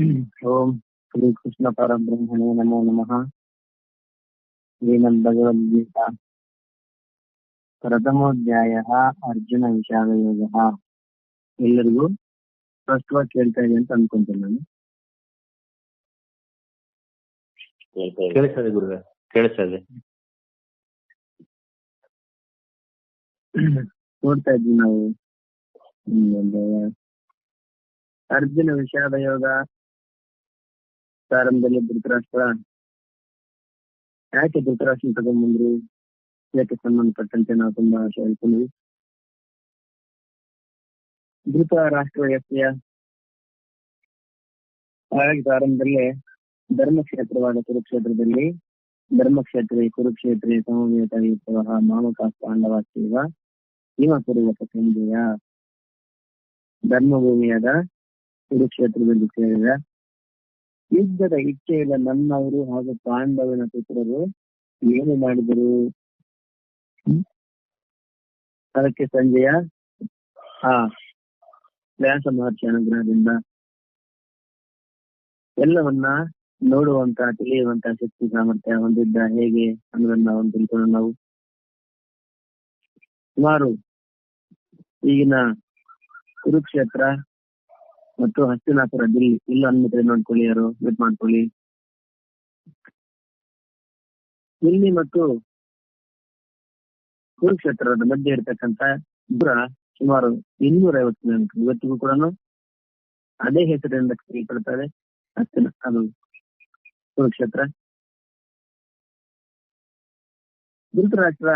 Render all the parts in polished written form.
ಓಂ ಶ್ರೀ ಕೃಷ್ಣ ಪರಬ್ರಹ್ಮಣೇ ನಮೋ ನಮಃ. ಶ್ರೀಮದ್ ಭಗವದ್ಗೀತಾ ಪ್ರಥಮೋಧ್ಯಾಯ ಅರ್ಜುನ ವಿಷಾದ ಯೋಗ. ಎಲ್ಲರಿಗೂ ಸ್ಪಷ್ಟವಾಗಿ ಕೇಳ್ತಾ ಇದೆ ಅಂತ ಅನ್ಕೊಂತೀನಿ ನಾನು. ಕೇಳಿಸ್ತದೆ ಗುರುವೆ, ಕೇಳಿಸ್ತದೆ. ನೋಡ್ತಾ ಇದ್ವಿ ನಾವು ಅರ್ಜುನ ವಿಷಾದ ಯೋಗ ಪ್ರಾರಂಭದಲ್ಲಿ ಧೃತರಾಷ್ಟ್ರ ಯಾಕೆ ಧೃತರಾಷ್ಟ್ರ ತಗೊಂಡ್ಬಂದ್ರು, ಇದಕ್ಕೆ ಸಂಬಂಧಪಟ್ಟಂತೆ ನಾವು ತುಂಬಾ ಹೇಳ್ತೀವಿ. ಧೃತರಾಷ್ಟ್ರ ವ್ಯಕ್ತಿಯ ಹಾಗಾಗಿ ಪ್ರಾರಂಭದಲ್ಲೇ ಧರ್ಮಕ್ಷೇತ್ರವಾದ ಕುರುಕ್ಷೇತ್ರದಲ್ಲಿ ಕುರುಕ್ಷೇತ್ರ ಸಮವೇತ ಮಾಮಕ ಪಾಂಡವಾಸ್ತೀವ ಹಿಮ ಕುರುವಕ ಸಂಜಯ ಧರ್ಮಭೂಮಿಯಾದ ಕುರುಕ್ಷೇತ್ರದಲ್ಲಿ ಸೇರಿದ ಯುದ್ಧದ ಇಚ್ಛೆಯಿಲ್ಲ ನನ್ನವರು ಹಾಗೂ ಪಾಂಡವನ ಪುತ್ರರು ಏನು ಮಾಡಿದರು. ಅದಕ್ಕೆ ಸಂಜಯ ವ್ಯಾಸ ಮಹರ್ಷಿ ಅನುಗ್ರಹದಿಂದ ಎಲ್ಲವನ್ನ ನೋಡುವಂತ ತಿಳಿಯುವಂತ ಶಕ್ತಿ ಸಾಮರ್ಥ್ಯ ಹೊಂದಿದ್ದ ಹೇಗೆ ಅನ್ನೋದನ್ನ ನಾವು ತಿಳ್ಕೊಂಡು ನಾವು ಸುಮಾರು ಈಗಿನ ಕುರುಕ್ಷೇತ್ರ ಮತ್ತು ಹಸ್ತಿನಾಪುರ ದಿಲ್ಲಿ ಇಲ್ಲ ಅನ್ಮಿತ್ರ ನೋಡ್ಕೊಳ್ಳಿ, ಯಾರು ವೇಟ್ ಮಾಡ್ಕೊಳ್ಳಿ. ದಿಲ್ಲಿ ಮತ್ತು ಕುರುಕ್ಷೇತ್ರದ ಮಧ್ಯೆ ಇರತಕ್ಕಂತ ದೂರ ಸುಮಾರು 250 ಕಿಲೋಮೀಟರ್. ಇವತ್ತಿಗೂ ಕೂಡ ಅದೇ ಹೆಸರಿನಿಂದ ಕರೆಯಲ್ಪಡ್ತಾರೆ ಅದು ಕುರುಕ್ಷೇತ್ರ. ಧೃತರಾಷ್ಟ್ರ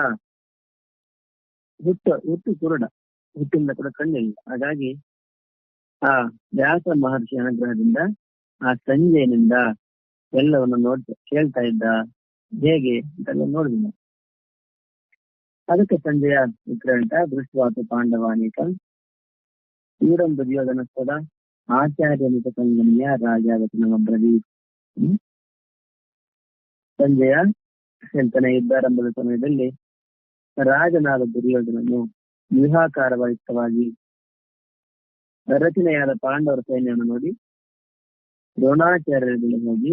ಹುಟ್ಟು ಕುರುಡ, ಹುಟ್ಟಿಂದ ಕೂಡ ಕಣ್ಣಿಲ್ಲ. ಹಾಗಾಗಿ ಆ ವ್ಯಾಸ ಮಹರ್ಷಿ ಅನುಗ್ರಹದಿಂದ ಆ ಸಂಜಯನಿಂದ ಎಲ್ಲವನ್ನು ಕೇಳ್ತಾ ಇದ್ದ ಹೇಗೆ ಅಂತೆಲ್ಲ ನೋಡಿದ್ವಿ. ಅದಕ್ಕೆ ಸಂಜಯ ವಿಕ್ರಾಂತ ದೃಷ್ಟವಾತು ಪಾಂಡವಾನೇಕ ಇವರಂ ದುರ್ಯೋಧನಸ್ತದ ಆಚಾರ್ಯನಿತ ಸಂಗಮ್ಯ ರಾಜಾಗತಿ ನಮ್ಮ ಬ್ರವೀತ್. ಸಂಜಯ ಹೇಳ್ತಾನೆ, ಯುದ್ಧಾರಂಭದ ಸಮಯದಲ್ಲಿ ರಾಜನಾದ ದುರ್ಯೋಧನನು ವ್ಯೂಹಾಕಾರಯುಕ್ತವಾಗಿ ರಚನೆಯಾದ ಪಾಂಡವರ ಸೈನ್ಯವನ್ನು ನೋಡಿ ದ್ರೋಣಾಚಾರ್ಯರಲ್ಲಿ ಹೋಗಿ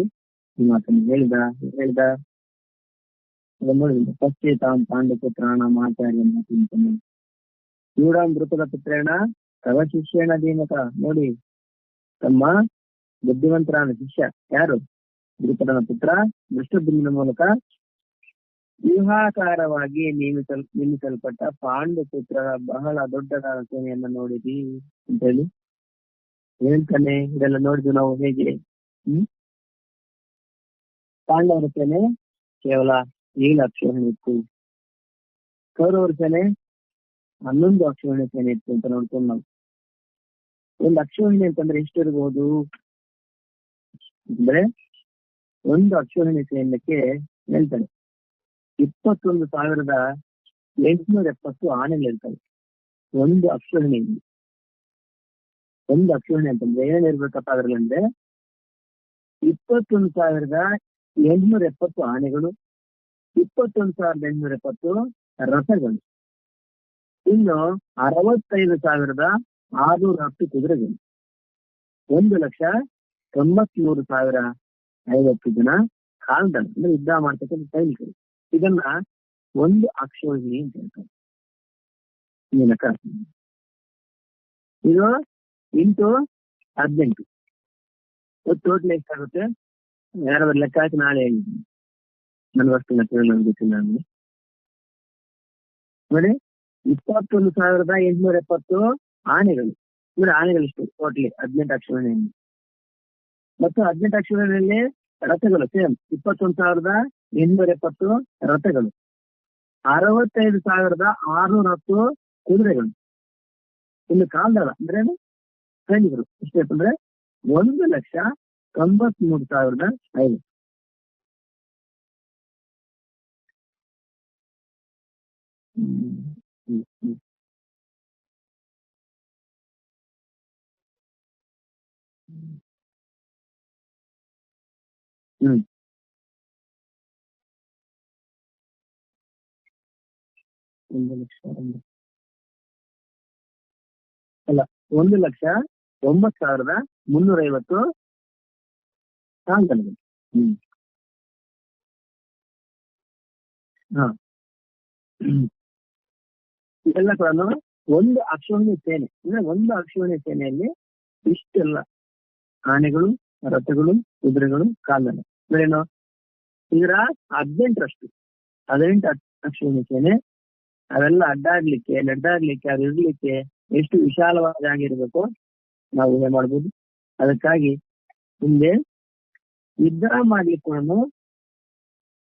ಈ ಮಾತನ್ನು ಹೇಳಿದ ಪಶ್ಚೇ ತಾಂ ಪಾಂಡಪುತ್ರಾಣ ಆಚಾರ್ಯ ಚಿಂತನೆ ಮೃತದ ಪುತ್ರೇಣ ತವ ಶಿಷ್ಯನ ಧೀಮಕ. ನೋಡಿ, ತಮ್ಮ ಬುದ್ಧಿವಂತರಾದ ಶಿಷ್ಯ ಯಾರು? ದ್ರುಪದನ ಪುತ್ರ ದೃಷ್ಟದ್ಯುಮ್ನ ಮೂಲಕ ವ್ಯೂಹಾಕಾರವಾಗಿ ನೇಮಿಸಲ್ಪಟ್ಟ ಪಾಂಡುಪುತ್ರರ ಬಹಳ ದೊಡ್ಡದಾದ ಸೇನೆಯನ್ನ ನೋಡಿದಿ ಅಂತ ಹೇಳಿ ಹೇಳ್ತಾನೆ. ಇದೆಲ್ಲ ನೋಡಿದ್ವಿ ನಾವು ಹೇಗೆ. ಪಾಂಡವರ ಸೇನೆ ಕೇವಲ 7 ಅಕ್ಷೋಹಿಣಿ ಇತ್ತು, ಕೌರವರ ಸೇನೆ 11 ಅಕ್ಷೋಹಿಣಿ ಸೇನೆ ಇತ್ತು ಅಂತ ನೋಡ್ಕೊಂಡು ನಾವು. ಒಂದು ಅಕ್ಷೋಹಿಣಿ ಅಂತಂದ್ರೆ ಎಷ್ಟಿರಬಹುದು ಅಂದ್ರೆ, ಒಂದು ಅಕ್ಷೋಹಿಣಿ ಸೈನ್ಯಕ್ಕೆ ಹೇಳ್ತಾನೆ 21,870 ಆನೆಗಳಿರ್ತವೆ ಒಂದು ಅಕ್ಷೋಹಿಣಿ. ಒಂದು ಅಕ್ಷೋಹಿಣಿ ಅಂತಂದ್ರೆ ಏನಿರ್ಬೇಕಪ್ಪ ಅದ್ರಲ್ಲಿ ಅಂದ್ರೆ 21,870 ಆನೆಗಳು, 21,870 ರಥಗಳು, ಇನ್ನು 65,610 ಕುದುರೆಗಳು, 1,93,050 ಜನ ಕಾಲ್ದಳ ಅಂದ್ರೆ ಯುದ್ಧ ಮಾಡ್ತಕ್ಕಂಥ ಸೈನಿಕರು. ಇದನ್ನ ಒಂದು ಅಕ್ಷೋಹಿಣಿ ಅಂತ ಹೇಳ್ತಾರೆ. ಇದು ಇಂಟು 18 ಟೋಟಲ್ ಎಷ್ಟಾಗುತ್ತೆ ಯಾರಾದ್ರೂ ಲೆಕ್ಕ ಹಾಕಿ ನಾಳೆ ಹೇಳಿದ್ದೀನಿ. ನನ್ನ ವಸ್ತು ಗೊತ್ತಿಲ್ಲ ನನಗೆ. ನೋಡಿ, 21,870 ಆನೆಗಳು. ಇವರು ಆನೆಗಳಿಷ್ಟು ಟೋಟಲಿ 18 ಅಕ್ಷೋಹಿಣಿಯಲ್ಲಿ. ಮತ್ತು 18 ಅಕ್ಷೋಹಿಣಿಯಲ್ಲಿ ರಥಗಳು ಸೇಮ್ 21,870 ರಥಗಳು, 65,610 ಕುದುರೆಗಳು, ಇನ್ನು ಕಾಲ್ದಳ ಅಂದ್ರೆ ಸೈನಿಕರು ಎಷ್ಟೇ ಅಂದ್ರೆ 1,93,500. ಅಲ್ಲ, 1,09,350 ಕಾಣ್ತಾನೆ. ಹಾ ಇದೆಲ್ಲ ಕೂಡ ಒಂದು ಅಕ್ಷೋಹಿಣಿ ಸೇನೆ ಅಂದ್ರೆ ಒಂದು ಅಕ್ಷೋಹಿಣಿ ಸೇನೆಯಲ್ಲಿ ಇಷ್ಟೆಲ್ಲ ಆನೆಗಳು, ರಥಗಳು, ಕುದುರೆಗಳು, ಕಾಲ್ನಡೆ ಏನು ಇದರ 18ರಷ್ಟು 18 ಅಕ್ಷೋಹಿಣಿ ಸೇನೆ. ಅವೆಲ್ಲ ಅಡ್ಡಾಡ್ಲಿಕ್ಕೆ ನಡೆದಾಡ್ಲಿಕ್ಕೆ ಅದು ಇರ್ಲಿಕ್ಕೆ ಎಷ್ಟು ವಿಶಾಲವಾದ ಜಾಗ ಇರಬೇಕು ನಾವು ಊಹೆ ಮಾಡ್ಬೋದು. ಅದಕ್ಕಾಗಿ ಮುಂದೆ ಯುದ್ಧ ಮಾಡ್ಲಿಕ್ಕೆ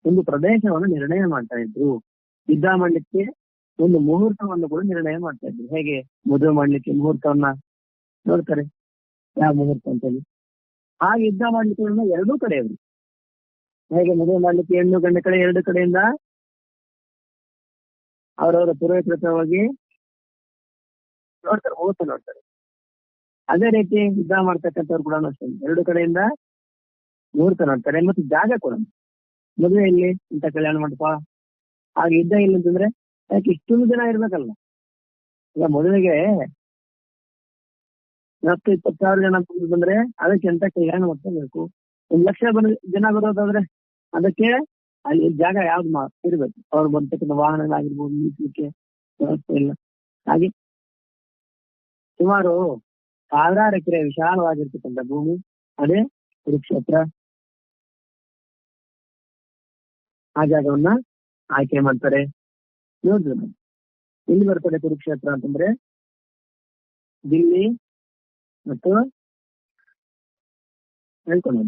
ಒಂದು ಪ್ರದೇಶವನ್ನು ನಿರ್ಣಯ ಮಾಡ್ತಾ ಇದ್ರು. ಯುದ್ಧ ಮಾಡ್ಲಿಕ್ಕೆ ಒಂದು ಮುಹೂರ್ತವನ್ನು ಕೂಡ ನಿರ್ಣಯ ಮಾಡ್ತಾ ಇದ್ರು. ಹೇಗೆ ಮದುವೆ ಮಾಡ್ಲಿಕ್ಕೆ ಮುಹೂರ್ತವನ್ನ ನೋಡ್ತಾರೆ, ಯಾವ ಮುಹೂರ್ತ ಅಂತ ಹೇಳಿ. ಹಾಗೆ ಯುದ್ಧ ಮಾಡ್ಲಿಕ್ಕೆ ಎರಡೂ ಕಡೆಯವರು ಹೇಗೆ ಮದುವೆ ಮಾಡ್ಲಿಕ್ಕೆ ಹೆಣ್ಣು ಗಂಡ ಕಡೆ ಎರಡು ಕಡೆಯಿಂದ ಅವರವರ ಪುರೋಹಿತರ ಹೋಗಿ ನೋಡ್ತಾರೆ, ಮುಹೂರ್ತ ನೋಡ್ತಾರೆ. ಅದೇ ರೀತಿ ಯುದ್ಧ ಮಾಡ್ತಕ್ಕಂಥವ್ರು ಕೂಡ ಅಷ್ಟೇ ಎರಡು ಕಡೆಯಿಂದ ಮುಹೂರ್ತ ನೋಡ್ತಾರೆ ಮತ್ತು ಜಾಗ ಕೂಡ. ಮದುವೆ ಇಲ್ಲಿ ಇಂಥ ಕಲ್ಯಾಣ ಮಂಟಪ, ಹಾಗೆ ಯುದ್ಧ ಇಲ್ಲ ಅಂತಂದ್ರೆ ಯಾಕೆ ಇಷ್ಟೊಂದು ಜನ ಇರ್ಬೇಕಲ್ಲ. ಈಗ ಮದುವೆಗೆ 10-20 ಜನ ಬಂದ್ರೆ ಅದಕ್ಕೆ ಎಂತ ಕಲ್ಯಾಣ ಮಂಟಪ ಬೇಕು. 1,00,000 ಜನ ಬರೋದಾದ್ರೆ ಅದಕ್ಕೆ ಅಲ್ಲಿ ಜಾಗ ಯಾವ್ದು ಇರ್ಬೇಕು. ಅವ್ರು ಬರ್ತಕ್ಕಂಥ ವಾಹನಗಳಾಗಿರ್ಬೋದು, ನಿಲ್ಸ್ಲಿಕ್ಕೆ ವ್ಯವಸ್ಥೆ ಇಲ್ಲ. ಹಾಗೆ ಸುಮಾರು 1000 ಎಕರೆ ವಿಶಾಲವಾಗಿರ್ತಕ್ಕಂಥ ಭೂಮಿ ಅದೇ ಕುರುಕ್ಷೇತ್ರ. ಆ ಜಾಗವನ್ನ ಆಯ್ಕೆ ಮಾಡ್ತಾರೆ. ನೋಡ್ರಿ ಎಲ್ಲಿ ಬರ್ತದೆ ಕುರುಕ್ಷೇತ್ರ ಅಂತಂದ್ರೆ ದಿಲ್ಲಿ ಮತ್ತು ಹೇಳ್ಕೊಂಡು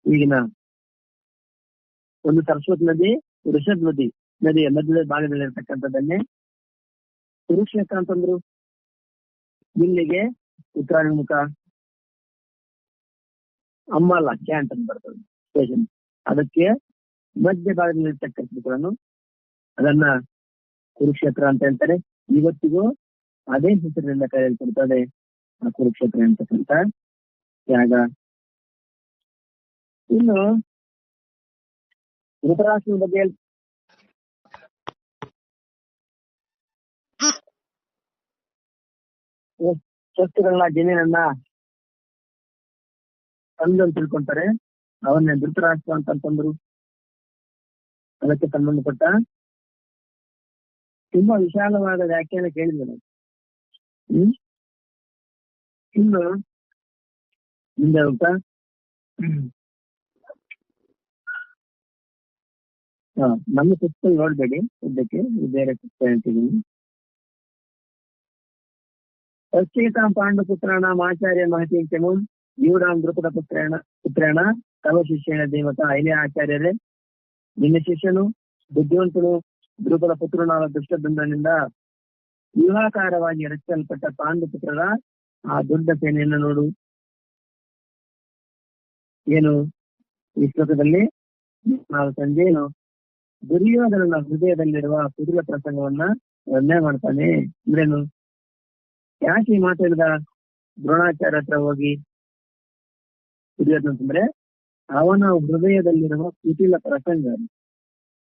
ಈಗಿನ ಒಂದು ಸರಸ್ವತಿ ನದಿ, ವೃಷಭ ನದಿಯ ಮಧ್ಯದ ಭಾಗದಲ್ಲಿ ಇರ್ತಕ್ಕಂಥದ್ದನ್ನೇ ಕುರುಕ್ಷೇತ್ರ ಅಂತಂದ್ರು. ದಿಲ್ಲಿಗೆ ಉತ್ತರಾಭಿಮುಖ ಅಂಬಾಲ ಕ್ಯಾಂಟ್ ಅಂತ ಬರ್ತದೆ ಸ್ಟೇಷನ್, ಅದಕ್ಕೆ ಮಧ್ಯ ಭಾಗದಲ್ಲಿ ಇರ್ತಕ್ಕಂಥದ್ದು ಅದನ್ನ ಕುರುಕ್ಷೇತ್ರ ಅಂತ ಹೇಳ್ತಾರೆ. ಇವತ್ತಿಗೂ ಅದೇ ಹೆಸರಿನಿಂದ ಕರೆಯಲ್ಪಡ್ತದೆ ಆ ಕುರುಕ್ಷೇತ್ರ ಅಂತಕ್ಕಂಥ ಜಾಗ. ಇನ್ನು ಧೃತರಾಷ್ಟ್ರನ ಬಗ್ಗೆ ಶಸ್ತ್ರಗಳನ್ನ ಜಮೀನನ್ನ ತಂದು ತಿಳ್ಕೊಂತಾರೆ. ಅವನ್ನೇ ಧೃತರಾಷ್ಟ್ರ ಅಂತಂದ್ರು. ಅದಕ್ಕೆ ಸಂಬಂಧಪಟ್ಟ ತುಂಬಾ ವಿಶಾಲವಾದ ವ್ಯಾಖ್ಯಾನ ಕೇಳಿದ್ವಿ ನಾವು. ಇನ್ನು ಮುಂದೆ ಹೋಗ್ತಾ ನಮ್ಮ ಪುಸ್ತಕ ನೋಡ್ಬೇಡಿ, ಸದ್ಯಕ್ಕೆ ಬೇರೆ ಪುಸ್ತಕ ಹೇಳ್ತಿದ್ದೀನಿ. ತಶ್ಚೇತಾಂ ಪಾಂಡುಪುತ್ರಾಣಾಂ ಆಚಾರ್ಯ ಮಹತೀಂಚಮೂನ್ ಯೂಢಾಂ ದ್ರುಪದ ಪುತ್ರೇಣ ತವ ಶಿಷ್ಯನ ದೇವತ ಐನೇ ಆಚಾರ್ಯರೇ, ನಿನ್ನ ಶಿಷ್ಯನು ಬುದ್ಧಿವಂತನು ದ್ರುಪದ ಪುತ್ರನಾದ ದುಷ್ಟದಂಡನಿಂದ ವ್ಯೂಹಾಕಾರವಾಗಿ ರಚಿಸಲ್ಪಟ್ಟ ಪಾಂಡುಪುತ್ರರ ಆ ದೊಡ್ಡ ಸೇನೆಯನ್ನು ನೋಡು. ಏನು ಈ ಶ್ಲೋಕದಲ್ಲಿ ನಾವು ಸಂಜೆನು ದುರ್ಯೋಧನನ ಹೃದಯದಲ್ಲಿರುವ ಕುದುರೆ ಪ್ರಸಂಗವನ್ನ ವರ್ಣನೆ ಮಾಡ್ತಾನೆ. ಅಂದ್ರೇನು, ಯಾಕೆ ಈ ಮಾತಾಡಿದ ದ್ರೋಣಾಚಾರ್ಯ ಹತ್ರ ಹೋಗಿ ದುರ್ಯೋಧನ ಅಂತಂದ್ರೆ ಅವನ ಹೃದಯದಲ್ಲಿರುವ ಕುಟಿಲ ಪ್ರಸಂಗ.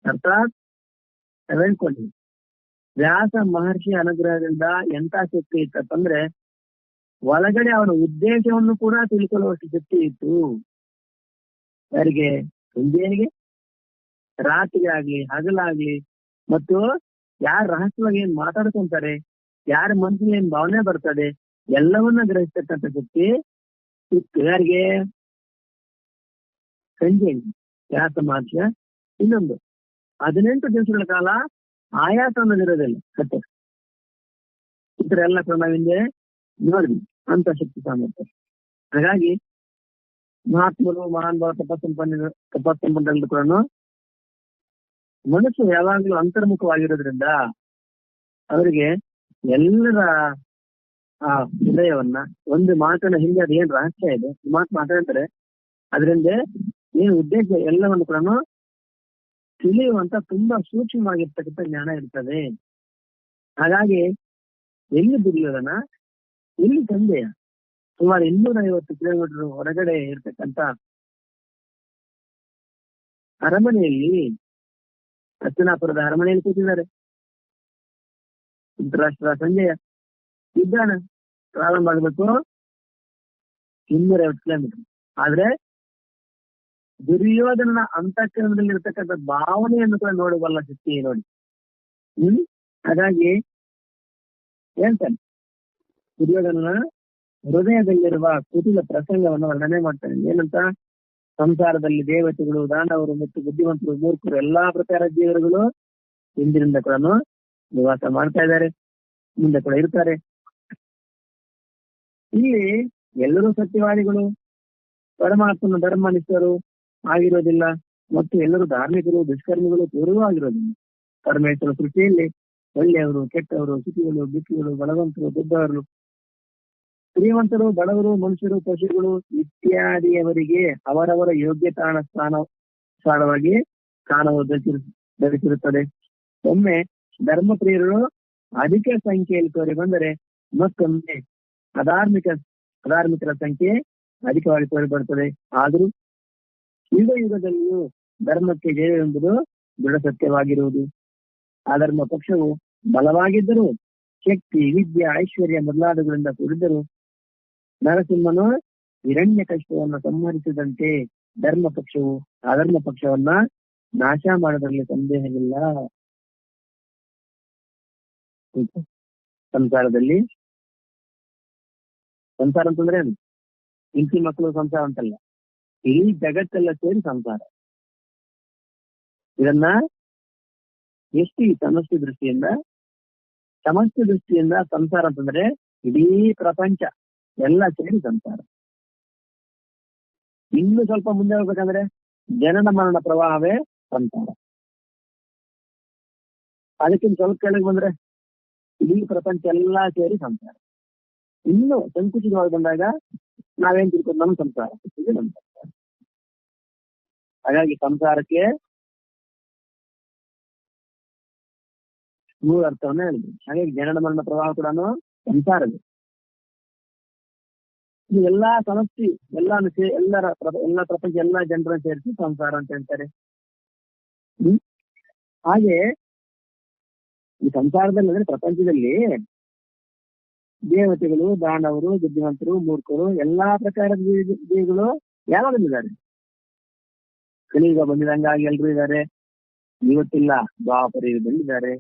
ಅರ್ಥಾತ್ ಹೇಳ್ಕೊಳ್ಳಿ, ವ್ಯಾಸ ಮಹರ್ಷಿ ಅನುಗ್ರಹದಿಂದ ಎಂತ ಶಕ್ತಿ ಇತ್ತಂದ್ರೆ ಒಳಗಡೆ ಅವನ ಉದ್ದೇಶವನ್ನು ಕೂಡ ತಿಳ್ಕೊಳ್ಳುವಷ್ಟು ಶಕ್ತಿ ಇತ್ತು. ಯಾರಿಗೆ? ಸಂಜಯನಿಗೆ. ರಾತ್ರಿ ಆಗ್ಲಿ ಹಗಲಾಗ್ಲಿ ಮತ್ತು ಯಾರ ರಹಸ್ಯವಾಗಿ ಏನ್ ಮಾತಾಡ್ಕೊಂತಾರೆ, ಯಾರ ಮನಸ್ಸಿನಲ್ಲಿ ಏನ್ ಭಾವನೆ ಬರ್ತದೆ, ಎಲ್ಲವನ್ನ ಗ್ರಹಿಸ್ತಕ್ಕಂಥ ಶಕ್ತಿ ಇತ್ತು. ಯಾರಿಗೆ? ಸಂಜಯ್ ವ್ಯಾಸ ಮಹರ್ಷಿಯ. ಇನ್ನೊಂದು 18 ದಿವಸಗಳ ಕಾಲ ಆಯಾಸ ಅನ್ನೋದಿರೋದಿಲ್ಲ ಕತೆ. ಈ ತರ ಎಲ್ಲ ನಾವಿಂದೆ ನೋಡಿದ್ವಿ ಅಂತ ಶಕ್ತಿ ಸಾಮರ್ಥ್ಯ. ಹಾಗಾಗಿ ಮಹಾತ್ಮರು ಮಹಾನ್ ಭಾವ ತಪಸ್ಸಂಪನ್ನರು ಕೂಡ ಮನಸ್ಸು ಯಾವಾಗಲೂ ಅಂತರ್ಮುಖವಾಗಿರೋದ್ರಿಂದ ಅವರಿಗೆ ಎಲ್ಲರ ಆ ಹೃದಯವನ್ನ ಒಂದು ಮಾತಿನ ಹಿಂದೆ ಅದು ಏನ್ ರಹಸ್ಯ ಇದೆ, ಮಾತು ಮಾತಾಡ್ತಾರೆ, ಅದರಿಂದ ಏನ್ ಉದ್ದೇಶ ಎಲ್ಲವನ್ನು ಕೂಡ ತಿಳಿಯುವಂತ ತುಂಬಾ ಸೂಕ್ಷ್ಮವಾಗಿರ್ತಕ್ಕಂಥ ಜ್ಞಾನ ಇರ್ತದೆ. ಹಾಗಾಗಿ ಎಲ್ಲಿ ದುರ್ಯೋಧನ, ಎಲ್ಲಿ ಸಂಜಯ, ಸುಮಾರು 250 ಕಿಲೋಮೀಟರ್ ಹೊರಗಡೆ ಇರ್ತಕ್ಕಂಥ ಅರಮನೆಯಲ್ಲಿ, ಹಸ್ತಿನಾಪುರದ ಅರಮನೆಯಲ್ಲಿ ಕೂತಿದ್ದಾರೆ. ಧೃತರಾಷ್ಟ್ರ ಸಂಜಯ ಯುದ್ಧ ಪ್ರಾರಂಭ ಆಗಬೇಕು 250 ಕಿಲೋಮೀಟರ್ ಆದ್ರೆ ದುರ್ಯೋಧನನ ಅಂತಃಕರಣದಲ್ಲಿರ್ತಕ್ಕಂಥ ಭಾವನೆಯನ್ನು ಕೂಡ ನೋಡಬಲ್ಲ ಶಕ್ತಿ ನೋಡಿ. ಹಾಗಾಗಿ ಹೇಳ್ತಾನೆ, ದುರ್ಯೋಧನನ ಹೃದಯದಲ್ಲಿರುವ ಕುಟಿಲ ಪ್ರಸಂಗವನ್ನು ವರ್ಣನೆ ಮಾಡ್ತಾನೆ. ಏನಂತ? ಸಂಸಾರದಲ್ಲಿ ದೇವತೆಗಳು, ದಾನವರು ಮತ್ತು ಬುದ್ಧಿವಂತರು, ಮೂರ್ಖರು, ಎಲ್ಲಾ ಪ್ರಕಾರ ಜೀವರುಗಳು ಹಿಂದಿನಿಂದ ಕೂಡ ನಿವಾಸ ಮಾಡ್ತಾ ಇದ್ದಾರೆ, ಮುಂದೆ ಕೂಡ ಇರ್ತಾರೆ. ಇಲ್ಲಿ ಎಲ್ಲರೂ ಸತ್ಯವಾದಿಗಳು, ಪರಮಾತ್ಮನ ಧರ್ಮನಿಷ್ಠರು ಆಗಿರೋದಿಲ್ಲ, ಮತ್ತು ಎಲ್ಲರೂ ಧಾರ್ಮಿಕರು, ದುಷ್ಕರ್ಮಿಗಳು ಪೂರ್ವ ಆಗಿರೋದಿಲ್ಲ. ಪರಮೇಶ್ವರ ಸೃಷ್ಟಿಯಲ್ಲಿ ಒಳ್ಳೆಯವರು, ಕೆಟ್ಟವರು, ಸುಖಿಗಳು, ಬಿಕ್ಕಿಗಳು, ಬಲವಂತರು, ದೊಡ್ಡವರು, ಶ್ರೀಮಂತರು, ಬಡವರು, ಮನುಷ್ಯರು, ಪಶುಗಳು ಇತ್ಯಾದಿಯವರಿಗೆ ಅವರವರ ಯೋಗ್ಯತಾ ಸ್ಥಾನವಾಗಿ ಸ್ಥಾನವು ಧರಿಸಿರುತ್ತದೆ. ಒಮ್ಮೆ ಧರ್ಮಪ್ರಿಯರು ಅಧಿಕ ಸಂಖ್ಯೆಯಲ್ಲಿ ತೋರಿ ಬಂದರೆ ಮತ್ತೊಮ್ಮೆ ಅಧಾರ್ಮಿಕರ ಸಂಖ್ಯೆ ಅಧಿಕವಾಗಿ ತೋರಿ ಬರುತ್ತದೆ. ಆದರೂ ಯುಗದಲ್ಲಿಯೂ ಧರ್ಮಕ್ಕೆ ಜಯವೆಂಬುದು ದೃಢ ಸತ್ಯವಾಗಿರುವುದು. ಅಧರ್ಮ ಪಕ್ಷವು ಬಲವಾಗಿದ್ದರೂ, ಶಕ್ತಿ, ವಿದ್ಯೆ, ಐಶ್ವರ್ಯ ಮೊದಲಾದಗಳಿಂದ ಕೂಡಿದ್ದರೂ, ನರಸಿಂಹನು ಹಿರಣ್ಯ ಕಷ್ಟವನ್ನು ಸಂಹರಿಸಿದಂತೆ ಧರ್ಮ ಪಕ್ಷವು ಅಧರ್ಮ ಪಕ್ಷವನ್ನ ನಾಶ ಮಾಡೋದ್ರಲ್ಲಿ ಸಂದೇಹವಿಲ್ಲ. ಸಂಸಾರದಲ್ಲಿ, ಸಂಸಾರ ಅಂತಂದ್ರೆ ಹೆಂಡತಿ ಮಕ್ಕಳು ಸಂಸಾರ ಅಂತಲ್ಲ, ಇಡೀ ಜಗತ್ತೆಲ್ಲ ಸೇರಿ ಸಂಸಾರ. ಇದನ್ನ ಎಷ್ಟು ಸಮಷ್ಟಿ ದೃಷ್ಟಿಯಿಂದ ಸಂಸಾರ ಅಂತಂದ್ರೆ ಇಡೀ ಪ್ರಪಂಚ ಎಲ್ಲ ಸೇರಿ ಸಂಸಾರ. ಇನ್ನು ಸ್ವಲ್ಪ ಮುಂದೆ ಹೋಗ್ಬೇಕಂದ್ರೆ ಜನನ ಮರಣ ಪ್ರವಾಹವೇ ಸಂಸಾರ. ಅದಕ್ಕಿಂತ ಸ್ವಲ್ಪ ಕೆಳಗೆ ಬಂದ್ರೆ ಇಡೀ ಪ್ರಪಂಚ ಎಲ್ಲಾ ಸೇರಿ ಸಂಸಾರ. ಇನ್ನು ಸಂಕುಚಿತವಾಗಿ ಬಂದಾಗ ನಾವೇನ್ ತಿಳ್ಕೊಂಡು ನಮ್ಮ ಸಂಸಾರ, ಇದು ನಮ್ಮ ಸಂಸಾರ. ಹಾಗಾಗಿ ಸಂಸಾರಕ್ಕೆ ಮೂರು ಅರ್ಥವನ್ನ ಹೇಳಿದ್ರು. ಹಾಗಾಗಿ ಜನನ ಮರಣ ಪ್ರವಾಹ ಕೂಡ ಸಂಸಾರವೇ. ಇದು ಎಲ್ಲಾ ಸಮಷ್ಟಿ, ಎಲ್ಲ ಪ್ರಪಂಚ ಎಲ್ಲಾ ಜನರನ್ನು ಸೇರಿಸಿ ಸಂಸಾರ ಅಂತ ಹೇಳ್ತಾರೆ. ಹಾಗೆ ಈ ಸಂಸಾರದಲ್ಲಿ ಅಂದ್ರೆ ಪ್ರಪಂಚದಲ್ಲಿ ದೇವತೆಗಳು, ದಾನವರು, ಬುದ್ಧಿವಂತರು, ಮೂರ್ಖರು, ಎಲ್ಲಾ ಪ್ರಕಾರದ ಜೀವಿಗಳು ಯಾವಾಗಲಿದ್ದಾರೆ. ಕಲಿಯುಗ ಬಂದಿದಂಗಾಗಿ ಎಲ್ರು ಇದ್ದಾರೆ. ಇವತ್ತಿಲ್ಲ, ದ್ವಾಪರಯುಗದಲ್ಲಿದ್ದಾರೆ,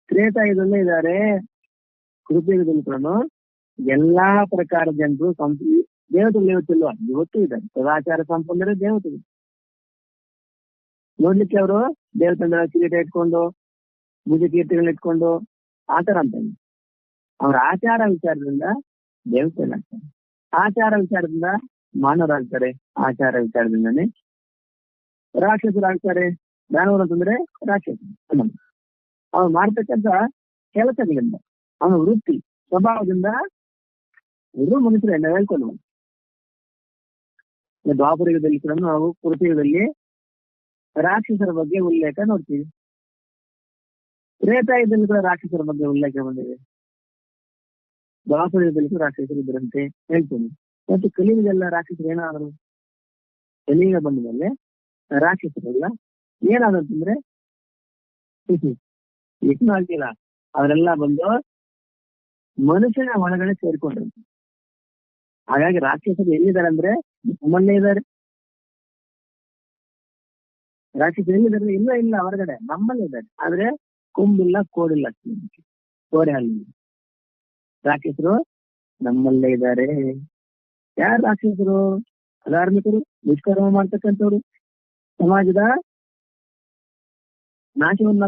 ತ್ರೇತಾಯುಗದಲ್ಲೇ ಇದ್ದಾರೆ, ಕೃತಯುಗದಲ್ಲಿ ಕೂಡ ಎಲ್ಲಾ ಪ್ರಕಾರದ ಜನರು ದೇವತೆಗಳು ಇವತ್ತಿಲ್ವ, ಇವತ್ತು ಇದ್ದಾರೆ. ಸದಾಚಾರ ಸಂಪನ್ನರೇ ದೇವತೆಗಳು. ನೋಡ್ಲಿಕ್ಕೆ ಅವರು ದೇವತೆಗಳ ಕಿರೀಟ ಇಟ್ಕೊಂಡು, ಭುಜ ಕೀರ್ತಿಗಳನ್ನ ಇಟ್ಕೊಂಡು ಆತರ ಅಂತ. ಅವ್ರ ಆಚಾರ ವಿಚಾರದಿಂದ ದೇವತೆಗಳಾಗ್ತಾರೆ, ಆಚಾರ ವಿಚಾರದಿಂದ ಮಾನವರಾಗ್ತಾರೆ, ಆಚಾರ ವಿಚಾರದಿಂದಾನೇ ರಾಕ್ಷಸರಾಗ್ತಾರೆ. ದಾನವರು ಅಂತಂದ್ರೆ ರಾಕ್ಷಸ. ಅವನು ಮಾಡ್ತಕ್ಕಂಥ ಕೆಲಸಗಳಿಂದ, ಅವನ ವೃತ್ತಿ ಸ್ವಭಾವದಿಂದ ಇವರು ಮನುಷ್ಯರು ಎಲ್ಲ ಹೇಳ್ಕೊಂಡು. ದ್ವಾಪರಯುಗದಲ್ಲಿ ಕೂಡ ನಾವು ಕೃತಯುಗದಲ್ಲಿ ರಾಕ್ಷಸರ ಬಗ್ಗೆ ಉಲ್ಲೇಖ ನೋಡ್ತೀವಿ. ತ್ರೇತಾಯುಗದಲ್ಲಿ ಕೂಡ ರಾಕ್ಷಸರ ಬಗ್ಗೆ ಉಲ್ಲೇಖ ಬಂದಿದೆ. ದ್ವಾಪರಯುಗದಲ್ಲಿ ಕೂಡ ರಾಕ್ಷಸರು ಇದ್ರಂತೆ ಹೇಳ್ತೀನಿ. ಮತ್ತು ಕಲಿಯುಗದೆಲ್ಲ ರಾಕ್ಷಸರು ಏನಾದ್ರು, ಕಲಿಯುಗ ಬಂದ ಮೇಲೆ ರಾಕ್ಷಸರೆಲ್ಲ ಏನಾದಂತಂದ್ರೆ ಏನು ಆಗಿಲ್ಲ, ಅವರೆಲ್ಲ ಬಂದು ಮನುಷ್ಯನ ಒಳಗಡೆ ಸೇರ್ಕೊಂಡ್ರು. ಹಾಗಾಗಿ ರಾಕ್ಷಸರು ಎಲ್ಲಿದ್ದಾರೆ ಅಂದ್ರೆ ನಮ್ಮಲ್ಲೇ ಇದ್ದಾರೆ. ರಾಕ್ಷಸರು ಎಲ್ಲಿದ್ದಾರೆ? ಇಲ್ಲ ಹೊರಗಡೆ ನಮ್ಮಲ್ಲೇ ಇದ್ದಾರೆ. ಆದ್ರೆ ಕೊಂಬಿಲ್ಲ, ಕೋಡಿಲ್ಲ, ಕೋರೆ ಹಲ್ಲಿಲ್ಲ. ರಾಕ್ಷಸರು ನಮ್ಮಲ್ಲೇ ಇದ್ದಾರೆ. ಯಾರು ರಾಕ್ಷಸರು? ಅಧಾರ್ಮಿಕರು, ದುಷ್ಕರ್ಮ ಮಾಡ್ತಕ್ಕಂಥವ್ರು, ಸಮಾಜದ ನಾಶವನ್ನ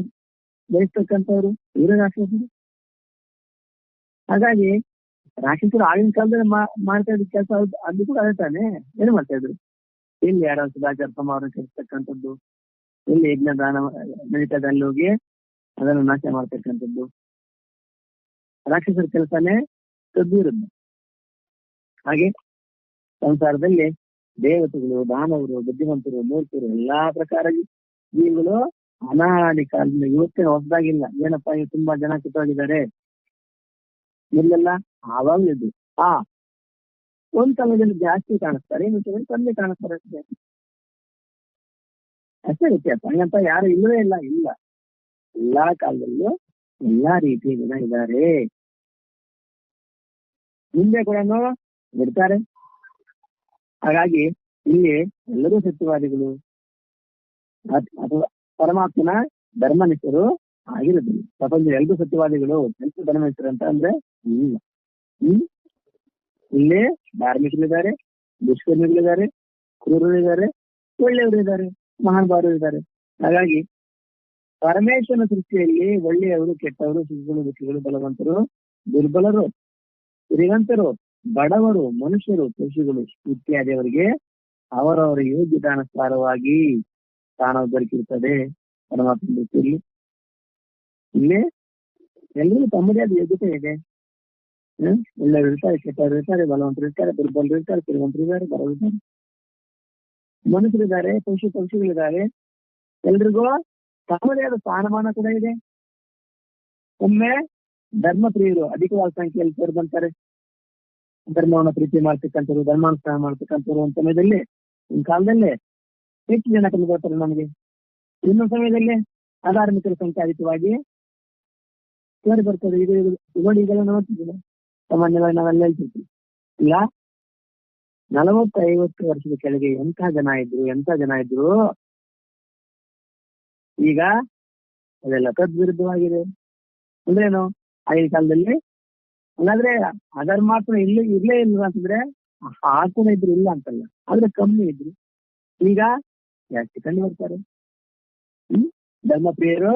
ಬಯಸ್ತಕ್ಕಂಥವ್ರು, ಇವರು ರಾಕ್ಷಸರು. ಹಾಗಾಗಿ ರಾಕ್ಷಸರು ಆಗಿನ ಕಾಲದಲ್ಲಿ ಮಾಡ್ತಾ ಇದ್ದ ಕೆಲಸ ಅದು ಕೂಡ ಅದೇ ತಾನೆ. ಏನು ಮಾಡ್ತಾ ಇದ್ರು? ಎಲ್ಲಿ ಯಾರೋ ಸದಾಚಾರ ಸಮಾರಂಭ ಕೆಡಿಸ್ತಕ್ಕಂಥದ್ದು, ಎಲ್ಲಿ ಯಜ್ಞದಾನ ನಡೀತದಲ್ಲಿ ಹೋಗಿ ಅದನ್ನು ನಾಶ ಮಾಡ್ತಕ್ಕಂಥದ್ದು ರಾಕ್ಷಸರ ಕೆಲಸನೇ ಕದ್ದಿರುದು. ಹಾಗೆ ಸಂಸಾರದಲ್ಲಿ ದೇವತೆಗಳು, ದಾನವರು, ಬುದ್ಧಿವಂತರು, ಮೂರ್ಖರು, ಎಲ್ಲಾ ಪ್ರಕಾರ ಜೀವಿಗಳು ಅನಾದಿ ಕಾಲದಿಂದ ಇವತ್ತೇ ಹೊಸದಾಗಿಲ್ಲ. ಏನಪ್ಪಾ ಇವು ತುಂಬಾ ಜನ ಕಿತ್ತೋಗಿದ್ದಾರೆ ಇಲ್ಲೆಲ್ಲ ಆವಾಗ್ಲೂ ಇದ್ದು. ಒಂದ್ ಸಮಯದಲ್ಲಿ ಜಾಸ್ತಿ ಕಾಣಿಸ್ತಾರೆ, ಇನ್ನೊಂದು ಕಮ್ಮಿ ಕಾಣಿಸ್ತಾರೆ ಅಷ್ಟೇ ವ್ಯತ್ಯಾಸ. ಹಂಗಂತ ಯಾರು ಇಲ್ಲವೇ ಇಲ್ಲ. ಎಲ್ಲಾ ಕಾಲದಲ್ಲೂ ಎಲ್ಲಾ ರೀತಿಯ ಜನ ಇದ್ದಾರೆ, ಮುಂದೆ ಕೂಡ ಇರ್ತಾರೆ. ಹಾಗಾಗಿ ಇಲ್ಲಿ ಎಲ್ಲರೂ ಸತ್ಯವಾದಿಗಳು ಅಥವಾ ಪರಮಾತ್ಮನ ಧರ್ಮನಿಷ್ಠರು ಆಗಿರೋದಿಲ್ಲ. ಪ್ರಪಂಚದ ಎಲ್ಲರೂ ಸತ್ಯವಾದಿಗಳು ಧರ್ಮನಿಷ್ಠರು ಅಂತ ಅಂದ್ರೆ ಇಲ್ಲ. ಇಲ್ಲೇ ಧಾರ್ಮಿಕರಿದ್ದಾರೆ, ದುಷ್ಕರ್ಮಿಗಳಿದ್ದಾರೆ, ಕ್ರೂರರಿದ್ದಾರೆ, ಒಳ್ಳೆಯವರು ಮಹಾನುಭಾವರು ಇದ್ದಾರೆ. ಹಾಗಾಗಿ ಪರಮೇಶ್ವರನ ಸೃಷ್ಟಿಯಲ್ಲಿ ಒಳ್ಳೆಯವರು, ಕೆಟ್ಟವರು, ಸುಖಗಳು, ದುಃಖಿಗಳು, ಬಲವಂತರು, ದುರ್ಬಲರು, ಶ್ರೀಮಂತರು, ಬಡವರು, ಮನುಷ್ಯರು, ಪಶುಗಳು ಇತ್ಯಾದಿಯವರಿಗೆ ಅವರವರ ಯೋಗ್ಯತಾನುಸಾರವಾಗಿ ಸ್ಥಾನ ದೊರಕಿರುತ್ತದೆ ಪರಮಾತ್ಮ ದೃಷ್ಟಿಯಲ್ಲಿ. ಇಲ್ಲೇ ಎಲ್ಲರಿಗೂ ತಮ್ಮದೇ ಆದ ಯೋಗ್ಯತೆ ಇದೆ. ಒಳ್ಳೆಯವರು ಇರ್ತಾರೆ, ಕೆಟ್ಟವರು ಇರ್ತಾರೆ, ಬಲವಂತರು ಇರ್ತಾರೆ, ದುರ್ಬಲರು ಇರ್ತಾರೆ, ಶ್ರೀಮಂತರು ಇದ್ದಾರೆ, ಬಡವರು ಇದ್ದಾರೆ, ಮನುಷ್ಯರಿದ್ದಾರೆ, ಪಕ್ಷಿಗಳಿದ್ದಾರೆ. ಎಲ್ರಿಗೂ ತಮ್ಮದೇ ಆದ ಸ್ಥಾನಮಾನ ಕೂಡ ಇದೆ. ಒಮ್ಮೆ ಧರ್ಮ ಪ್ರಿಯರು ಅಧಿಕವಾದ ಸಂಖ್ಯೆಯಲ್ಲಿ ಸೇರಿ ಬಂತಾರೆ. ಧರ್ಮವನ್ನು ಪ್ರೀತಿ ಮಾಡ್ತಕ್ಕಂಥವ್ರು, ಧರ್ಮಾನುಷ್ಠಾನ ಮಾಡ್ತಕ್ಕಂಥವ್ರು ಒಂದು ಸಮಯದಲ್ಲಿ, ಒಂದು ಕಾಲದಲ್ಲೇ ಹೆಚ್ಚು ಜನ ಕಂಡು ಬರ್ತಾರೆ ನಮಗೆ. ಇನ್ನೊಂದು ಸಮಯದಲ್ಲಿ ಅಧಾರ್ಮಿಕರ ಸಂಖ್ಯೆ ಅಧಿಕವಾಗಿ ಸೇರಿ ಬರ್ತದೆ. ಈಗೆಲ್ಲ ನೋಡ್ತಿದ್ದೀವಿ, ಸಾಮಾನ್ಯವಾಗಿ ನಾವೆಲ್ಲ ಹೇಳ್ತಿರ್ತೀವಿ. ಇಲ್ಲ 40-50 ವರ್ಷದ ಕೆಳಗೆ ಎಂಥ ಜನ ಇದ್ರು ಈಗ ಅದೆಲ್ಲ ತದ್ವಿರುದ್ಧವಾಗಿದೆ. ಅಂದ್ರೇನು? ಆಗಿನ ಕಾಲದಲ್ಲಿ ಹಂಗಾದ್ರೆ ಅಧರ್ಮಾತ್ಮ ಇರ್ಲೇ ಇಲ್ಲ ಅಂತಂದ್ರೆ ಕೂಡ ಇದ್ರು, ಇಲ್ಲ ಅಂತಲ್ಲ, ಆದ್ರೆ ಕಮ್ಮಿ ಇದ್ರು. ಈಗ ಜಾಸ್ತಿ ಕಂಡು ಬರ್ತಾರೆ. ಧರ್ಮಪ್ರಿಯರು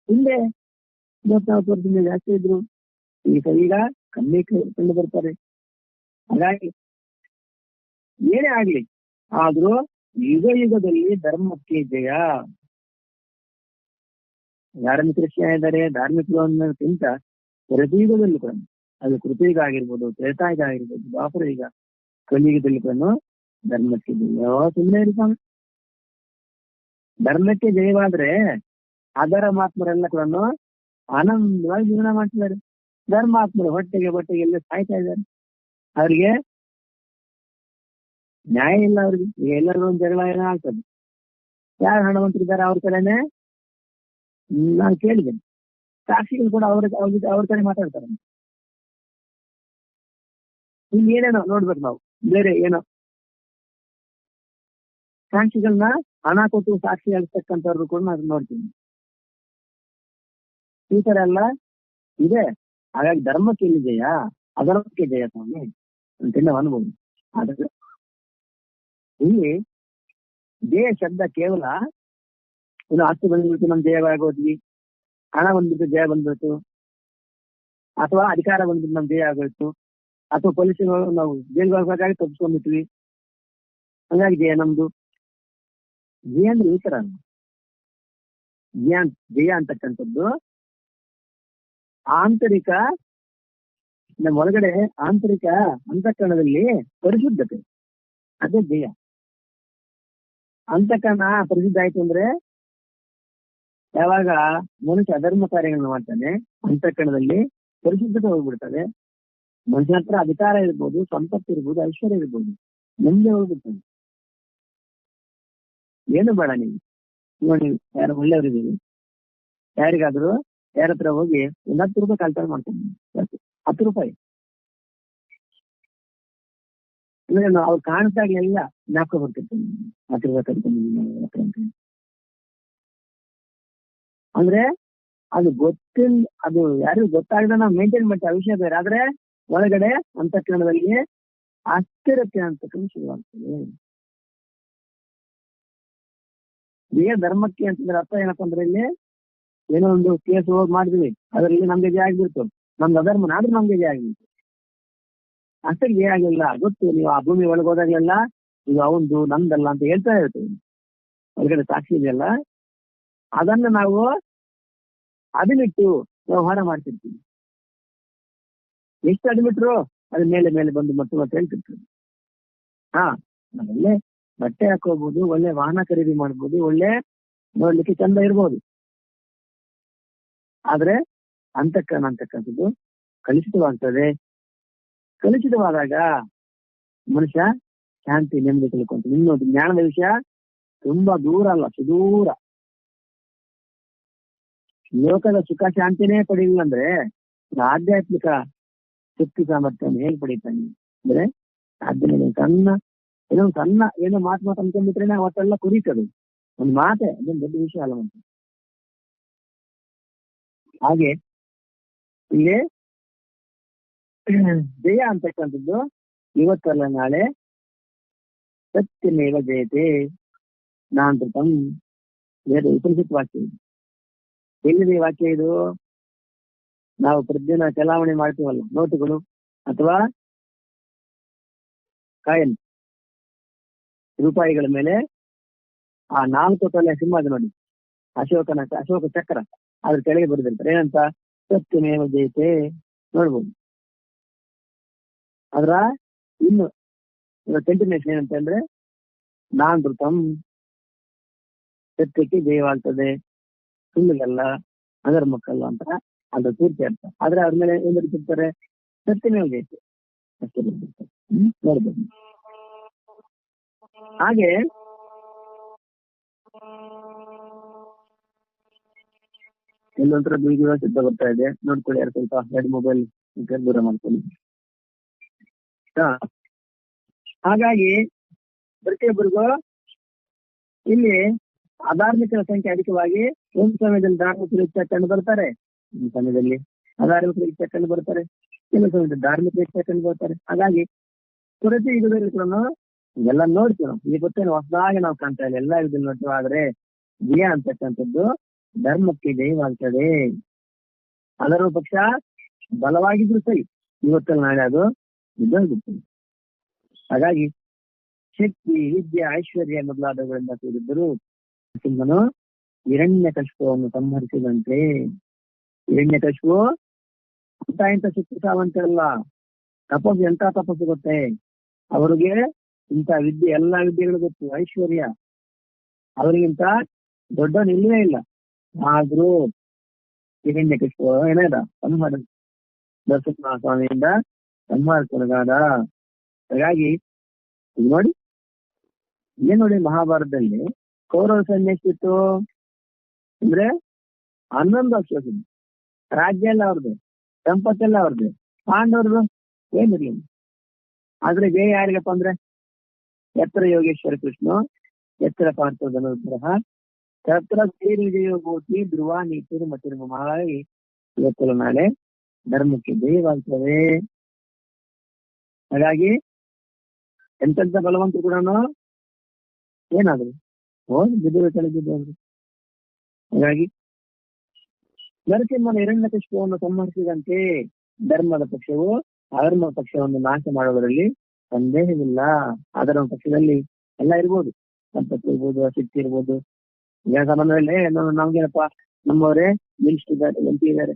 ಹಿಂದೆ 30-40 ವರ್ಷದಿಂದ ಜಾಸ್ತಿ ಇದ್ರು, ಈಗ ಕಮ್ಮಿ ಕಂಡು ಬರ್ತಾರೆ. ಹಾಗಾಗಿ ಏನೇ ಆಗ್ಲಿ, ಆದ್ರೂ ಯುಗದಲ್ಲಿ ಧರ್ಮಕ್ಕೆ ಜಯ. ಧಾರ್ಮಿಕರು ಇದ್ದಾರೆ, ಧಾರ್ಮಿಕರು ಅನ್ನೋದಕ್ಕಿಂತ ಪ್ರತಿಯುಗದಲ್ಲೂ ಕೂಡ, ಅದು ಕೃತಯುಗ ಆಗಿರ್ಬೋದು, ತ್ರೇತಾಯುಗ ಆಗಿರ್ಬೋದು, ದ್ವಾಪರ ಯುಗ, ಕಲಿಯುಗದಲ್ಲಿ ಕೂಡ ಧರ್ಮಕ್ಕೆ ಜಯ. ಸುಮ್ಮನೆ ಇರ್ತಾನೆ. ಧರ್ಮಕ್ಕೆ ಜಯವಾದ್ರೆ ಅದರ ಮಾತ್ಮರೆಲ್ಲ ಕೂಡ ಆನಂದವಾಗಿ ಜೀವನ ಮಾಡ್ತಿದ್ದಾರೆ. ಧರ್ಮಾತ್ಮರು ಹೊಟ್ಟೆಗೆ ಎಲ್ಲ ಸಾಯ್ತಾ ಇದ್ದಾರೆ. ಅವ್ರಿಗೆ ನ್ಯಾಯ ಇಲ್ಲ. ಅವ್ರಿಗೆ ಎಲ್ಲರಿಗೂ ಒಂದು ಜಗಳ ಏನೋ ಆಗ್ತದೆ. ಯಾರು ಹಣವಂತರಿದ್ದಾರೆ ಅವ್ರ ಕಡೆನೆ ನಾನು ಕೇಳಿದ್ದೇನೆ. ಸಾಕ್ಷಿಗಳು ಕೂಡ ಅವ್ರ ಕಡೆ ಮಾತಾಡ್ತಾರೆ. ಇಲ್ಲಿ ಏನೇನೋ ನೋಡ್ಬೇಕು ನಾವು, ಬೇರೆ ಏನೋ ಸಾಕ್ಷಿಗಳನ್ನ ಹಣ ಕೊಟ್ಟು ಸಾಕ್ಷಿ ಆಗ್ತಕ್ಕಂಥವ್ರು ಕೂಡ ನಾನು ನೋಡ್ತೀನಿ. ಈ ತರ ಎಲ್ಲ ಇದೆ. ಹಾಗಾಗಿ ಧರ್ಮಕ್ಕೆ ಇಲ್ಲಿ ಜಯ, ಅಧರ್ಮಕ್ಕೆ ಜಯ ಸ್ವಾಮಿ ಅಂತ ನಾವು ಅನ್ಬೋದು. ಆದ್ರೆ ಇಲ್ಲಿ ಜಯ ಶಬ್ದ ಕೇವಲ ಇನ್ನು ಆಸ್ತಿ ಬಂದ್ಬಿಟ್ಟು ನಮ್ ಜಯವಾಗೋದ್ವಿ, ಹಣ ಬಂದ್ಬಿಟ್ಟು ಜಯ ಬಂದ್ಬಿಡ್ತು, ಅಥವಾ ಅಧಿಕಾರ ಬಂದ್ಬಿಟ್ಟು ನಮ್ ಜಯ ಆಗೋಯ್ತು, ಅಥವಾ ಪೊಲೀಸರು ನಾವು ಜೈಲ್ಗೆ ಹೋಗ್ಬೇಕಾಗಿ ತಪ್ಪಿಸ್ಕೊಂಡ್ಬಿಟ್ವಿ, ಹಂಗಾಗಿ ಜಯ ನಮ್ದು. ಜಯ ಅಂದ್ರೆ ಈ ತರ ಜಯ ಅಂತಕ್ಕಂಥದ್ದು ಆಂತರಿಕ, ನಮ್ಮ ಒಳಗಡೆ ಆಂತರಿಕ ಅಂತಃಕರಣದಲ್ಲಿ ಪರಿಶುದ್ಧತೆ, ಅದೇ ಜಯ. ಅಂತಃಕರಣ ಪರಿಶುದ್ಧ ಆಯ್ತು ಅಂದ್ರೆ ಯಾವಾಗ ಮನುಷ್ಯ ಅಧರ್ಮ ಕಾರ್ಯಗಳನ್ನ ಮಾಡ್ತಾನೆ, ಅಂತಃಕರಣದಲ್ಲಿ ಪರಿಶುದ್ಧತೆ ಹೋಗ್ಬಿಡ್ತದೆ. ಮನುಷ್ಯನ ಹತ್ರ ಅಧಿಕಾರ ಇರ್ಬೋದು, ಸಂಪತ್ತು ಇರ್ಬೋದು, ಐಶ್ವರ್ಯ ಇರ್ಬೋದು, ಮುಂದೆ ಹೋಗ್ಬಿಡ್ತಾನೆ. ಏನು ಬೇಡ, ನೀವು ನೋಡಿ ಯಾರು ಒಳ್ಳೆಯವರಿದ್ದೀವಿ, ಯಾರಿಗಾದ್ರೂ ಯಾರ ಹತ್ರ ಹೋಗಿ ಒಂದು 10 ರೂಪಾಯಿ ಕಾಲ್ತಾರ ಮಾಡ್ತಾನೆ, 10 ರೂಪಾಯಿ ಅಂದ್ರೆ ಅವ್ರು ಕಾಣಿಸ್ದಾಗ್ಲೆಲ್ಲ ಜ್ಞಾಪಕ ಬರ್ತಿರ್ತೀನಿ, 10 ರೂಪಾಯಿ ಕಟ್ಕೊಂಡು ಅಂದ್ರೆ ಅದು ಗೊತ್ತಿಲ್ಲ, ಅದು ಯಾರಿಗೂ ಗೊತ್ತಾಗದ ನಾವು ಮೇಂಟೈನ್ ಮಾಡ್ತೀವಿ, ಆ ವಿಷಯ ಬೇರೆ. ಆದ್ರೆ ಒಳಗಡೆ ಅಂತಃಕರಣದಲ್ಲಿ ಅಸ್ಥಿರತೆ ಅಂತಕ್ಕಂಥ ಶುರುವಾಗ್ತದೆ. ಈಗ ಧರ್ಮಕ್ಕೆ ಅಂತಂದ್ರೆ ಅರ್ಥ ಏನಪ್ಪ ಅಂದ್ರೆ, ಇಲ್ಲಿ ಏನೋ ಒಂದು ಕೇಸ್ ಹೋಗಿ ಮಾಡಿದ್ವಿ, ಅದರಲ್ಲಿ ನಮ್ಗೆ ಜಯ ಆಗ್ಬಿಡ್ತು, ನಮ್ದು ಅಧರ್ಮ ಆದ್ರೂ ನಮ್ಗೆ ಜಯ ಆಗ್ಬಿಡ್ತು. ಅಷ್ಟೇ ಜಯ ಆಗಿಲ್ಲ. ಗೊತ್ತು, ನೀವು ಆ ಭೂಮಿ ಒಳಗೆ ಹೋದಾಗಲೆಲ್ಲ ಇದು ಅವಂದು ನಮ್ದಲ್ಲ ಅಂತ ಹೇಳ್ತಾ ಇರ್ತೀವಿ, ಒಳಗಡೆ ಸಾಕ್ಷಿ ಇದೆಯಲ್ಲ, ಅದನ್ನ ನಾವು ಅದಿಮಿಟ್ಟು ವ್ಯವಹಾರ ಮಾಡ್ತಿರ್ತೀವಿ. ಎಷ್ಟು ಅದಿಮಿಟ್ರು ಅದ ಮೇಲೆ ಮೇಲೆ ಬಂದು ಮತ್ತೆ ಹೇಳ್ತಿರ್ತೀವಿ. ಒಳ್ಳೆ ಬಟ್ಟೆ ಹಾಕೋಬಹುದು, ಒಳ್ಳೆ ವಾಹನ ಖರೀದಿ ಮಾಡ್ಬೋದು, ಒಳ್ಳೆ ನೋಡ್ಲಿಕ್ಕೆ ಚಂದ ಇರ್ಬೋದು. ಆದ್ರೆ ಅಂತಃಕರಣ ಅಂತಕ್ಕಂಥದ್ದು ಕಲುಷಿತವಾಗ್ತದೆ. ಕಲುಷಿತವಾದಾಗ ಮನುಷ್ಯ ಶಾಂತಿ ನೆಮ್ಮದಿ ತಿಳ್ಕೊಂತ. ಇನ್ನೊಂದು ಜ್ಞಾನದ ವಿಷಯ ತುಂಬಾ ದೂರ ಅಲ್ಲ, ಸುದೂರ. ಲೋಕದ ಸುಖ ಶಾಂತಿನೇ ಪಡೀಲಿಲ್ಲ ಅಂದ್ರೆ ಆಧ್ಯಾತ್ಮಿಕ ಶಕ್ತಿ ಸಾಮರ್ಥ್ಯವನ್ನು ಹೇಗೆ ಪಡೀತಾನೆ ಅಂದ್ರೆ ಆದ್ದರಿಂದ ಏನೋ ಮಾತು ಅನ್ಕೊಂಡ್ಬಿಟ್ರೆ ಅವತ್ತೆಲ್ಲ ಕುರೀತದು. ಒಂದು ಮಾತೆ ಅದೇನು ದೊಡ್ಡ ವಿಷಯ ಅಲ್ಲ. ಮತ್ತೆ ಹಾಗೆ ಇಲ್ಲಿ ಜಯ ಅಂತಕ್ಕಂಥದ್ದು ಇವತ್ತಲ್ಲ ನಾಳೆ ಸತ್ಯಮೇವ ಜಯತೆ ನಾಂತೃತಂ. ವೇದ ಉಪನಿಷತ್ ವಾಕ್ಯ ಇದು. ಎಲ್ಲಿದೆ ವಾಕ್ಯ ಇದು? ನಾವು ಪ್ರತಿದಿನ ಚಲಾವಣೆ ಮಾಡ್ತೀವಲ್ಲ, ನೋಟುಗಳು ಅಥವಾ ಕಾಯಿನ್ ರೂಪಾಯಿಗಳ ಮೇಲೆ ಆ 4 ತಲೆ ಸಿಂಹದ ನೋಡಿ, ಅಶೋಕ ಚಕ್ರ, ಅದ್ರ ಕೆಳಗೆ ಬರೆದಿರ್ತಾರೆ ಏನಂತ? ಸತ್ಯಮೇವ ಜಯತೆ. ನೋಡ್ಬೋದು. ಅದ್ರ ಇನ್ನು ಕಂಟಿನ್ಯೂಷನ್ ಏನಂತ ಅಂದ್ರೆ ನಾನೃತಂ, ಸತ್ಯಕ್ಕೆ ಜಯವಾಗ್ತದೆ, ಸುಳ್ಳಿಗಲ್ಲ, ಅಧರ್ಮಕ್ಕಲ್ಲ ಅಂತ ಅದ್ರ ಪೂರ್ತಿ ಅರ್ಥ. ಆದ್ರೆ ಅದ್ರ ಮೇಲೆ ಏನ್ ಬರೀತಿರ್ತಾರೆ? ಸತ್ಯಮೇವ ಜಯತೆ ಅಷ್ಟೇ ಬರೀತಿರ್ತಾರೆ. ನೋಡ್ಬೋದು. ಹಾಗೆ ಇಲ್ಲೊಂಥರ ಬೀಗ ಸಿದ್ಧ ಬರ್ತಾ ಇದೆ, ನೋಡ್ಕೊಳ್ಳಿ. ಯಾರು ಸ್ವಲ್ಪ ಎರಡು ಮೊಬೈಲ್ ದೂರ ಮಾಡ್ಕೊಳ್ಳಿ. ಹಾಗಾಗಿ ಪ್ರತಿಯೊಬ್ಬರಿಗೂ ಇಲ್ಲಿ ಅಧಾರ್ಮಿಕರ ಸಂಖ್ಯೆ ಅಧಿಕವಾಗಿ ಒಂದು ಸಮಯದಲ್ಲಿ ಧಾರ್ಮಿಕರು ಹೆಚ್ಚಾಗಿ ಕಂಡು ಬರ್ತಾರೆ, ಒಂದು ಸಮಯದಲ್ಲಿ ಅಧಾರ್ಮಿಕರು ಹೆಚ್ಚಾಗಿ ಕಂಡು ಬರ್ತಾರೆ, ಕೆಲವು ಸಮಯದಲ್ಲಿ ಧಾರ್ಮಿಕರು ಹೆಚ್ಚಾಗಿ ಕಂಡು ಬರ್ತಾರೆ. ಹಾಗಾಗಿ ಪ್ರತಿ ಯುಗದಲ್ಲಿ ಕೂಡ ಎಲ್ಲ ನೋಡ್ತೀವಿ ನಾವು. ಈ ಗೊತ್ತೇನು ಹೊಸದಾಗಿ ನಾವು ಕಾಣ್ತಾ ಇಲ್ಲ, ಎಲ್ಲಾ ಯುಗದಲ್ಲಿ ನೋಡ್ತೀವಿ. ಆದ್ರೆ ಜಯ ಅಂತಕ್ಕಂಥದ್ದು ಧರ್ಮಕ್ಕೆ ಜಯವಾಗ್ತದೆ. ಅದರ ಪಕ್ಷ ಬಲವಾಗಿದ್ರು ಸರಿ, ಇವತ್ತಲ್ಲಿ ನಾಳೆ ಅದು ನಿಜವಾಗುತ್ತದೆ. ಹಾಗಾಗಿ ಶಕ್ತಿ, ವಿದ್ಯೆ, ಐಶ್ವರ್ಯ ಮೊದಲಾದವುಗಳಿಂದ ಕೂಡಿದ್ದರು ಸಿಂಹನು ಹಿರಣ್ಯಕಶಿಪುವನ್ನು ಸಂಹರಿಸಿದಂತೆ. ಹಿರಣ್ಯಕಶಿಪು ಇಂಥ ಶಕ್ತಿ ಸಾವಂತರಲ್ಲ, ತಪಸ್ಸು ಎಂತ ತಪಸ್ಸು ಗೊತ್ತೇ ಅವರಿಗೆ? ಇಂಥ ವಿದ್ಯೆ, ಎಲ್ಲಾ ವಿದ್ಯೆಗಳು ಗೊತ್ತು, ಐಶ್ವರ್ಯ ಅವರಿಗಿಂತ ದೊಡ್ಡವನಿಲ್ಲವೇ ಇಲ್ಲ. ಆದ್ರೂ ಹಿರಣ್ಯಕಶಿಪು ಏನಾದ ಸಂಹಾರ ನರಸಿಂಹ ಸ್ವಾಮಿಯಿಂದ ಸಂಹಾರಕ್ಕೊಳಗಾದ. ಹಾಗಾಗಿ ಈಗ ನೋಡಿ, ಏನ್ ನೋಡಿ, ಮಹಾಭಾರತದಲ್ಲಿ ಕೌರವ ಸೈನ್ಯ ಎಷ್ಟಿತ್ತು ಅಂದ್ರೆ 11 ಅಕ್ಷೋಹಿಣಿ. ರಾಜ್ಯ ಎಲ್ಲ ಅವ್ರದ್ದು, ಸಂಪತ್ತೆಲ್ಲ ಅವ್ರದ್ದು. ಪಾಂಡವ್ರದ್ದು ಏನಿರ್ಲಿಲ್ಲ. ಆದ್ರೆ ಜಯ ಯಾರಿಗಪ್ಪ ಅಂದ್ರೆ ಎತ್ತರ ಯೋಗೇಶ್ವರ ಕೃಷ್ಣ, ಎತ್ತರ ಪಾರ್ಥದ ವಿಗ್ರಹ, ತತ್ರ ವಿಜಯೋಭೂತಿ ಧ್ರುವ ನೀತಿರು ಮತ್ತು ಮಹಾಗಿ ಇವತ್ತು ನಾಳೆ ಧರ್ಮಕ್ಕೆ ಜಯವಾಗ್ತದೆ. ಹಾಗಾಗಿ ಎಂತೆಂತ ಬಲವಂತರು ಕೂಡ ಏನಾದ್ರು ಬಿದ್ದು ಕೆಳಗಿದ್ದವರು. ಹಾಗಾಗಿ ನರಸಿಂಹನ ಹಿರಣ್ಯಕಶಿಪುವನ್ನು ಸಂಹರಿಸಿದಂತೆ ಧರ್ಮದ ಪಕ್ಷವು ಅಧರ್ಮ ಪಕ್ಷವನ್ನು ನಾಶ ಮಾಡುವುದರಲ್ಲಿ ಸಂದೇಹವಿಲ್ಲ. ಅದರ ಪಕ್ಷದಲ್ಲಿ ಎಲ್ಲ ಇರ್ಬೋದು, ಸಂಪತ್ತು ಇರ್ಬೋದು, ಶಕ್ತಿ ಇರ್ಬೋದು. ಈಗ ಸಂಬಂಧದಲ್ಲಿ ನಮ್ಗೇನಪ್ಪ, ನಮ್ಮವರೇ ಮಿನಿಸ್ಟರ್ ಇದ್ದಾರೆ, MP ಇದ್ದಾರೆ.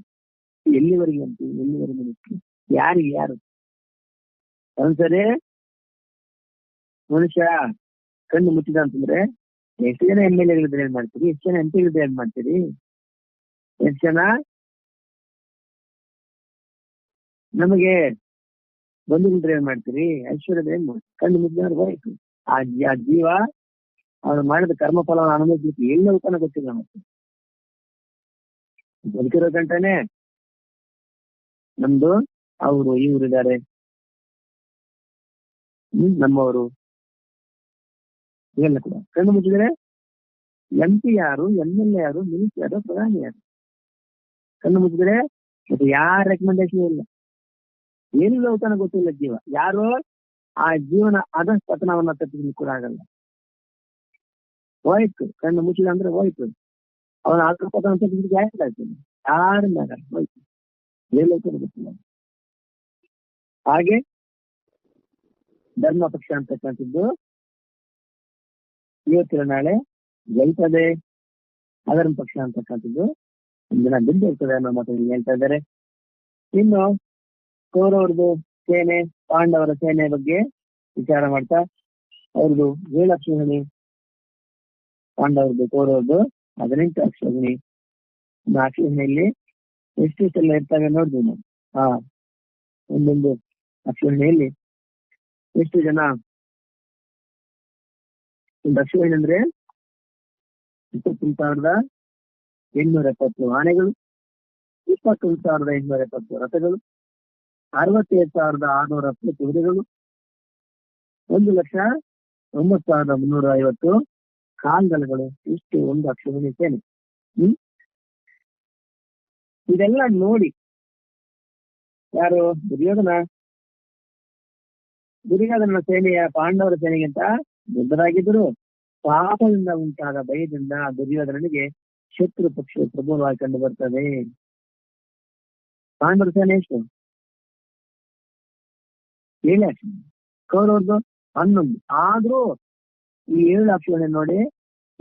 ಎಲ್ಲಿವರೆಗೆ MP, ಎಲ್ಲಿವರೆಗೆ ಮಿನಿಸ್ಟರ್, ಯಾರಿಗೆ ಯಾರು? ಒಂದ್ಸರಿ ಮನುಷ್ಯ ಕಣ್ಣು ಮುಚ್ಚಿದ ಅಂತಂದ್ರೆ ಎಷ್ಟು ಜನ MLA ಗಳಿದ್ರೆ ಏನ್ ಮಾಡ್ತೀರಿ, ಎಷ್ಟು ಜನ MP ಗಳಿದ್ರೆ ಏನ್ ಮಾಡ್ತೀರಿ, ಎಷ್ಟು ಜನ ನಮಗೆ ಬಂಧುಗಳಿದ್ರೆ ಏನ್ ಮಾಡ್ತೀರಿ, ಐಶ್ವರ್ಯದ ಏನ್ ಮಾಡ್ತೀರಿ? ಕಣ್ಣು ಮುಚ್ಚಿದ್ರೆ ಹೋಯ್ತು. ಆ ಜೀವ ಅವನು ಮಾಡಿದ ಕರ್ಮ ಫಲವನ್ನು ಅನುಭವಿಸ್ಲಿಕ್ಕೆ ಎಲ್ಲ ಉಪನ ಗೊತ್ತಿಲ್ಲ. ಮತ್ತೆ ಬದುಕಿರೋ ಗಂಟನೆ ನಮ್ದು ಅವರು ಇವ್ರು ಇದ್ದಾರೆ, ನಮ್ಮವರು ಇವೆಲ್ಲ ಕೂಡ ಕಣ್ಣು ಮುಚ್ಚಿದ್ರೆ MP ಯಾರು, MLA ಯಾರು, ಮಿನಿಸ್ಟರ್ ಯಾರು, ಪ್ರಧಾನಿ ಯಾರು? ಕಣ್ಣು ಮುಚ್ಚಿದ್ರೆ ಮತ್ತೆ ಯಾರ ರೆಕಮೆಂಡೇಶನ್ ಇಲ್ಲ, ಏನಿಲ್ಲ ಉತ್ತಾನ ಗೊತ್ತಿಲ್ಲ. ಜೀವ ಯಾರು ಆ ಜೀವನ ಅಧಃಪತನವನ್ನ ತಪ್ಪಿಸ್ಲಿಕ್ಕೆ ಕೂಡ ಆಗಲ್ಲ. ಹೋಯ್ತು, ಕಣ್ಣು ಮುಚ್ಚಿದ ಅಂದ್ರೆ ಹೋಯ್ತು. ಅವನ ಅಧಃಪತನ ತಪ್ಪಿಸ್ಲಿಕ್ಕೆ ಯಾಕೆ ಯಾರಿಂದ ಆಗಲ್ಲ, ಹೋಯ್ತು, ಏನಿಲ್ಲ ಉತ್ತಾನ ಗೊತ್ತಿಲ್ಲ. ಹಾಗೆ ಧರ್ಮ ಪಕ್ಷ ಅಂತಕ್ಕಂಥದ್ದು ಇವತ್ತಿನ ನಾಳೆ ಗೆಲ್ತದೆ, ಅಧರ್ಮ ಪಕ್ಷ ಅಂತಕ್ಕಂಥದ್ದು ಒಂದಿನ ಬಿದ್ದು ಹೋಗ್ತದೆ ಅನ್ನೋ ಮಾತನ್ನು ಹೇಳ್ತಾ ಇದ್ದಾರೆ. ಇನ್ನು ಕೌರವರದು ಸೇನೆ, ಪಾಂಡವರ ಸೇನೆ ಬಗ್ಗೆ ವಿಚಾರ ಮಾಡ್ತಾ ಅವ್ರದ್ದು 7 ಅಕ್ಷೋಹಿಣಿ, ಪಾಂಡವರದ್ದು ಕೌರವರದ್ದು 18 ಅಕ್ಷೋಹಿಣಿ. ಅಕ್ಷೋಹಿಣಿಯಲ್ಲಿ ಎಷ್ಟೆಷ್ಟೆಲ್ಲ ಇರ್ತವೆ ನೋಡಿದ್ವಿ ನಾವು. ಒಂದೊಂದು ಅಕ್ಷೋಹಿಣಿಯಲ್ಲಿ ಎಷ್ಟು ಜನ? ಒಂದು ಅಕ್ಷೋಹಿಣಿ ಅಂದ್ರೆ 21,870 ಆನೆಗಳು, 21,870 ರಥಗಳು, 67,610 ಕುದುರೆಗಳು, 1,09,350 ಕಾಲ್ದಳಗಳು, ಇಷ್ಟು ಒಂದು ಅಕ್ಷೋಹಿಣಿ ಸೇನೆ. ಇದೆಲ್ಲ ನೋಡಿ ಯಾರು ದುರ್ಯೋಧನ ಸೇನೆಯ ಪಾಂಡವರ ಸೇನೆಗಿಂತ ದೊಡ್ಡದಾಗಿದ್ದರು. ಪಾಪದಿಂದ ಉಂಟಾದ ಭಯದಿಂದ ದುರ್ಯೋಧನನಿಗೆ ಶತ್ರು ಪಕ್ಷ ಪ್ರಬಲವಾಗಿ ಕಂಡು ಬರ್ತದೆ. ಪಾಂಡವರ ಸೇನೆ ಎಷ್ಟು? 7 ಲಕ್ಷ, ಕೌರವ್ರದ್ದು 11. ಆದ್ರೂ ಈ 7 ಲಕ್ಷಗಳನ್ನ ನೋಡಿ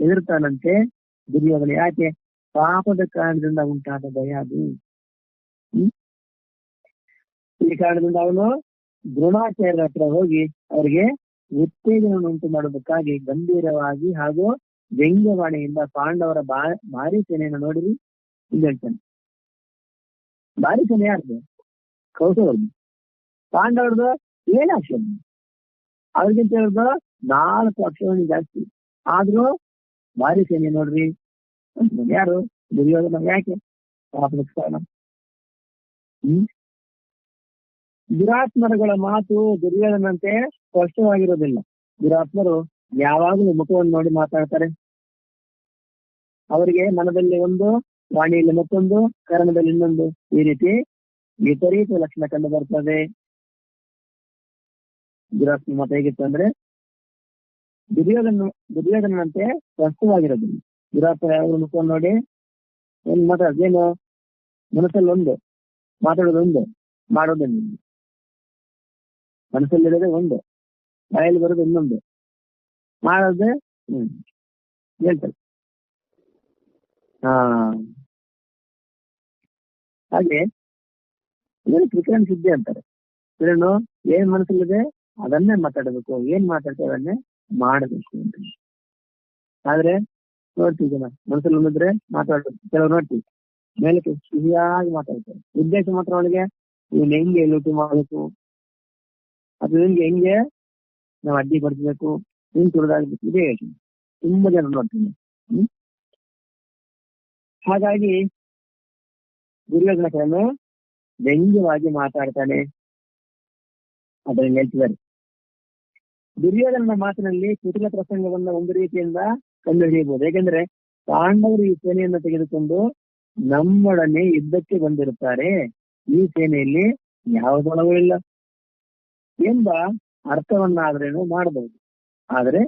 ಹೆದರ್ತಾನಂತೆ ದುರ್ಯೋಧನ. ಯಾಕೆ? ಪಾಪದ ಕಾರಣದಿಂದ ಉಂಟಾದ ಭಯ ಅದು. ಈ ಕಾರಣದಿಂದ ಅವನು ದ್ರೋಣಾಚಾರ್ಯರ ಹತ್ರ ಹೋಗಿ ಅವರಿಗೆ ಉತ್ತೇಜನವನ್ನು ಉಂಟು ಮಾಡೋದಕ್ಕಾಗಿ ಗಂಭೀರವಾಗಿ ಹಾಗೂ ವ್ಯಂಗ್ಯವಾಣಿಯಿಂದ ಪಾಂಡವರ ಭಾರಿ ಸೇನೆಯನ್ನು ನೋಡಿರಿ ಇಲ್ಲಿ ಹೇಳ್ತಾನೆ. ಭಾರಿ ಸೇನೆ ಯಾರ್ದು? ಕೌರವರದ್ದು. ಪಾಂಡವರದ್ದು 7 ಅಕ್ಷೋಹಿಣಿ, ಅವ್ರಿಗಿಂತ ಹೇಳಿದ್ರು 4 ಅಕ್ಷೋಹಿಣಿ ಜಾಸ್ತಿ. ಆದ್ರೂ ಭಾರಿ ಸೇನೆ ನೋಡ್ರಿ. ಯಾರು? ದುರ್ಯೋಧನ. ಯಾಕೆ? ಪಾಪದ ಕಾರಣ. ದುರಾತ್ಮರುಗಳ ಮಾತು ದುರ್ಯೋಧನಂತೆ ಸ್ಪಷ್ಟವಾಗಿರೋದಿಲ್ಲ. ದುರಾತ್ಮರು ಯಾವಾಗಲೂ ಮುಖವನ್ನು ನೋಡಿ ಮಾತಾಡ್ತಾರೆ. ಅವರಿಗೆ ಮನದಲ್ಲಿ ಒಂದು, ವಾಣಿಯಲ್ಲಿ ಮತ್ತೊಂದು, ಕರ್ಣದಲ್ಲಿ ಇನ್ನೊಂದು, ಈ ರೀತಿ ವಿಪರೀತ ಲಕ್ಷಣ ಕಂಡು ಬರ್ತದೆ. ದುರಾತ್ಮ ಮತ ಹೇಗಿತ್ತು ಅಂದ್ರೆ ದುರ್ಯೋಧನಂತೆ ಸ್ಪಷ್ಟವಾಗಿರೋದಿಲ್ಲ. ದುರಾತ್ಮ ಯಾವಾಗಲೂ ಮುಖವನ್ನು ನೋಡಿ ಏನ್ ಮಾತಾಡೋದೇನು, ಮನಸ್ಸಲ್ಲಿ ಒಂದು, ಮಾತಾಡೋದೊಂದು, ಮಾಡೋದೊಂದು. ಮನಸ್ಸಲ್ಲಿರೋದೇ ಒಂದು, ಬಾಯಲ್ಲಿ ಬರೋದು ಇನ್ನೊಂದು, ಮಾಡೋದೇ ಹೇಳ್ತಾರೆ. ಹಾಗೆ ಇದನ್ನು ತ್ರಿಕರಣ ಶುದ್ಧಿ ಅಂತಾರೆ. ಇದನ್ನು ಏನ್ ಮನಸ್ಸಲ್ಲಿದೆ ಅದನ್ನೇ ಮಾತಾಡಬೇಕು, ಏನ್ ಮಾತಾಡ್ತೇವೆ ಅದನ್ನೇ ಮಾಡಬೇಕು ಅಂತ. ಆದ್ರೆ ನೋಡ್ತೀವಿ ಜನ ಮನಸ್ಸಲ್ಲಿ ಒಂದಿದ್ರೆ ಮಾತಾಡೋದು, ಕೆಲವರು ನೋಡ್ತೀವಿ ಮೇಲಕ್ಕೆ ಸಿಹಿಯಾಗಿ ಮಾತಾಡ್ತಾರೆ. ಉದ್ದೇಶ ಮಾತ್ರ ಅವನಿಗೆ ಇವನ್ ಹೆಂಗೆ ಲೂಟಿ ಮಾಡಬೇಕು, ಅದು ಹೆಂಗೆ ನಾವು ಅಡ್ಡಿ ಪಡಿಸ್ಬೇಕು, ಹಿಂಗ್ ತುಳಿದಾಗ್ಬೇಕು, ಇದೇ ಹೇಳ್ತೀನಿ. ತುಂಬಾ ಜನ ನೋಡ್ತೀನಿ. ಹಾಗಾಗಿ ದುರ್ಯೋಧನಕರನ್ನು ವ್ಯಂಗ್ಯವಾಗಿ ಮಾತಾಡ್ತಾನೆ. ಅದನ್ನು ಹೇಳ್ತಿದ್ದಾರೆ. ದುರ್ಯೋಧನ ಮಾತಿನಲ್ಲಿ ಕುಟಿಲ ಪ್ರಸಂಗವನ್ನ ಒಂದು ರೀತಿಯಿಂದ ಕಂಡು ಹಿಡಿಯಬಹುದು. ಯಾಕೆಂದ್ರೆ ಪಾಂಡವರು ಈ ಸೇನೆಯನ್ನು ತೆಗೆದುಕೊಂಡು ನಮ್ಮೊಡನೆ ಯುದ್ಧಕ್ಕೆ ಬಂದಿರುತ್ತಾರೆ, ಈ ಸೇನೆಯಲ್ಲಿ ಯಾವುದೊಳಗೂ ಇಲ್ಲ ಎಂಬ ಅರ್ಥವನ್ನಾದ್ರೇನು ಮಾಡಬಹುದು. ಆದ್ರೆ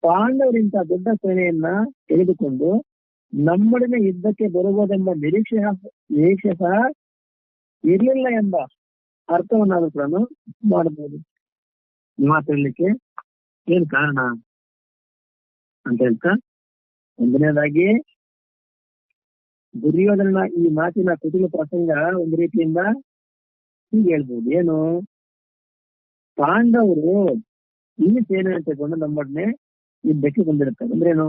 ಪಾಂಡವರಿಂತ ದೊಡ್ಡ ಸೇನೆಯನ್ನ ತೆಗೆದುಕೊಂಡು ನಮ್ಮೊಡನೆ ಯುದ್ಧಕ್ಕೆ ಬರುವುದೆಂಬ ನಿರೀಕ್ಷೆ ಸಹ ಇರಲಿಲ್ಲ ಎಂಬ ಅರ್ಥವನ್ನಾದ್ರೂ ಕೂಡ ಮಾಡಬಹುದು. ಮಾತಾಡ್ಲಿಕ್ಕೆ ಏನ್ ಕಾರಣ ಅಂತ ಹೇಳ್ತಾ, ಒಂದನೇದಾಗಿ ದುರ್ಯೋಧನ ಈ ಮಾತಿನ ಕುಟಿಲ ಪ್ರಸಂಗ ಒಂದು ರೀತಿಯಿಂದ ಹೀಗೆ ಹೇಳ್ಬೋದು. ಏನು? ಪಾಂಡವರು ಈ ಸೇನೆ ತಗೊಂಡು ನಮ್ಮೊಡನೆ ಯುದ್ಧಕ್ಕೆ ಬಂದಿರ್ತಾರೆ. ಅಂದ್ರೇನು?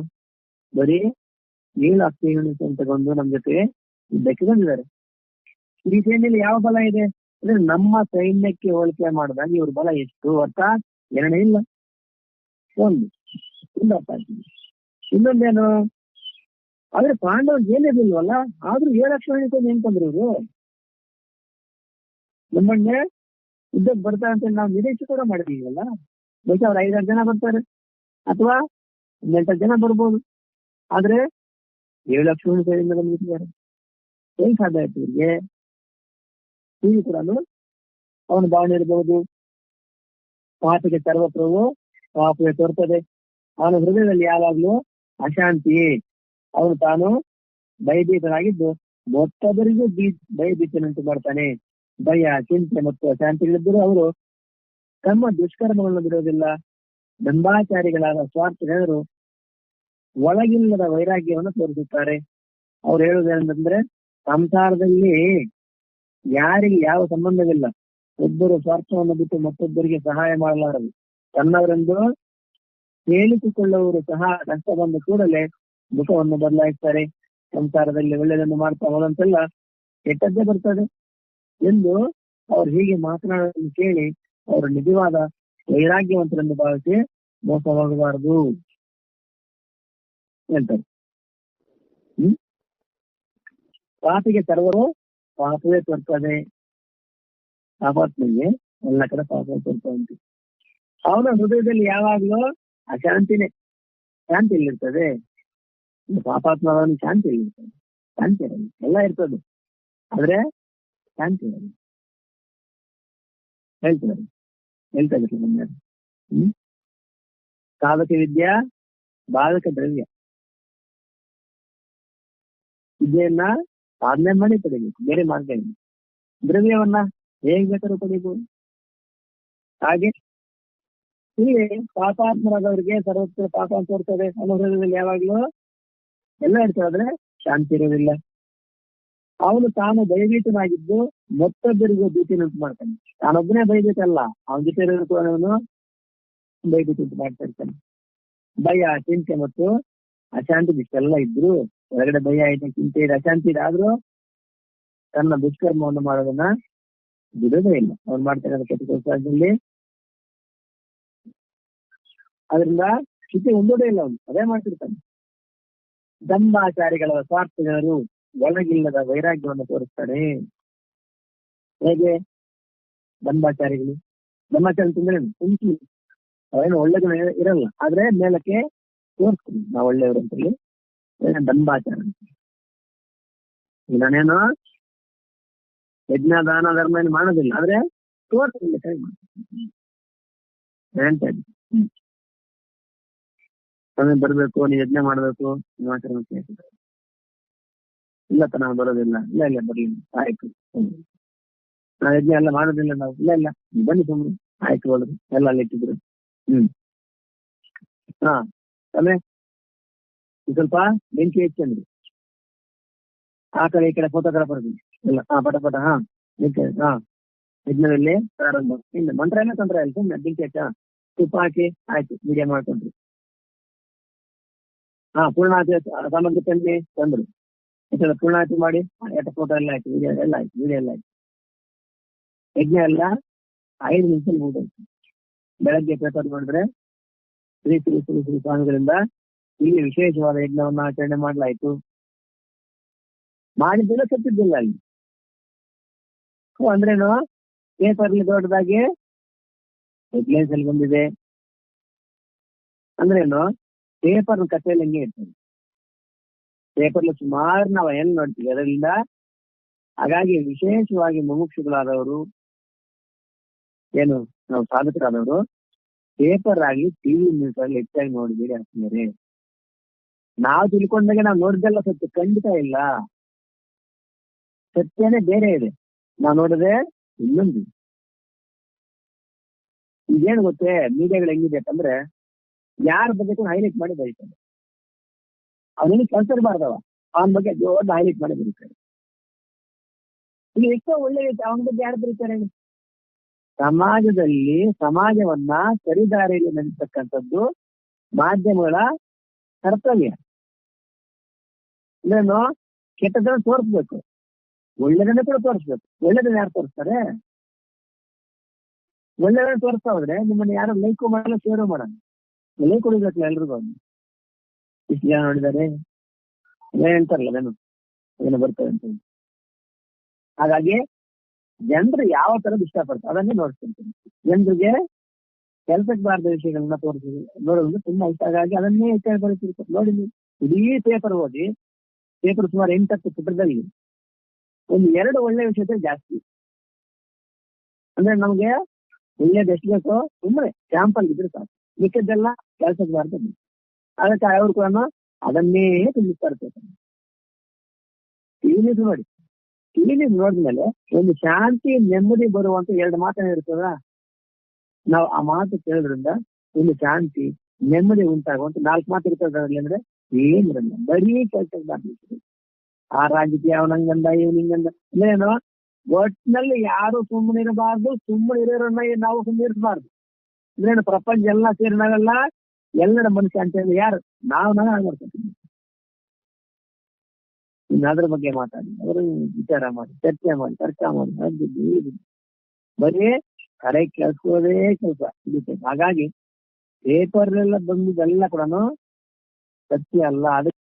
ಬರೀ 7 ಅಕ್ಷೋಹಿಣಿ ತಗೊಂಡು ನಮ್ ಜೊತೆ ಯುದ್ಧಕ್ಕೆ ಬಂದಿದ್ದಾರೆ. ಈ ಸೇನೆಯಲ್ಲಿ ಯಾವ ಬಲ ಇದೆ ಅಂದ್ರೆ ನಮ್ಮ ಸೈನ್ಯಕ್ಕೆ ಹೋಲಿಕೆ ಮಾಡಿದಾಗ ಇವ್ರ ಬಲ ಎಷ್ಟು ಅರ್ಥಾತ್ ಎರಡನೇ ಇಲ್ಲ. ಒಂದು ಅರ್ಥ ಆಗ್ತದೆ. ಇನ್ನೊಂದೇನು? ಆದ್ರೆ ಪಾಂಡವ್ರಿಗೆ ಏನಿರ್ಲಿಲ್ವಲ್ಲ, ಆದ್ರೂ 7 ಅಕ್ಷೋಹಿಣಿ ಏನ್ ತಂದ್ರು ಇವ್ರು. ನಮ್ಮನ್ನೇ ಯುದ್ಧಕ್ಕೆ ಬರ್ತಾರೆ ಅಂತ ನಾವು ನಿರೀಕ್ಷೆ ಕೂಡ ಮಾಡಿದೀವಲ್ಲ. ಬಹುಶಃ ಅವ್ರು 5-6 ಜನ ಬರ್ತಾರೆ ಅಥವಾ 8 ಜನ ಬರ್ಬೋದು. ಆದ್ರೆ 7 ಅಕ್ಷೋಹಿಣಿ ಸೇನೆಯಿಂದ ಬಂದ್ಬಿಟ್ಟಿದ್ದಾರೆ. ಏನ್ ಸಾಧ್ಯ ಆಯ್ತು ಇವ್ರಿಗೆ? ಹೀಗೆ ಕೂಡ ಅವನ ಭಾವನೆ ಇರಬಹುದು. ಪಾಪಿಗೆ ಸರ್ವತ್ರವು ಪಾಪವೇ ತೋರ್ತದೆ. ಅವನ ಹೃದಯದಲ್ಲಿ ಯಾವಾಗ್ಲೂ ಅಶಾಂತಿಯೇ. ಅವನು ತಾನು ಭಯಭೀತನಾಗಿದ್ದು ಮತ್ತೊಬ್ಬರಿಗೂ ಭಯಭೀತನಂಟು ಮಾಡ್ತಾನೆ. ಭಯ, ಚಿಂತೆ ಮತ್ತು ಅಶಾಂತಿಗಳಿದ್ದರೂ ಅವರು ತಮ್ಮ ದುಷ್ಕರ್ಮಗಳನ್ನು ಬಿಡುವುದಿಲ್ಲ. ದಂಬಾಚಾರಿಗಳಾದ ಸ್ವಾರ್ಥ ಜನರು ಒಳಗಿಲ್ಲದ ವೈರಾಗ್ಯವನ್ನು ತೋರಿಸುತ್ತಾರೆ. ಅವ್ರು ಹೇಳುವುದೇನಂದ್ರೆ, ಸಂಸಾರದಲ್ಲಿ ಯಾರಿಗೆ ಯಾವ ಸಂಬಂಧವಿಲ್ಲ, ಒಬ್ಬರು ಸ್ವಾರ್ಥವನ್ನು ಬಿಟ್ಟು ಮತ್ತೊಬ್ಬರಿಗೆ ಸಹಾಯ ಮಾಡಲಾರದು. ತನ್ನವರೆಂದು ಹೇಳಿಸಿಕೊಳ್ಳುವವರು ಸಹ ಕಷ್ಟ ಬಂದ ಕೂಡಲೇ ಮುಖವನ್ನು ಬದಲಾಯಿಸ್ತಾರೆ. ಸಂಸಾರದಲ್ಲಿ ಒಳ್ಳೆಯದನ್ನು ಮಾಡ್ತಾ ಹೋದಂತೆಲ್ಲ ಕೆಟ್ಟದ್ದೇ ಬರ್ತದೆ ಎಂದು ಅವ್ರು ಹೀಗೆ ಮಾತನಾಡೋದನ್ನು ಕೇಳಿ ಅವರು ನಿಜವಾದ ವೈರಾಗ್ಯವಂತರೆಂದು ಭಾವಿಸಿ ಮೋಸವಾಗಬಾರದು ಹೇಳ್ತಾರೆ. ಪಾಪಿಗೆ ಸರ್ವರು ಪಾಪವೇ ತೋರ್ತದೆ. ಪಾಪಾತ್ಮಗೆ ಎಲ್ಲ ಕಡೆ ಪಾಪವೇ ತೋರ್ತಾ ಉಂಟು. ಅವನ ಹೃದಯದಲ್ಲಿ ಯಾವಾಗ್ಲೂ ಅಶಾಂತಿನೇ, ಶಾಂತಿ ಇಲ್ಲಿರ್ತದೆ. ಪಾಪಾತ್ಮವನ್ನು ಶಾಂತಿ ಇಲ್ಲಿರ್ತದೆ, ಶಾಂತಿ ಇರಲ್ಲ, ಎಲ್ಲ ಇರ್ತದೆ ಆದ್ರೆ ಶಾಂತಿ ಇರಲ್ಲ. ಹೇಳ್ತಾರೆ ಹೇಳ್ತಾ ಸಾಧಕ ವಿದ್ಯಾ ಬಾಧಕ ದ್ರವ್ಯ. ವಿದ್ಯೆಯನ್ನ ಸಾಧನೆ ಮಾಡಿ ಪಡಿಬೇಕು, ಬೇರೆ ಮಾರ್ಗ ಇಲ್ಲ. ದ್ರವ್ಯವನ್ನ ಹೇಗ್ ಬೇಕಾದ್ರೂ ಪಡಿಬಹುದು. ಹಾಗೆ ಇಲ್ಲಿ ಪಾಪಾತ್ಮರಾದವರಿಗೆ ಸರ್ವತ್ರ ಪಾಪ ಅಂತ ತೋರ್ತದೆ. ಅನುಭವದಲ್ಲಿ ಯಾವಾಗ್ಲೂ ಎಲ್ಲ ಇರ್ತದೆ, ಶಾಂತಿ ಇರೋದಿಲ್ಲ. ಅವನು ತಾನು ಭಯಭೀತನಾಗಿದ್ದು ಮತ್ತೊಬ್ಬರಿಗೂ ಭೀತಿನುಂಟು ಮಾಡ್ತಾನೆ. ತಾನೊಬ್ಬನೇ ಭಯಭೀತಲ್ಲ, ಅವನ ಜೊತೆ ಇರೋದಕ್ಕೂ ಅವನು ಭಯಭೀತಿ ಉಂಟು ಮಾಡ್ತಾ ಇರ್ತಾನೆ. ಭಯ, ಚಿಂತೆ ಮತ್ತು ಅಶಾಂತಿ ಇಷ್ಟೆಲ್ಲ ಇದ್ರು ಹೊರಗಡೆ ಭಯ ಇದೆ, ಚಿಂತೆ ಇದೆ, ಅಶಾಂತಿ ಇದೆ, ಆದ್ರೂ ತನ್ನ ದುಷ್ಕರ್ಮವನ್ನು ಮಾಡೋದನ್ನ ಬಿಡೋದೇ ಇಲ್ಲ. ಅವ್ನು ಮಾಡ್ತಾ ಕೆಟ್ಟ ಕೆಲಸದಲ್ಲಿ ಅದರಿಂದ ಸ್ಥಿತಿ ಹೊಂದೋದೇ ಇಲ್ಲ. ಅವನು ಅದೇ ಮಾಡ್ತಿರ್ತಾನೆ. ದಂಬಾಚಾರಿಗಳ ಸ್ವಾರ್ಥಗಳು ಒಳಗಿಲ್ಲದ ವೈರಾಗ್ಯವನ್ನು ತೋರಿಸ್ತಾರೆ. ಹೇಗೆ ದಂಬಾಚಾರಿಗಳು? ದಂಬಾಚಾರ ಅಂತಂದ್ರೆ ಅವೇನು ಒಳ್ಳೆದು ಇರಲ್ಲ, ಆದ್ರೆ ಮೇಲಕ್ಕೆ ತೋರಿಸ್ತೀನಿ ನಾವು ಒಳ್ಳೆಯವರು ಅಂತೇಳಿ ದಂಬಾಚಾರ ಅಂತ. ನಾನೇನೋ ಯಜ್ಞ ದಾನ ಧರ್ಮ ಏನು ಮಾಡೋದಿಲ್ಲ, ಆದ್ರೆ ತೋರಿಸ್ತೀನಿ ಟ್ರೈ ಮಾಡ್ತೀನಿ. ಸಮಯ ಬರ್ಬೇಕು, ನೀವು ಯಜ್ಞ ಮಾಡ್ಬೇಕು, ನೀವು ಆಚರಣೆ ಕೇಳ್ತಿದ್ದಾರೆ. ಇಲ್ಲಪ್ಪ ನಾವು ಬರೋದಿಲ್ಲ, ಇಲ್ಲ ಬರ್ಲಿಲ್ಲ, ಆಯ್ತು ನಾವು ಯಜ್ಞ ಎಲ್ಲ ಮಾಡೋದಿಲ್ಲ, ನಾವು ಇಲ್ಲ ಬನ್ನಿ ಸುಮ್ಮನೆ, ಆಯ್ತು ಹೋದ್ರು ಎಲ್ಲ ಅಲ್ಲಿ ಇಟ್ಟಿದ್ರು. ಹಾ ಆಮೇಲೆ ಸ್ವಲ್ಪ ಬೆಂಕಿ ಹೆಚ್ಚಂದ್ರಿ, ಆ ಕಡೆ ಈ ಕಡೆ ಫೋಟೋಗ್ರಾಫರ್ ಇಲ್ಲ, ಪಟ ಹಾ ಯಜ್ಞದಲ್ಲಿ ಪ್ರಾರಂಭ. ಇನ್ನು ಮಂತ್ರ ಎಲ್ಲ ತಂತ್ರ ಇಲ್ಲ, ಸುಮ್ಮನೆ ಬೆಂಕಿ ಹಚ್ಚ, ತುಪ್ಪ ಹಾಕಿ ಆಯ್ತು ವಿಡಿಯೋ ಮಾಡ್ಕೊಂಡ್ರಿ. ಪೂರ್ಣಾತಿ ಸಾಮಗ್ರಿ ತಂದ್ರು, ಪೂರ್ಣಾತಿ ಮಾಡಿ ಫೋಟೋ ಎಲ್ಲ ಆಯ್ತು, ವಿಡಿಯೋ ಎಲ್ಲ ಆಯ್ತು. ಯಜ್ಞ ಎಲ್ಲ 5 ನಿಮಿಷ ಮುಗಿದಾಯ್ತು. ಬೆಳಗ್ಗೆ ಪೇಪರ್ ಮಾಡಿದ್ರೆ ಶ್ರೀ ಶ್ರೀ ಶ್ರೀ ಶ್ರೀ ಸ್ವಾಮಿಗಳಿಂದ ಇಲ್ಲಿ ವಿಶೇಷವಾದ ಯಜ್ಞವನ್ನು ಆಚರಣೆ ಮಾಡಲಾಯ್ತು. ಮಾಡಿದ್ದಿಲ್ಲ, ಸತ್ತಿದ್ದಿಲ್ಲ ಅಲ್ಲಿ. ಅಂದ್ರೇನು, ಪೇಪರ್ ದೊಡ್ಡದಾಗಿ ಹೆಡ್ಲೈನ್ಸ್ ಅಲ್ಲಿ ಬಂದಿದೆ ಅಂದ್ರೇನು, ಪೇಪರ್ ಕಥೆಯಲ್ಲಿ ಹಂಗೆ ಇರ್ತದೆ. ಪೇಪರ್ಲಿ ಸುಮಾರು ನಾವು ಏನ್ ನೋಡ್ತೀವಿ ಅದರಿಂದ. ಹಾಗಾಗಿ ವಿಶೇಷವಾಗಿ ಮುಮುಕ್ಷುಗಳಾದವರು, ಏನು ನಾವು ಸಾಧಕರಾದವರು ಪೇಪರ್ ಆಗಲಿ ಟಿವಿ ನ್ಯೂಸ್ ಆಗಲಿ ಹೆಚ್ಚಾಗಿ ನೋಡಿದ್ದೀರಿ ಹಾಕ್ತಾರೆ. ನಾವು ತಿಳ್ಕೊಂಡಾಗ ನಾವು ನೋಡಿದ್ದೆಲ್ಲ ಸತ್ಯ ಖಂಡಿತ ಇಲ್ಲ, ಸತ್ಯನೇ ಬೇರೆ ಇದೆ. ನಾವು ನೋಡಿದ್ರೆ ಇನ್ನೊಂದು. ಈಗೇನು ಗೊತ್ತೇ, ಮೀಡಿಯಾಗಳು ಹೆಂಗಿದೆ ಅಂತಂದ್ರೆ ಯಾರ ಬಗ್ಗೆ ಹೈಲೈಟ್ ಮಾಡಿ ಬರೀತಾರೆ. ಅವನಿಗೆ ಕೆಲಸ ಇರಬಾರ್ದವ, ಅವನ ಬಗ್ಗೆ ದೊಡ್ಡ ಹೈಲೈಟ್ ಮಾಡಿ ಬರೀತಾರೆ. ಇಲ್ಲಿ ಎಷ್ಟೋ ಒಳ್ಳೆ ಅವನ ಬಗ್ಗೆ ಯಾರು ಬರೀತಾರೆ? ಸಮಾಜದಲ್ಲಿ ಸಮಾಜವನ್ನ ಸರಿದಾರಿಯಲ್ಲಿ ನಡೆಸ್ತಕ್ಕಂಥದ್ದು ಮಾಧ್ಯಮಗಳ ಕರ್ತವ್ಯ. ಅಂದ್ರೇನು, ಕೆಟ್ಟದನ್ನ ತೋರಿಸ್ಬೇಕು, ಒಳ್ಳೆದನ್ನ ಕೂಡ ತೋರಿಸ್ಬೇಕು. ಒಳ್ಳೆದನ್ನ ಯಾರು ತೋರಿಸ್ತಾರೆ? ಒಳ್ಳೆದನ್ನ ತೋರಿಸ್ತಾ ಹೋದ್ರೆ ನಿಮ್ಮನ್ನ ಯಾರು ಲೈಕು ಮಾಡಲ್ಲ, ಶೇರು ಮಾಡಲ್ಲ. ಲೈಕ್ ಹೊಡಿಬೇಕಲ್ಲ ಎಲ್ರಿಗೂ. ಇಷ್ಟು ಜನ ನೋಡಿದ್ದಾರೆ ಹೇಳ್ತಾರಲ್ಲ ಏನು ಬರ್ತದೆ ಅಂತ. ಹಾಗಾಗಿ ಜನರು ಯಾವ ತರದ್ ಇಷ್ಟಪಡ್ತಾರೆ ಅದನ್ನೇ ನೋಡ್ತಿರ್ತೀನಿ. ಜನರಿಗೆ ಕೆಲ್ಸಕ್ಕೆ ಬಾರದ ವಿಷಯಗಳನ್ನ ತೋರಿಸಿದ್ರು ನೋಡೋದು ತುಂಬಾ ಇಷ್ಟ. ಹಾಗಾಗಿ ಅದನ್ನೇ ಹೆಚ್ಚಾಗಿ ಬರೀತಿರ್ತಾರೆ. ನೋಡಿ, ಇಡೀ ಪೇಪರ್ ಓದಿ, ಪೇಪರ್ ಸುಮಾರು 8-10 ಪುಟದಲ್ಲಿ ಒಂದು 2 ಒಳ್ಳೆ ವಿಷಯ ಜಾಸ್ತಿ. ಅಂದ್ರೆ ನಮ್ಗೆ ಒಳ್ಳೇದು ಎಷ್ಟು ಬೇಕೋ ಸುಮ್ಮನೆ ಸ್ಯಾಂಪಲ್ ಇದ್ರೆ ಸಾಕು, ಮಿಕ್ಕದ್ದೆಲ್ಲ ಕೆಲ್ಸಕ್ಕೆ ಬಾರ್ದು. ಅದಕ್ಕೆ ಅವ್ರು ಕೂಡ ಅದನ್ನೇ ತುಂಬಿಸ್ತಾ ಇರ್ತಾರೆ. ಟಿವಿ ನ್ಯೂಸ್ ನೋಡಿ, ಟಿವಿ ನ್ಯೂಸ್ ನೋಡಿದ್ಮೇಲೆ ಒಂದು ಶಾಂತಿ ನೆಮ್ಮದಿ ಬರುವಂತ 2 ಮಾತನ್ನ ಇರ್ತದ. ನಾವು ಆ ಮಾತು ಕೇಳೋದ್ರಿಂದ ಒಂದು ಶಾಂತಿ ನೆಮ್ಮದಿ ಉಂಟಾಗುವಂತ 4 ಮಾತು ಇರ್ತದೆ ಅದರಲ್ಲಿ. ಅಂದ್ರೆ ಏನಿರಲ್ಲ, ಬರೀ ಕೆಲ್ಸಕ್ಕೆ ಬಾರ್ದು. ಆ ರಾಜಕೀಯ ಅವನಂಗಂದ ಇವನಿಂಗಂದ ಏನು, ಒಟ್ಟಿನಲ್ಲಿ ಯಾರು ಸುಮ್ಮನೆ ಇರಬಾರ್ದು, ಸುಮ್ಮನೆ ಇರೋರನ್ನ ನಾವು ಸುಮ್ಮನೆ ಇರಬಾರ್ದು. ಅಂದ್ರೆ ಪ್ರಪಂಚ ಎಲ್ಲ ಸೇರಿನಾಗಲ್ಲ, ಎಲ್ಲರ ಮನುಷ್ಯ ಅಂತ ಹೇಳಿ ಯಾರು ನಾವು ಮಾಡ್ಕೊತೀವಿ. ಇನ್ನು ಅದ್ರ ಬಗ್ಗೆ ಮಾತಾಡಿ, ಅವರು ವಿಚಾರ ಮಾಡಿ, ಚರ್ಚೆ ಮಾಡಿ, ತರ್ಕ ಮಾಡಿ, ಬರೀ ಕರೆ ಕೆಲ್ಸೋದೇ ಕೆಲಸ ಇರುತ್ತೆ. ಹಾಗಾಗಿ ಪೇಪರ್ಲೆಲ್ಲ ಬಂದಿದ್ದೆಲ್ಲ ಕೂಡ ಸತ್ಯ ಅಲ್ಲ. ಅದಕ್ಕೆ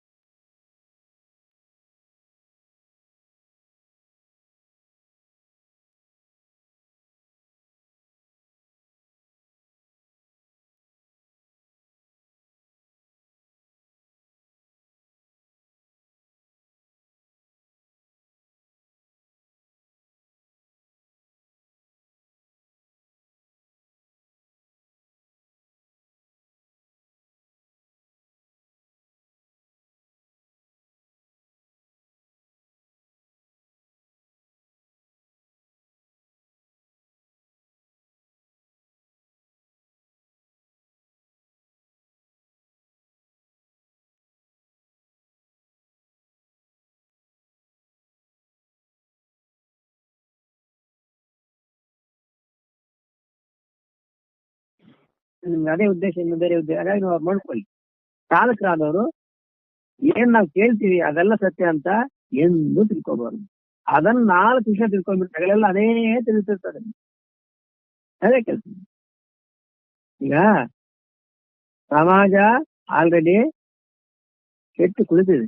ನಿಮ್ಗೆ ಅದೇ ಉದ್ದೇಶ, ಇನ್ನು ಬೇರೆ ಉದ್ದೇಶ. ಹಾಗಾಗಿ ನಾವು ಮಾಡ್ಕೊಳ್ಳಿ. ಚಾಲಕರಾದವರು ಏನ್ ನಾವು ಕೇಳ್ತೀವಿ ಅದೆಲ್ಲ ಸತ್ಯ ಅಂತ ಎಂದು ತಿಳ್ಕೊಬಾರ್ದು. ಅದನ್ನ 4 ವಿಷಯ ತಿಳ್ಕೊಂಡ್ಬಿಟ್ಟು ಅಗಲೆಲ್ಲ ಅದೇ ತಿಳಿತಿರ್ತದೆ. ಅದೇ ಕೆಲಸ. ಈಗ ಸಮಾಜ ಆಲ್ರೆಡಿ ಕೆಟ್ಟು ಕುಳಿತಿದೆ.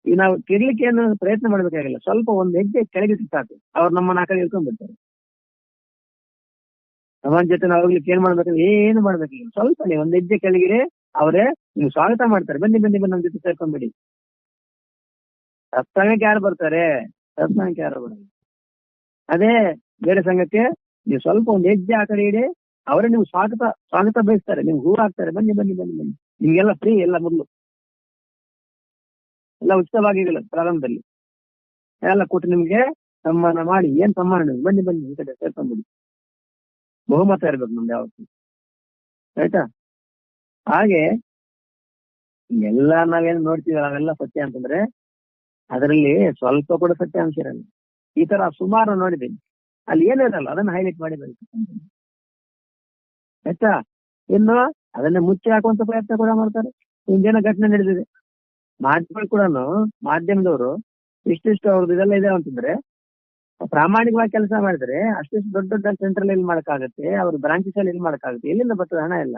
ಈಗ ನಾವು ಕೆಡ್ಲಿಕ್ಕೆ ಏನು ಪ್ರಯತ್ನ ಮಾಡ್ಬೇಕಾಗಿಲ್ಲ, ಸ್ವಲ್ಪ ಒಂದ್ ಹೆಜ್ಜೆ ಕೆಳಗಿಟ್ಟು ಸಾಕು, ಅವ್ರು ನಮ್ಮನ್ನ ಆ ಕಡೆ ಇಳ್ಕೊಂಡ್ಬಿಡ್ತಾರೆ. ಸಮಾಜ ಜೊತೆ ನಾವು ಹೋಗ್ಲಿಕ್ಕೆ ಏನ್ ಮಾಡ್ಬೇಕು, ಏನು ಮಾಡ್ಬೇಕಿಲ್ಲ, ಸ್ವಲ್ಪ ನೀವು ಒಂದ್ ಹೆಜ್ಜೆ ಕೆಳಗಿರಿ, ಅವರೇ ನೀವು ಸ್ವಾಗತ ಮಾಡ್ತಾರೆ. ಬನ್ನಿ ಬನ್ನಿ ಬನ್ನಿ ನಮ್ಮ ಜೊತೆ ಸೇರ್ಕೊಂಡ್ಬಿಡಿ. ಸತ್ಸಂಗಕ್ಕೆ ಯಾರು ಬರ್ತಾರೆ? ಸತ್ಸಂಗಕ್ಕೆ ಯಾರು ಬರಲ್ಲ. ಅದೇ ಬೇರೆ ಸಂಘಕ್ಕೆ ನೀವು ಸ್ವಲ್ಪ ಒಂದ್ ಹೆಜ್ಜೆ ಆ ಕಡೆ ಇಡಿ, ಅವರೇ ನೀವು ಸ್ವಾಗತ ಬಯಸ್ತಾರೆ, ನಿಮ್ಗೆ ಹೂ ಹಾಕ್ತಾರೆ. ಬನ್ನಿ ಬನ್ನಿ ಬನ್ನಿ ಬನ್ನಿ, ನಿಮ್ಗೆಲ್ಲ ಫ್ರೀ, ಎಲ್ಲ ಮೊದಲು ಎಲ್ಲ ಉಚಿತವಾಗಿಲ್ಲ. ಪ್ರಾರಂಭದಲ್ಲಿ ಎಲ್ಲ ಕೊಟ್ಟು ನಿಮ್ಗೆ ಸಮ್ಮಾನ ಮಾಡಿ, ಏನ್ ಸಮ್ಮಾನ, ಬನ್ನಿ ಬನ್ನಿ ಈ ಕಡೆ ಸೇರ್ಕೊಂಡ್ಬಿಡಿ. ಬಹುಮತ ಇರ್ಬೇಕು ನಮ್ದು ಯಾವತ್ತು, ಆಯ್ತಾ? ಹಾಗೆ ಎಲ್ಲ ನಾವೇನು ನೋಡ್ತೀವಿ ಅವೆಲ್ಲ ಸತ್ಯ ಅಂತಂದ್ರೆ ಅದರಲ್ಲಿ ಸ್ವಲ್ಪ ಕೂಡ ಸತ್ಯಾಂಶ ಇರಲ್ಲ. ಈ ತರ ಸುಮಾರು ನೋಡಿದ್ದೀನಿ, ಅಲ್ಲಿ ಏನಿರಲ್ಲ ಅದನ್ನ ಹೈಲೈಟ್ ಮಾಡಿ ಬರೀತಾರೆ, ಆಯ್ತಾ? ಇನ್ನು ಅದನ್ನ ಮುಚ್ಚಿ ಹಾಕುವಂತ ಪ್ರಯತ್ನ ಕೂಡ ಮಾಡ್ತಾರೆ. ಹಿಂದೇನೋ ಘಟನೆ ನಡೆದಿದೆ, ಮಾಧ್ಯಮಗಳು ಕೂಡ, ಮಾಧ್ಯಮದವರು ಇಷ್ಟಿಷ್ಟು ಅವ್ರದ್ದು ಇದೆಲ್ಲ ಇದೆ ಅಂತಂದ್ರೆ ಪ್ರಾಮಾಣಿಕವಾಗಿ ಕೆಲಸ ಮಾಡಿದ್ರೆ ಅಷ್ಟಿಷ್ಟು ದೊಡ್ಡ ದೊಡ್ಡ ಸೆಂಟ್ರಲ್ ಎಲ್ಲಿ ಮಾಡಕ್ಕಾಗತ್ತೆ, ಅವ್ರ ಬ್ರಾಂಚಸ್ ಅಲ್ಲಿ ಎಲ್ಲಿ ಮಾಡಕ್ಕಾಗುತ್ತೆ, ಎಲ್ಲಿಂದ ಬರ್ತದೆ ಹಣ ಎಲ್ಲ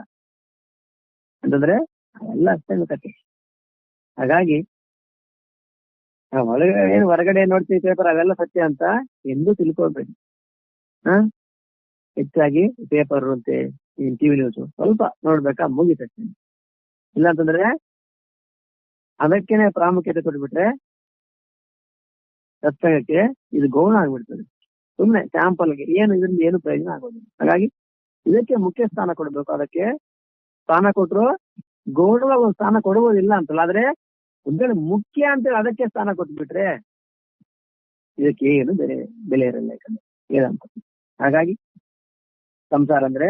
ಅಂತಂದ್ರೆ ಅವೆಲ್ಲ ಅಷ್ಟೇ ಕತೆ. ಹಾಗಾಗಿ ಹೊರಗಡೆ ನೋಡ್ತೀವಿ ಪೇಪರ್ ಅವೆಲ್ಲ ಸತ್ಯ ಅಂತ ಎಂದೂ ತಿಳ್ಕೊಳ್ಬೇಡಿ. ಹೆಚ್ಚಾಗಿ ಪೇಪರ್ ಅಂತೆ ಟಿವಿ ನ್ಯೂಸ್ ಸ್ವಲ್ಪ ನೋಡ್ಬೇಕಾ, ಮುಗಿತಷ್ಟೇ. ಇಲ್ಲ ಅಂತಂದ್ರೆ ಅದಕ್ಕೇನೆ ಪ್ರಾಮುಖ್ಯತೆ ಕೊಟ್ಬಿಟ್ರೆ ಸತ್ಸಂಗಕ್ಕೆ ಇದು ಗೌಣ ಆಗ್ಬಿಡ್ತದೆ. ಸುಮ್ನೆ ಸ್ಯಾಂಪಲ್ಗೆ ಇದರಿಂದ ಏನು ಪ್ರಯೋಜನ ಆಗೋದಿಲ್ಲ. ಹಾಗಾಗಿ ಇದಕ್ಕೆ ಮುಖ್ಯ ಸ್ಥಾನ ಕೊಡ್ಬೇಕು. ಅದಕ್ಕೆ ಸ್ಥಾನ ಕೊಟ್ಟರು ಗೌರವ ಸ್ಥಾನ ಕೊಡುವುದಿಲ್ಲ ಅಂತಲ್ಲ, ಆದ್ರೆ ಉದ್ಯೋಗ ಮುಖ್ಯ ಅಂತೇಳಿ ಅದಕ್ಕೆ ಸ್ಥಾನ ಕೊಟ್ಬಿಟ್ರೆ ಇದಕ್ಕೆ ಏನು ಬೆಲೆ ಇರಲ್ಲ, ಯಾಕಂದ್ರೆ ಏನಂತ. ಹಾಗಾಗಿ ಸಂಸಾರ ಅಂದ್ರೆ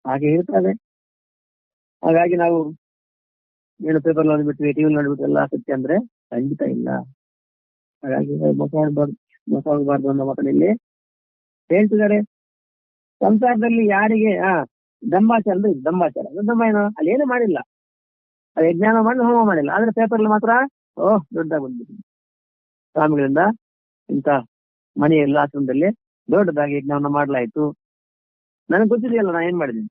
ಹಾಗೆ ಇರ್ತದೆ. ಹಾಗಾಗಿ ನಾವು ಏನು ಪೇಪರ್ ನೋಡ್ಬಿಟ್ವಿ, ಟಿವಿ ನೋಡ್ಬಿಟ್ಟು ಎಲ್ಲ ಸತ್ಯ ಅಂದ್ರೆ ಖಂಡಿತ ಇಲ್ಲ. ಹಾಗಾಗಿ ಮೋಸ ಹೋಗಬಾರ್ದು ಅನ್ನೋ ಮಾತಲ್ಲಿ ಹೇಳ್ತಿದ್ದಾರೆ. ಸಂಸಾರದಲ್ಲಿ ಯಾರಿಗೆ ದಂಬಾಚಾರ ಅಂದ್ರೆ ದಂಬಾಚಾರ, ದಂಬ ಏನು ಅಲ್ಲಿ ಏನು ಮಾಡಿಲ್ಲ, ಅದು ಯಜ್ಞಾನ ಮಾಡಿ ಹೋಮ ಮಾಡಿಲ್ಲ, ಆದ್ರೆ ಪೇಪರ್ ಮಾತ್ರ ದೊಡ್ಡದಾಗಿ ಬಂದ್ಬಿಟ್ಟಿದೆ. ಸ್ವಾಮಿಗಳಿಂದ ಇಂಥ ಮನೆಯಲ್ಲ ಆಶ್ರಮದಲ್ಲಿ ದೊಡ್ಡದಾಗಿ ಯಜ್ಞವನ್ನ ಮಾಡ್ಲಾಯ್ತು, ನನಗೆ ಗೊತ್ತಿದೆಯಲ್ಲ ನಾ ಏನ್ ಮಾಡಿದ್ದೀನಿ,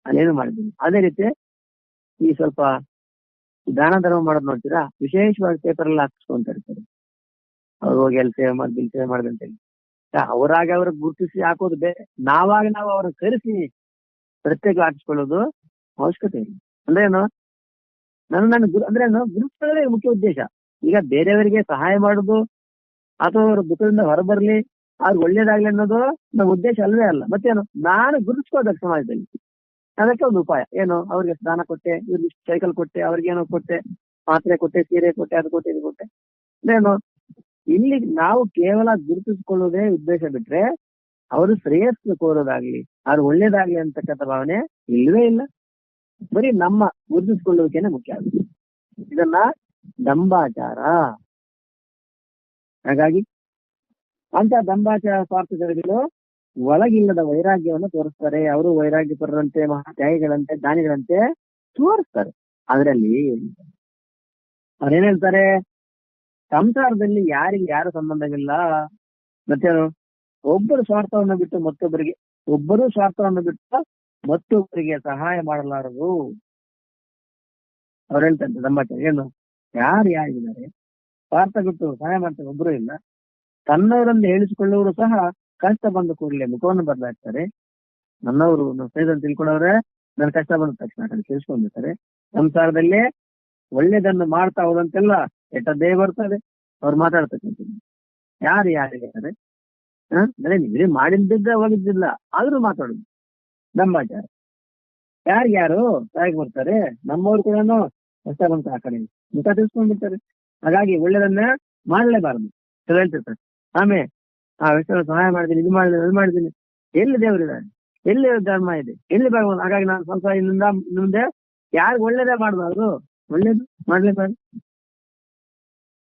ನಾನೇನು ಮಾಡಿದ್ದೀನಿ. ಅದೇ ರೀತಿ ಈ ಸ್ವಲ್ಪ ದಾನ ಧರ್ಮ ಮಾಡೋದು ನೋಡ್ತೀರಾ, ವಿಶೇಷವಾಗಿ ಪೇಪರ್ ಎಲ್ಲ ಹಾಕಿಸ್ಕೊಂತ ಇರ್ತಾರೆ. ಅವ್ರು ಹೋಗಿ ಅಲ್ಲಿ ಸೇವೆ ಮಾಡಿ ಬಿಲ್ ಸೇವೆ ಮಾಡ್ದಂತೇಳಿ ಅವರಾಗ ಅವ್ರಿಗೆ ಗುರುತಿಸಿ ಹಾಕೋದು ಬೇರೆ, ನಾವಾಗ ನಾವು ಅವ್ರನ್ನ ಕರೆಸಿ ಪ್ರತ್ಯೇಕ ಹಾಕಿಸ್ಕೊಳ್ಳೋದು ಅವಶ್ಯಕತೆ ಇಲ್ಲ. ಅಂದ್ರೆ ಏನು ಅಂದ್ರೆ ಗುರುತಿಸೋದೇ ಮುಖ್ಯ ಉದ್ದೇಶ. ಈಗ ಬೇರೆಯವರಿಗೆ ಸಹಾಯ ಮಾಡುದು ಅಥವಾ ಅವ್ರ ದುಃಖದಿಂದ ಹೊರಬರ್ಲಿ, ಅವ್ರಿಗೆ ಒಳ್ಳೇದಾಗ್ಲಿ ಅನ್ನೋದು ನಮ್ಮ ಉದ್ದೇಶ ಅಲ್ವೇ ಅಲ್ಲ. ಮತ್ತೇನು, ನಾನು ಗುರುತಿಸ್ಕೋಬೇಕು ಸಮಾಜದಲ್ಲಿ. ಅದಕ್ಕೆ ಒಂದು ಉಪಾಯ ಏನು, ಅವ್ರಿಗೆ ದಾನ ಕೊಟ್ಟೆ, ಇವ್ರಿಗೆ ಸೈಕಲ್ ಕೊಟ್ಟೆ, ಅವ್ರಿಗೇನೋ ಕೊಟ್ಟೆ, ಪಾತ್ರೆ ಕೊಟ್ಟೆ, ಸೀರೆ ಕೊಟ್ಟೆ, ಅದು ಕೊಟ್ಟೆ, ಇದು ಕೊಟ್ಟೆ. ಏನು, ಇಲ್ಲಿ ನಾವು ಕೇವಲ ಗುರುತಿಸ್ಕೊಳ್ಳೋದೇ ಉದ್ದೇಶ ಬಿಟ್ರೆ ಅವರು ಶ್ರೇಯಸ್ಸು ಕೋರೋದಾಗ್ಲಿ ಅವ್ರು ಒಳ್ಳೇದಾಗ್ಲಿ ಅಂತಕ್ಕಂಥ ಭಾವನೆ ಇಲ್ಲವೇ ಇಲ್ಲ. ಬರೀ ನಮ್ಮ ಗುರುತಿಸ್ಕೊಳ್ಳೋದಕ್ಕೇನೆ ಮುಖ್ಯ ಆಗುತ್ತೆ. ಇದನ್ನ ದಂಬಾಚಾರ. ಹಾಗಾಗಿ ಅಂತ ದಂಬಾಚಾರ ಸ್ವಾರ್ಥಗಳು ಒಳಗಿಲ್ಲದ ವೈರಾಗ್ಯವನ್ನು ತೋರಿಸ್ತಾರೆ. ಅವರು ವೈರಾಗ್ಯ ಪರರಂತೆ, ಮಹಾತ್ಯಾಗಿಗಳಂತೆ, ದಾನಿಗಳಂತೆ ತೋರಿಸ್ತಾರೆ. ಅದರಲ್ಲಿ ಅವ್ರೇನ್ ಹೇಳ್ತಾರೆ, ಸಂಸಾರದಲ್ಲಿ ಯಾರಿಗೆ ಯಾರು ಸಂಬಂಧವಿಲ್ಲ, ಮತ್ತೇನು, ಒಬ್ಬರು ಸ್ವಾರ್ಥವನ್ನು ಬಿಟ್ಟು ಮತ್ತೊಬ್ಬರಿಗೆ, ಒಬ್ಬರು ಸ್ವಾರ್ಥವನ್ನು ಬಿಟ್ಟು ಮತ್ತೊಬ್ಬರಿಗೆ ಸಹಾಯ ಮಾಡಲಾರದು. ಅವ್ರು ಹೇಳ್ತಾರೆ ದಂಬಾಚಾರ ಏನು, ಯಾರಿದ್ದಾರೆ ಸ್ವಾರ್ಥ ಬಿಟ್ಟು ಸಹಾಯ ಮಾಡ್ತಾರೆ ಒಬ್ಬರು ಇಲ್ಲ, ತನ್ನವರನ್ನು ಹೇಳಿಸಿಕೊಳ್ಳುವರು ಸಹ ಕಷ್ಟ ಬಂದ ಕೂಡಲೇ ಮುಖವನ್ನು ಬದಲಾಯಿಸ್ತಾರೆ. ನನ್ನವರು ಸ್ನೇಹಿತರನ್ನು ತಿಳ್ಕೊಂಡವ್ರೆ ನನ್ನ ಕಷ್ಟ ಬಂದ ತಕ್ಷಣ ಕಡೆ ಸೇರಿಸ್ಕೊಂಡಿರ್ತಾರೆ. ಸಂಸಾರದಲ್ಲಿ ಒಳ್ಳೇದನ್ನು ಮಾಡ್ತಾ ಹೋದಂತೆಲ್ಲ ಕೆಟ್ಟದ್ದೇ ಬರ್ತದೆ. ಅವ್ರು ಮಾತಾಡ್ತಕ್ಕಂಥದ್ದು ಯಾರಿದ್ದಾರೆ ನೀವೇ ಮಾಡಿದ್ದಿದ್ದ ಹೋಗಿದ್ದಿಲ್ಲ ಆದ್ರೂ ಮಾತಾಡುದು ದಂಬಾಚಾರ. ಯಾರು ಸಹಾಯಕ್ಕೆ ಬರ್ತಾರೆ, ನಮ್ಮವ್ರು ಕೂಡ ಕಷ್ಟ ಬಂತ ಆ ಕಡೆ ಮುಖ ತಿಳ್ಸ್ಕೊಂಡ್ಬಿಡ್ತಾರೆ. ಹಾಗಾಗಿ ಒಳ್ಳೇದನ್ನ ಮಾಡ್ಲೇಬಾರದು ಹೇಳ್ತಿರ್ತಾರೆ. ಆಮೇಲೆ ವ್ಯಕ್ತಿಗಳ ಸಹಾಯ ಮಾಡಿದ್ದೀನಿ, ಇದು ಮಾಡಿದ್ದೀನಿ, ಅದು ಮಾಡಿದ್ದೀನಿ, ಎಲ್ಲಿ ದೇವರಿದ್ದಾರೆ, ಎಲ್ಲಿ ಧರ್ಮ ಇದೆ, ಎಲ್ಲಿ ಭಗವಂತ. ಹಾಗಾಗಿ ನಾನು ಸಂಸಾರದಿಂದ ಮುಂದೆ ಯಾರು ಒಳ್ಳೇದೇ ಮಾಡಬಾರ್ದು, ಒಳ್ಳೇದು ಮಾಡ್ಲೇಬಾರ್ದು.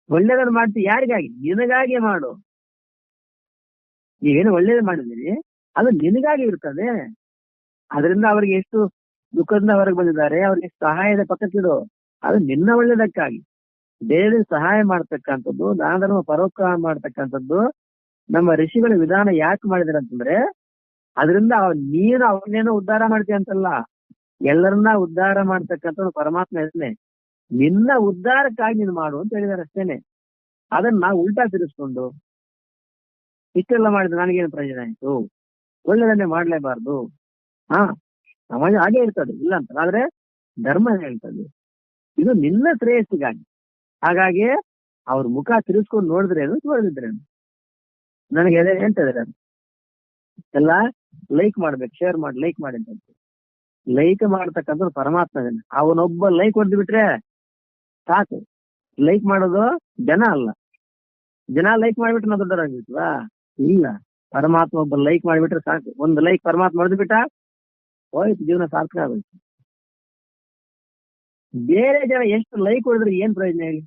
ಒಳ್ಳೇದನ್ನು ಮಾಡ್ತೀವಿ ಯಾರಿಗಾಗಿ, ನಿನಗಾಗಿ ಮಾಡು. ನೀವೇನು ಒಳ್ಳೇದು ಮಾಡಿದ್ದೀರಿ ಅದು ನಿನಗಾಗಿ ಇರ್ತದೆ. ಅದರಿಂದ ಅವ್ರಿಗೆ ಎಷ್ಟು ದುಃಖದಿಂದ ಹೊರಗೆ ಬಂದಿದ್ದಾರೆ, ಅವ್ರಿಗೆ ಸಹಾಯದ ಪಕ್ಕಕ್ಕಿಡು. ಅದು ನಿನ್ನ ಒಳ್ಳೇದಕ್ಕಾಗಿ ಬೇರೆ ಸಹಾಯ ಮಾಡ್ತಕ್ಕಂಥದ್ದು, ದಾನ ಧರ್ಮ ಪರೋಪಕಾರ ಮಾಡ್ತಕ್ಕಂಥದ್ದು ನಮ್ಮ ಋಷಿಗಳ ವಿಧಾನ ಯಾಕೆ ಮಾಡಿದಾರೆ ಅಂತಂದ್ರೆ, ಅದರಿಂದ ನೀನು ಅವನ್ನೇನೋ ಉದ್ಧಾರ ಮಾಡ್ತೀಯ ಅಂತಲ್ಲ, ಎಲ್ಲರನ್ನ ಉದ್ಧಾರ ಮಾಡ್ತಕ್ಕಂಥ ಪರಮಾತ್ಮ ಇರ್ತಾನೆ. ನಿನ್ನ ಉದ್ಧಾರಕ್ಕಾಗಿ ನೀನು ಮಾಡು ಅಂತ ಹೇಳಿದಾರೆ ಅಷ್ಟೇನೆ. ಅದನ್ನ ನಾವು ಉಲ್ಟಾ ತಿರ್ಸ್ಕೊಂಡು ಇಷ್ಟೆಲ್ಲ ಮಾಡಿದ್ರೆ ನನಗೇನು ಪ್ರಯೋಜನ ಆಯ್ತು, ಒಳ್ಳೆದನ್ನೇ ಮಾಡ್ಲೇಬಾರ್ದು. ಸಮಾಜ ಹಾಗೆ ಇರ್ತದೆ, ಇಲ್ಲ ಅಂತ. ಆದ್ರೆ ಧರ್ಮ ಹೇಳ್ತದೆ ಇದು ನಿನ್ನ ಶ್ರೇಯಸ್ಸಿಗಾಗಿ. ಹಾಗಾಗಿ ಅವ್ರ ಮುಖ ತಿರ್ಸ್ಕೊಂಡು ನೋಡಿದ್ರೇನು ನೋಡಿದ್ರೇನು, ನನಗೆ ಅದೇ ಹೇಳ್ತಾ ಇದಾರೆ. ಎಲ್ಲ ಲೈಕ್ ಮಾಡ್ಬೇಕು, ಶೇರ್ ಮಾಡಿ, ಲೈಕ್ ಮಾಡಿ ಅಂತ. ಲೈಕ್ ಮಾಡ್ತಕ್ಕಂಥ ಪರಮಾತ್ಮ ಇದ್ದಾನೆ, ಅವನೊಬ್ಬ ಲೈಕ್ ಹೊಡೆದು ಬಿಟ್ರೆ ಸಾಕು. ಲೈಕ್ ಮಾಡೋದು ಜನ ಅಲ್ಲ, ಜನ ಲೈಕ್ ಮಾಡಿಬಿಟ್ರೆ ನಾವು ದೊಡ್ಡವರಾಗ್ಬಿಟ್ವಾ? ಇಲ್ಲ, ಪರಮಾತ್ಮ ಒಬ್ಬ ಲೈಕ್ ಮಾಡಿಬಿಟ್ರೆ ಸಾಕು. ಒಂದು ಲೈಕ್ ಪರಮಾತ್ಮ ಹೊಡೆದು ಬಿಟ್ಟ ಹೋಯ್ತು, ಜೀವನ ಸಾರ್ಥಕ ಆಗೋಯ್ತು. ಬೇರೆ ಜನ ಎಷ್ಟು ಲೈಕ್ ಹೊಡೆದ್ರೆ ಏನ್ ಪ್ರಯೋಜನ ಹೇಳಿ?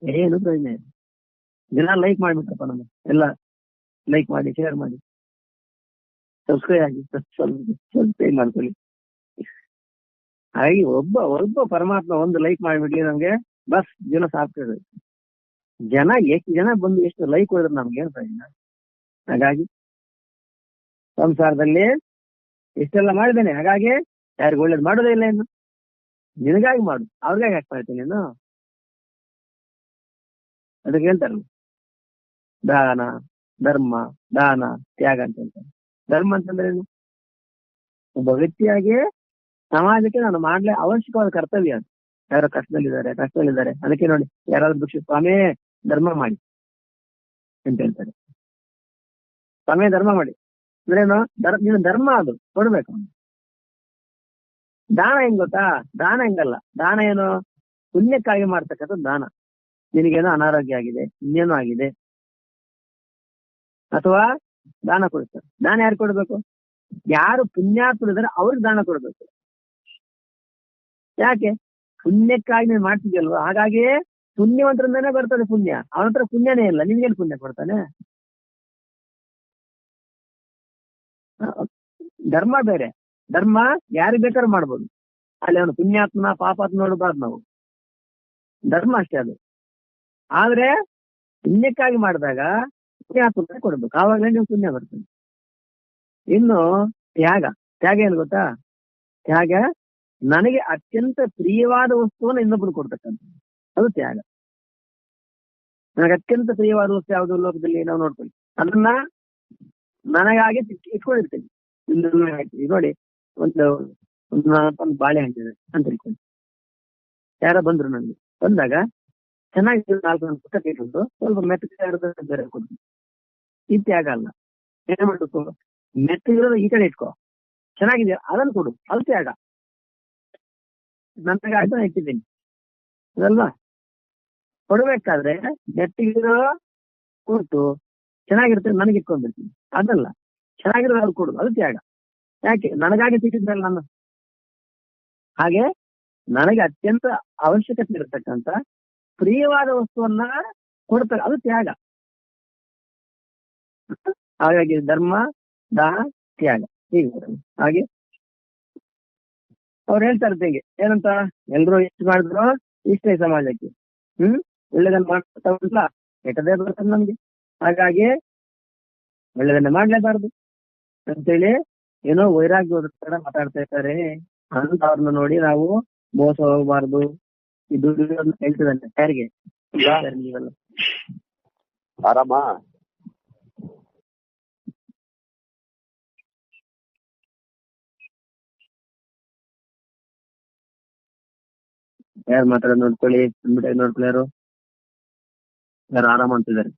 ಏನು ಪ್ರಯೋಜನ ಇಲ್ಲ. ಜನ ಲೈಕ್ ಮಾಡ್ಬಿಟ್ರಪ್ಪ, ನಮ್ಮ ಎಲ್ಲ ಲೈಕ್ ಮಾಡಿ, ಶೇರ್ ಮಾಡಿ, ಸಬ್ಸ್ಕ್ರೈಬ್ ಆಗಿ, ಸಬ್ಸ್ಕ್ರೈಬ್ ಮಾಡ್ಕೊಳ್ಳಿ. ಹಾಗೆ ಒಬ್ಬ ಪರಮಾತ್ಮ ಒಂದು ಲೈಕ್ ಮಾಡಿಬಿಡ್ಲಿ ನಮ್ಗೆ, ಬಸ್ ಜೀವನ ಸಾರ್ಥಕ. ಜನ ಎಷ್ಟು ಜನ ಬಂದು ಎಷ್ಟು ಲೈಕ್ ಹೊಡೆದ್ರೆ ನಮ್ಗೆ ಏನ್ ಪ್ರಯೋಜನ? ಹಾಗಾಗಿ ಸಂಸಾರದಲ್ಲಿ ಇಷ್ಟೆಲ್ಲ ಮಾಡಿದ್ದೇನೆ, ಹಾಗಾಗಿ ಯಾರಿಗೂ ಒಳ್ಳೇದು ಮಾಡೋದೇ ಇಲ್ಲ. ಇನ್ನು ನಿನಗಾಗಿ ಮಾಡು, ಅವ್ರಿಗಾಗಿ ಹಾಕ್ತಾ ಇರ್ತೀನಿ ನೀನು. ಅದಕ್ಕೆ ಹೇಳ್ತಾರಲ್ಲ, ದಾನ ಧರ್ಮ, ದಾನ ತ್ಯಾಗ ಅಂತ ಹೇಳ್ತಾರೆ. ಧರ್ಮ ಅಂತಂದ್ರೆ ಏನು? ಒಬ್ಬ ವ್ಯಕ್ತಿಯಾಗಿ ಸಮಾಜಕ್ಕೆ ನಾನು ಮಾಡ್ಲೇ ಅವಶ್ಯಕವಾದ ಕರ್ತವ್ಯ ಅದು. ಯಾರೋ ಕಷ್ಟದಲ್ಲಿದ್ದಾರೆ, ಅದಕ್ಕೆ ನೋಡಿ ಯಾರಾದ್ರೂ ಭಿಕ್ಷು ಸ್ವಾಮಿ ಧರ್ಮ ಮಾಡಿ ಅಂತ ಹೇಳ್ತಾರೆ. ಸ್ವಾಮಿ ಧರ್ಮ ಮಾಡಿ ಅಂದ್ರೇನು? ನೀನು ಧರ್ಮ ಅದು ಕೊಡ್ಬೇಕು. ದಾನ ಹೆಂಗ್ ಗೊತ್ತಾ? ದಾನ ಹೆಂಗಲ್ಲ, ದಾನ ಏನು? ಪುಣ್ಯಕ್ಕಾಗಿ ಮಾಡ್ತಕ್ಕಂಥ ದಾನ. ನಿನಗೇನೋ ಅನಾರೋಗ್ಯ ಆಗಿದೆ, ಇನ್ನೇನೋ ಆಗಿದೆ, ಅಥವಾ ದಾನ ಕೊಡ್ತಾರೆ. ದಾನ ಯಾರು ಕೊಡ್ಬೇಕು? ಯಾರು ಪುಣ್ಯಾತ್ಮರಿದ್ದಾರೆ ಅವ್ರಿಗೆ ದಾನ ಕೊಡ್ಬೇಕು. ಯಾಕೆ? ಪುಣ್ಯಕ್ಕಾಗಿ ನೀನು ಮಾಡ್ತಿದ್ಯಲ್ವ, ಹಾಗಾಗಿ ಪುಣ್ಯವಂತರಿಂದನೇ ಬರ್ತದೆ ಪುಣ್ಯ. ಅವನ ಹತ್ರ ಪುಣ್ಯನೇ ಇಲ್ಲ, ನಿನ್ಗೇನು ಪುಣ್ಯ ಕೊಡ್ತಾನೆ? ಧರ್ಮ ಬೇರೆ. ಧರ್ಮ ಯಾರಿಗೆ ಬೇಕಾದ್ರೂ ಮಾಡ್ಬೋದು, ಅಲ್ಲಿ ಅವನು ಪುಣ್ಯಾತ್ಮ ಪಾಪಾತ್ಮ ನೋಡಬಾರ್ದು ನಾವು. ಧರ್ಮ ಅಷ್ಟೇ ಅದು. ಆದ್ರೆ ಪುಣ್ಯಕ್ಕಾಗಿ ಮಾಡಿದಾಗ ಪುಣ್ಯಾತ್ಮನೇ ಕೊಡ್ಬೇಕು, ಆವಾಗಲೇ ನೀವು ಪುಣ್ಯ ಬರ್ತದೆ. ಇನ್ನು ತ್ಯಾಗ ಏನು ಗೊತ್ತಾ? ತ್ಯಾಗ ನನಗೆ ಅತ್ಯಂತ ಪ್ರಿಯವಾದ ವಸ್ತುವನ್ನು ಇನ್ನೊಬ್ಬರು ಕೊಡ್ತಕ್ಕಂಥ, ಅದು ತ್ಯಾಗ. ನನಗೆ ಅತ್ಯಂತ ಪ್ರಿಯವಾದ ವಸ್ತು ಯಾವುದು ಲೋಕದಲ್ಲಿ ನಾವು ನೋಡ್ಕೊಳ್ಳಿ, ಅದನ್ನ ನನಗಾಗಿ ಇಟ್ಕೊಂಡಿರ್ತೀನಿ. ನೋಡಿ, ಒಂದು ಬಾಳೆಹಣ್ಣಿದೆ ಅಂತ ತಿಳ್ಕೊಂಡು ಯಾರೋ ಬಂದ್ರು, ನನಗೆ ಬಂದಾಗ ಚೆನ್ನಾಗಿ 4 ಪುಸ್ತಕ ಇಟ್ಕೊಂಡು ಸ್ವಲ್ಪ ಮೆತ್ತಗೆ ಬೇರೆ ಕೊಡ್ತೀನಿ. ಇದು ತ್ಯಾಗ ಅಲ್ಲ. ಏನ್ ಮಾಡ್ಬೇಕು? ಮೆತ್ತಗಿರೋದು ಈ ಕಡೆ ಇಟ್ಕೋ, ಚೆನ್ನಾಗಿದೆ ಅದನ್ನು ಕೊಡು, ಅದು ತ್ಯಾಗ. ನನಗೆ ಅದನ್ನ ಇಟ್ಟಿದ್ದೀನಿ ಅದಲ್ವಾ? ಕೊಡ್ಬೇಕಾದ್ರೆ ಮೆತ್ತಗಿರೋ ಕೊಟ್ಟು ಚೆನ್ನಾಗಿರ್ತದೆ ನನಗೆ ಇಟ್ಕೊಂಡ್ಬಿಡ್ತೀನಿ, ಅದಲ್ಲ. ಚೆನ್ನಾಗಿರೋದು ಅವ್ರು ಕೊಡುದು, ಅದು ತ್ಯಾಗ. ಯಾಕೆ? ನನಗಾಗಿ ಸಿಕ್ಕಿದ್ಮೇಲೆ ನಾನು. ಹಾಗೆ ನನಗೆ ಅತ್ಯಂತ ಅವಶ್ಯಕತೆ ಇರತಕ್ಕಂತ ಪ್ರಿಯವಾದ ವಸ್ತುವನ್ನ ಕೊಡ್ತಾರೆ, ಅದು ತ್ಯಾಗ. ಹಾಗಾಗಿ ಧರ್ಮ, ದಾನ, ತ್ಯಾಗ ಹೀಗೆ. ಹಾಗೆ ಅವ್ರು ಹೇಳ್ತಾ ಇರ್ತೀಗೆ ಏನಂತ, ಎಲ್ರು ಎಷ್ಟು ಮಾಡಿದ್ರು ಇಷ್ಟೇ ಸಮಾಜಕ್ಕೆ. ಒಳ್ಳೆದನ್ನ ಮಾಡ್ತಾ ಉಂಟ್ಲ, ಕೆಟ್ಟದೇ ಬರ್ತದೆ ನಮ್ಗೆ. ಹಾಗಾಗಿ ಒಳ್ಳೆದನ್ನ ಮಾಡ್ಲೇಬಾರ್ದು ಅಂತೇಳಿ ಏನೋ ವೈರಾಗ್ಯದ ತರ ಮಾತಾಡ್ತಾ ಇರ್ತಾರೆ ಅಂತ ಅವ್ರನ್ನ ನೋಡಿ ನಾವು ಮೋಸ ಹೋಗಬಾರ್ದು. ಇದು ಹೇಳ್ತಿದ್ದಾನೆ ಯಾರಿಗೆ? ನೀವೆಲ್ಲ ಆರಾಮ? ಯಾರು ಮಾತಾಡೋದು ನೋಡ್ಕೊಳ್ಳಿ, ಅಂದ್ಬಿಟ್ಟಾಗ ನೋಡ್ಕೊಳ್ಳಿ. ಯಾರು ಆರಾಮ ಅಂತಿದ್ದಾರೆ?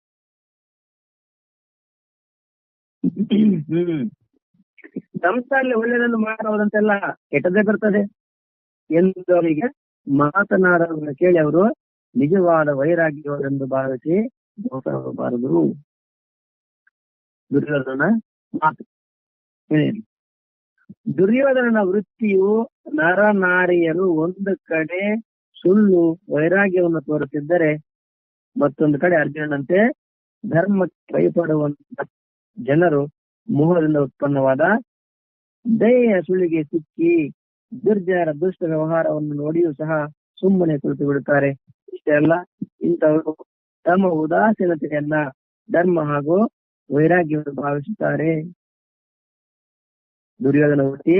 ಸಂಸ್ಥೆಯಲ್ಲಿ ಒಳ್ಳೆಯದನ್ನು ಮಾಡೋದಂತೆಲ್ಲ ಕೆಟ್ಟದೇ ಬರ್ತದೆ ಎಂದವರಿಗೆ ಮಾತನಾಡೋದನ್ನ ಕೇಳಿ ಅವರು ನಿಜವಾದ ವೈರಾಗ್ಯವೆಂದು ಭಾವಿಸಿ ಮೋಸ ಹೋಗಬಾರದು. ದುರ್ಯೋಧನ ಮಾತು. ದುರ್ಯೋಧನನ ವೃತ್ತಿಯು ನರನಾರಿಯರು ಒಂದು ಕಡೆ ಸುಳ್ಳು ವೈರಾಗ್ಯವನ್ನು ತೋರುತ್ತಿದ್ದರೆ, ಮತ್ತೊಂದು ಕಡೆ ಅರ್ಜುನನಂತೆ ಧರ್ಮಕ್ಕೆ ಭಯಪಡುವಂತ ಜನರು ಮೋಹದಿಂದ ಉತ್ಪನ್ನವಾದ ದಯೆಯ ಸುಳಿಗೆ ಸಿಕ್ಕಿ ದುರ್ಜನರ ದುಷ್ಟ ವ್ಯವಹಾರವನ್ನು ನೋಡಿಯೂ ಸಹ ಸುಮ್ಮನೆ ಕುಳಿತು ಬಿಡುತ್ತಾರೆ. ಇಷ್ಟೇ ಅಲ್ಲ, ಇಂಥವರು ತಮ್ಮ ಉದಾಸೀನತೆಯನ್ನ ಧರ್ಮ ಹಾಗೂ ವೈರಾಗ್ಯವನ್ನು ಭಾವಿಸುತ್ತಾರೆ. ದುರ್ಯೋಧನ ವೃತ್ತಿ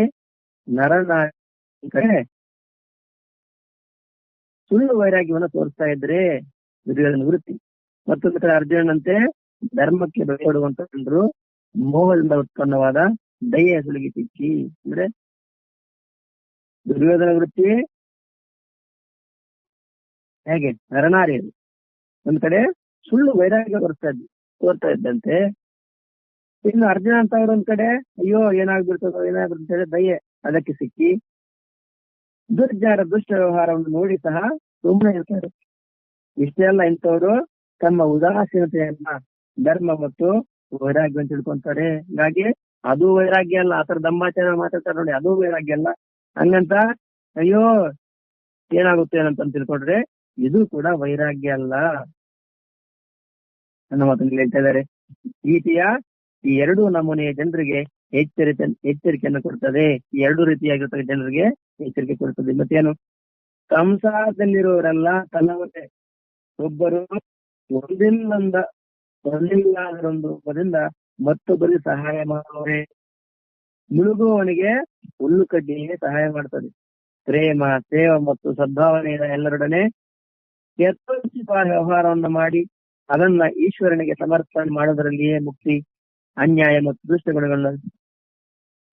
ಕಡೆ ಸುಳ್ಳು ವೈರಾಗ್ಯವನ್ನು ತೋರಿಸ್ತಾ ಇದ್ರೆ ದುರ್ಯೋಧನ ವೃತ್ತಿ. ಮತ್ತೊಂದು ಕಡೆ ಅರ್ಜುನನಂತೆ ಧರ್ಮಕ್ಕೆ ಬೆಳೆಯುವಂತ ಜನರು ಮೋಹದಿಂದ ಉತ್ಪನ್ನವಾದ ದಯೆಯ ಸುಳಿಗೆ ಸಿಕ್ಕಿ. ಅಂದ್ರೆ ದುರ್ಯೋಧನ ವೃತ್ತಿ ಹೇಗೆ ನರನಾರಿಯರು ಒಂದ್ ಕಡೆ ಸುಳ್ಳು ವೈರಾಗ್ಯ ತೋರ್ತಾ ಇದ್ದಂತೆ, ಇನ್ನು ಅರ್ಜುನ ಅಂತ ಅವ್ರ ಒಂದ್ ಕಡೆ ಅಯ್ಯೋ ಏನಾಗ್ಬಿಡ್ತದೋ ಏನಾಗ್ಬಿಡ್ತ ಹೇಳಿ ದಯೆ ಅದಕ್ಕೆ ಸಿಕ್ಕಿ ದುರ್ಜನರ ದುಷ್ಟ ವ್ಯವಹಾರವನ್ನು ನೋಡಿ ಸಹ ಸುಮ್ಮನೆ ಇರ್ತಾರೆ. ಇಷ್ಟೇ ಅಲ್ಲ, ಇಂಥವ್ರು ತಮ್ಮ ಉದಾಸೀನತೆಯನ್ನ ಧರ್ಮ ಮತ್ತು ವೈರಾಗ್ಯ ಅಂತ ತಿಳ್ಕೊಂತಾರೆ. ಹೀಗಾಗಿ ಅದು ವೈರಾಗ್ಯ ಅಲ್ಲ. ಆತರ ದಮ್ಮಾಚಾರ ಮಾತಾಡ್ತಾರೆ ನೋಡಿ, ಅದು ವೈರಾಗ್ಯ ಅಲ್ಲ. ಹಂಗಂತ ಅಯ್ಯೋ ಏನಾಗುತ್ತೆ ಏನಂತ ತಿಳ್ಕೊಂಡ್ರೆ ಇದು ಕೂಡ ವೈರಾಗ್ಯ ಅಲ್ಲ ಅನ್ನೋ ಮಾತನ್ನು ಹೇಳ್ತಾ ಇದ್ದಾರೆ. ಗೀತೆಯ ಈ ಎರಡೂ ನಮೂನೆಯ ಜನರಿಗೆ ಎಚ್ಚರಿಕೆಯನ್ನು ಕೊಡ್ತದೆ. ಈ ಎರಡು ರೀತಿಯಾಗಿರ್ತಕ್ಕ ಜನರಿಗೆ ಎಚ್ಚರಿಕೆ ಕೊಡ್ತದೆ. ಮತ್ತೇನು? ಸಂಸಾರದಲ್ಲಿರುವವರೆಲ್ಲ ತನ್ನವರೇ, ಒಬ್ಬರು ಒಂದಿಲ್ಲದರೊಂದು ರೂಪದಿಂದ ಮತ್ತೊಬ್ಬರಿಗೆ ಸಹಾಯ ಮಾಡುವವರೇ. ಮುಳುಗುವವನಿಗೆ ಹುಲ್ಲು ಕಡ್ಡಿಯೇ ಸಹಾಯ ಮಾಡ್ತದೆ. ಪ್ರೇಮ, ಸೇವ ಮತ್ತು ಸದ್ಭಾವನೆಯ ಎಲ್ಲರೊಡನೆ ಯಥೋಚಿತ ವ್ಯವಹಾರವನ್ನು ಮಾಡಿ ಅದನ್ನ ಈಶ್ವರನಿಗೆ ಸಮರ್ಪಣೆ ಮಾಡೋದರಲ್ಲಿಯೇ ಮುಕ್ತಿ. ಅನ್ಯಾಯ ಮತ್ತು ದುಷ್ಟ ಗುಣಗಳನ್ನು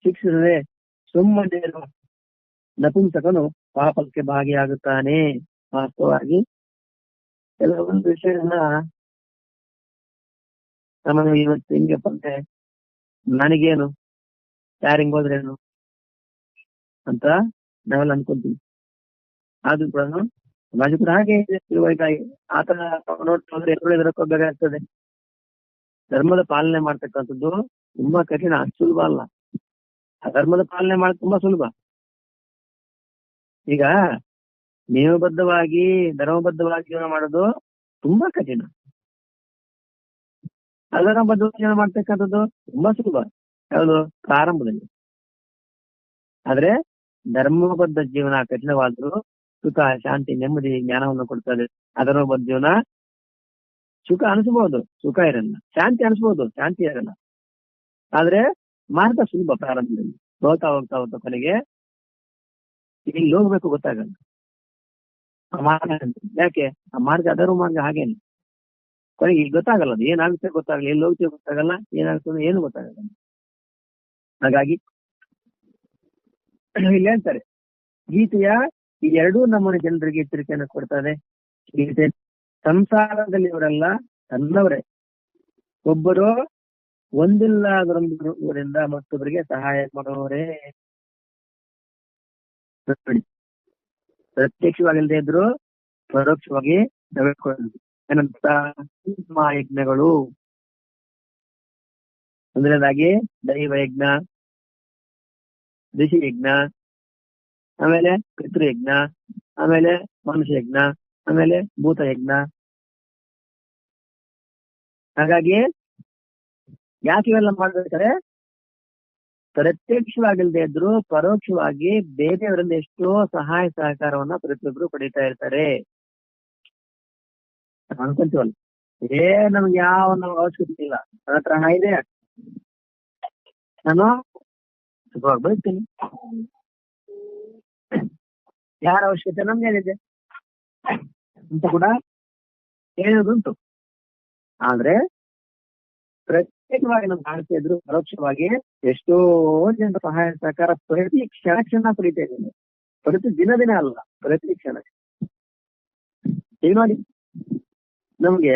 ಶಿಕ್ಷಿಸದೆ ಸುಮ್ಮನೆ ನಪುಂಸಕನು ಪಾಪಕ್ಕೆ ಭಾಗಿಯಾಗುತ್ತಾನೆ. ವಾಸ್ತವವಾಗಿ ಕೆಲವೊಂದು ವಿಷಯಗಳನ್ನ ನಮಗೆ ಇವತ್ತು ಹಿಂಗಪ್ಪ ಅಂದ್ರೆ ನನಗೇನು ಯಾರಿಂಗ್ ಹೋದ್ರೇನು ಅಂತ ನಾವೆಲ್ಲ ಅನ್ಕೊಂತೀವಿ. ಆದ್ರೂ ಕೂಡ ರಾಜು ಕೂಡ ಹಾಗೆ ಆತರ ನೋಡ್ಕೊಂಡ್ರೆ ಎದುರಕ್ಕೋಗ್ಬೇಕಾಗ್ತದೆ. ಧರ್ಮದ ಪಾಲನೆ ಮಾಡ್ತಕ್ಕಂಥದ್ದು ತುಂಬಾ ಕಠಿಣ, ಅಷ್ಟು ಸುಲಭ ಅಲ್ಲ. ಆ ಧರ್ಮದ ಪಾಲನೆ ಮಾಡೋದು ತುಂಬಾ ಸುಲಭ. ಈಗ ನಿಯಮಬದ್ಧವಾಗಿ ಧರ್ಮಬದ್ಧವಾಗಿ ಜೀವನ ಮಾಡೋದು ತುಂಬಾ ಕಠಿಣ. ಅಧರ್ಮಬದ್ಧವಾಗಿ ಜೀವನ ಮಾಡ್ತಕ್ಕಂಥದ್ದು ತುಂಬಾ ಸುಲಭ. ಯಾವುದು? ಪ್ರಾರಂಭದಲ್ಲಿ. ಆದ್ರೆ ಧರ್ಮಬದ್ಧ ಜೀವನ ಕಠಿಣವಾದ್ರೂ ಸುಖ, ಶಾಂತಿ, ನೆಮ್ಮದಿ, ಜ್ಞಾನವನ್ನು ಕೊಡ್ತದೆ. ಅಧರ್ಮಬದ್ಧ ಜೀವನ ಸುಖ ಅನಿಸಬಹುದು, ಸುಖ ಇರಲ್ಲ. ಶಾಂತಿ ಅನಿಸಬಹುದು, ಶಾಂತಿ ಇರಲ್ಲ. ಆದ್ರೆ ಮಾರ್ಗ ಸುಲಭ ಪ್ರಾರಂಭದಲ್ಲಿ. ಹೋಗ್ತಾ ಹೋಗ್ತಾ ಹೋಗ್ತಾ ಕೊನೆಗೆ ಇಲ್ಲಿ ಹೋಗ್ಬೇಕು ಗೊತ್ತಾಗಲ್ಲ ಆ ಮಾರ್ಗ. ಯಾಕೆ? ಆ ಮಾರ್ಗ ಅಧರ್ಮ ಮಾರ್ಗ ಹಾಗೇನೆ. ಕೊನೆಗೆ ಈಗ ಗೊತ್ತಾಗಲ್ಲ, ಅದು ಏನಾಗುತ್ತೆ ಗೊತ್ತಾಗಲ್ಲ, ಎಲ್ಲಿ ಹೋಗ್ತೀವಿ ಗೊತ್ತಾಗಲ್ಲ, ಏನಾಗ್ತದೆ ಏನು ಗೊತ್ತಾಗಲ್ಲ. ಹಾಗಾಗಿ ಇಲ್ಲಿ ಹೇಳ್ತಾರೆ, ಗೀತೆಯ ಈ ಎರಡೂ ನಮೂನೆ ಜನರಿಗೆ ಎಚ್ಚರಿಕೆಯನ್ನು ಕೊಡ್ತದೆ. ಗೀತೆ ಸಂಸಾರದಲ್ಲಿ ಇವರೆಲ್ಲ ತನ್ನವರೇ, ಒಬ್ಬರು ಒಂದಿಲ್ಲದರಿಂದ ಮತ್ತೊಬ್ಬರಿಗೆ ಸಹಾಯ ಮಾಡುವವರೇ. ಪ್ರತ್ಯಕ್ಷವಾಗಿಲ್ಲದೆ ಇದ್ರು ಪರೋಕ್ಷವಾಗಿ ನಡೆದುಕೊಳ್ಳುವುದು. ಏನಂತ? ಯಜ್ಞಗಳು. ಮೊದಲನೇದಾಗಿ ದೈವಯಜ್ಞ, ಋಷಿ ಯಜ್ಞ, ಆಮೇಲೆ ಪಿತೃಯಜ್ಞ, ಆಮೇಲೆ ಮನುಷ್ಯ ಯಜ್ಞ, ಆಮೇಲೆ ಭೂತ ಯಜ್ಞ. ಹಾಗಾಗಿ ಯಾಕೆ ಇವೆಲ್ಲ ಮಾಡ್ಬೇಕಾದ್ರೆ ಪ್ರತ್ಯಕ್ಷವಾಗಿಲ್ಲದೆ ಇದ್ರು ಪರೋಕ್ಷವಾಗಿ ಬೇರೆಯವರಿಂದ ಎಷ್ಟೋ ಸಹಾಯ ಸಹಕಾರವನ್ನ ಪ್ರತಿಯೊಬ್ರು ಪಡಿತಾ ಇರ್ತಾರೆ. ಅನ್ಕೊಂತೀವಲ್ಲ, ನಮ್ಗೆ ಯಾವ ಅವಶ್ಯಕತೆ ಇಲ್ಲ, ನನ್ನ ಹತ್ರ ಹಣ ಇದೆ, ನಾನು ಸುಖವಾಗಿ ಬದುಕ್ತೀನಿ, ಯಾರ ಅವಶ್ಯಕತೆ ನಮ್ಗೇನಿದೆ ಅಂತ ಕೂಡ ಹೇಳೋದುಂಟು. ಆದ್ರೆ ಪ್ರತ್ಯೇಕವಾಗಿ ನಮ್ಗೆ ಕಾಣ್ತಾ ಇದ್ರು ಪರೋಕ್ಷವಾಗಿ ಎಷ್ಟೋ ಜನರ ಸಹಾಯ ಸಹಕಾರ ಪ್ರತಿ ಕ್ಷಣ ಪಡಿತಾ ಇದ್ದೇನೆ. ಪ್ರತಿ ದಿನ ಅಲ್ಲ, ಪ್ರತಿ ಕ್ಷಣ. ಈಗ ನೋಡಿ, ನಮ್ಗೆ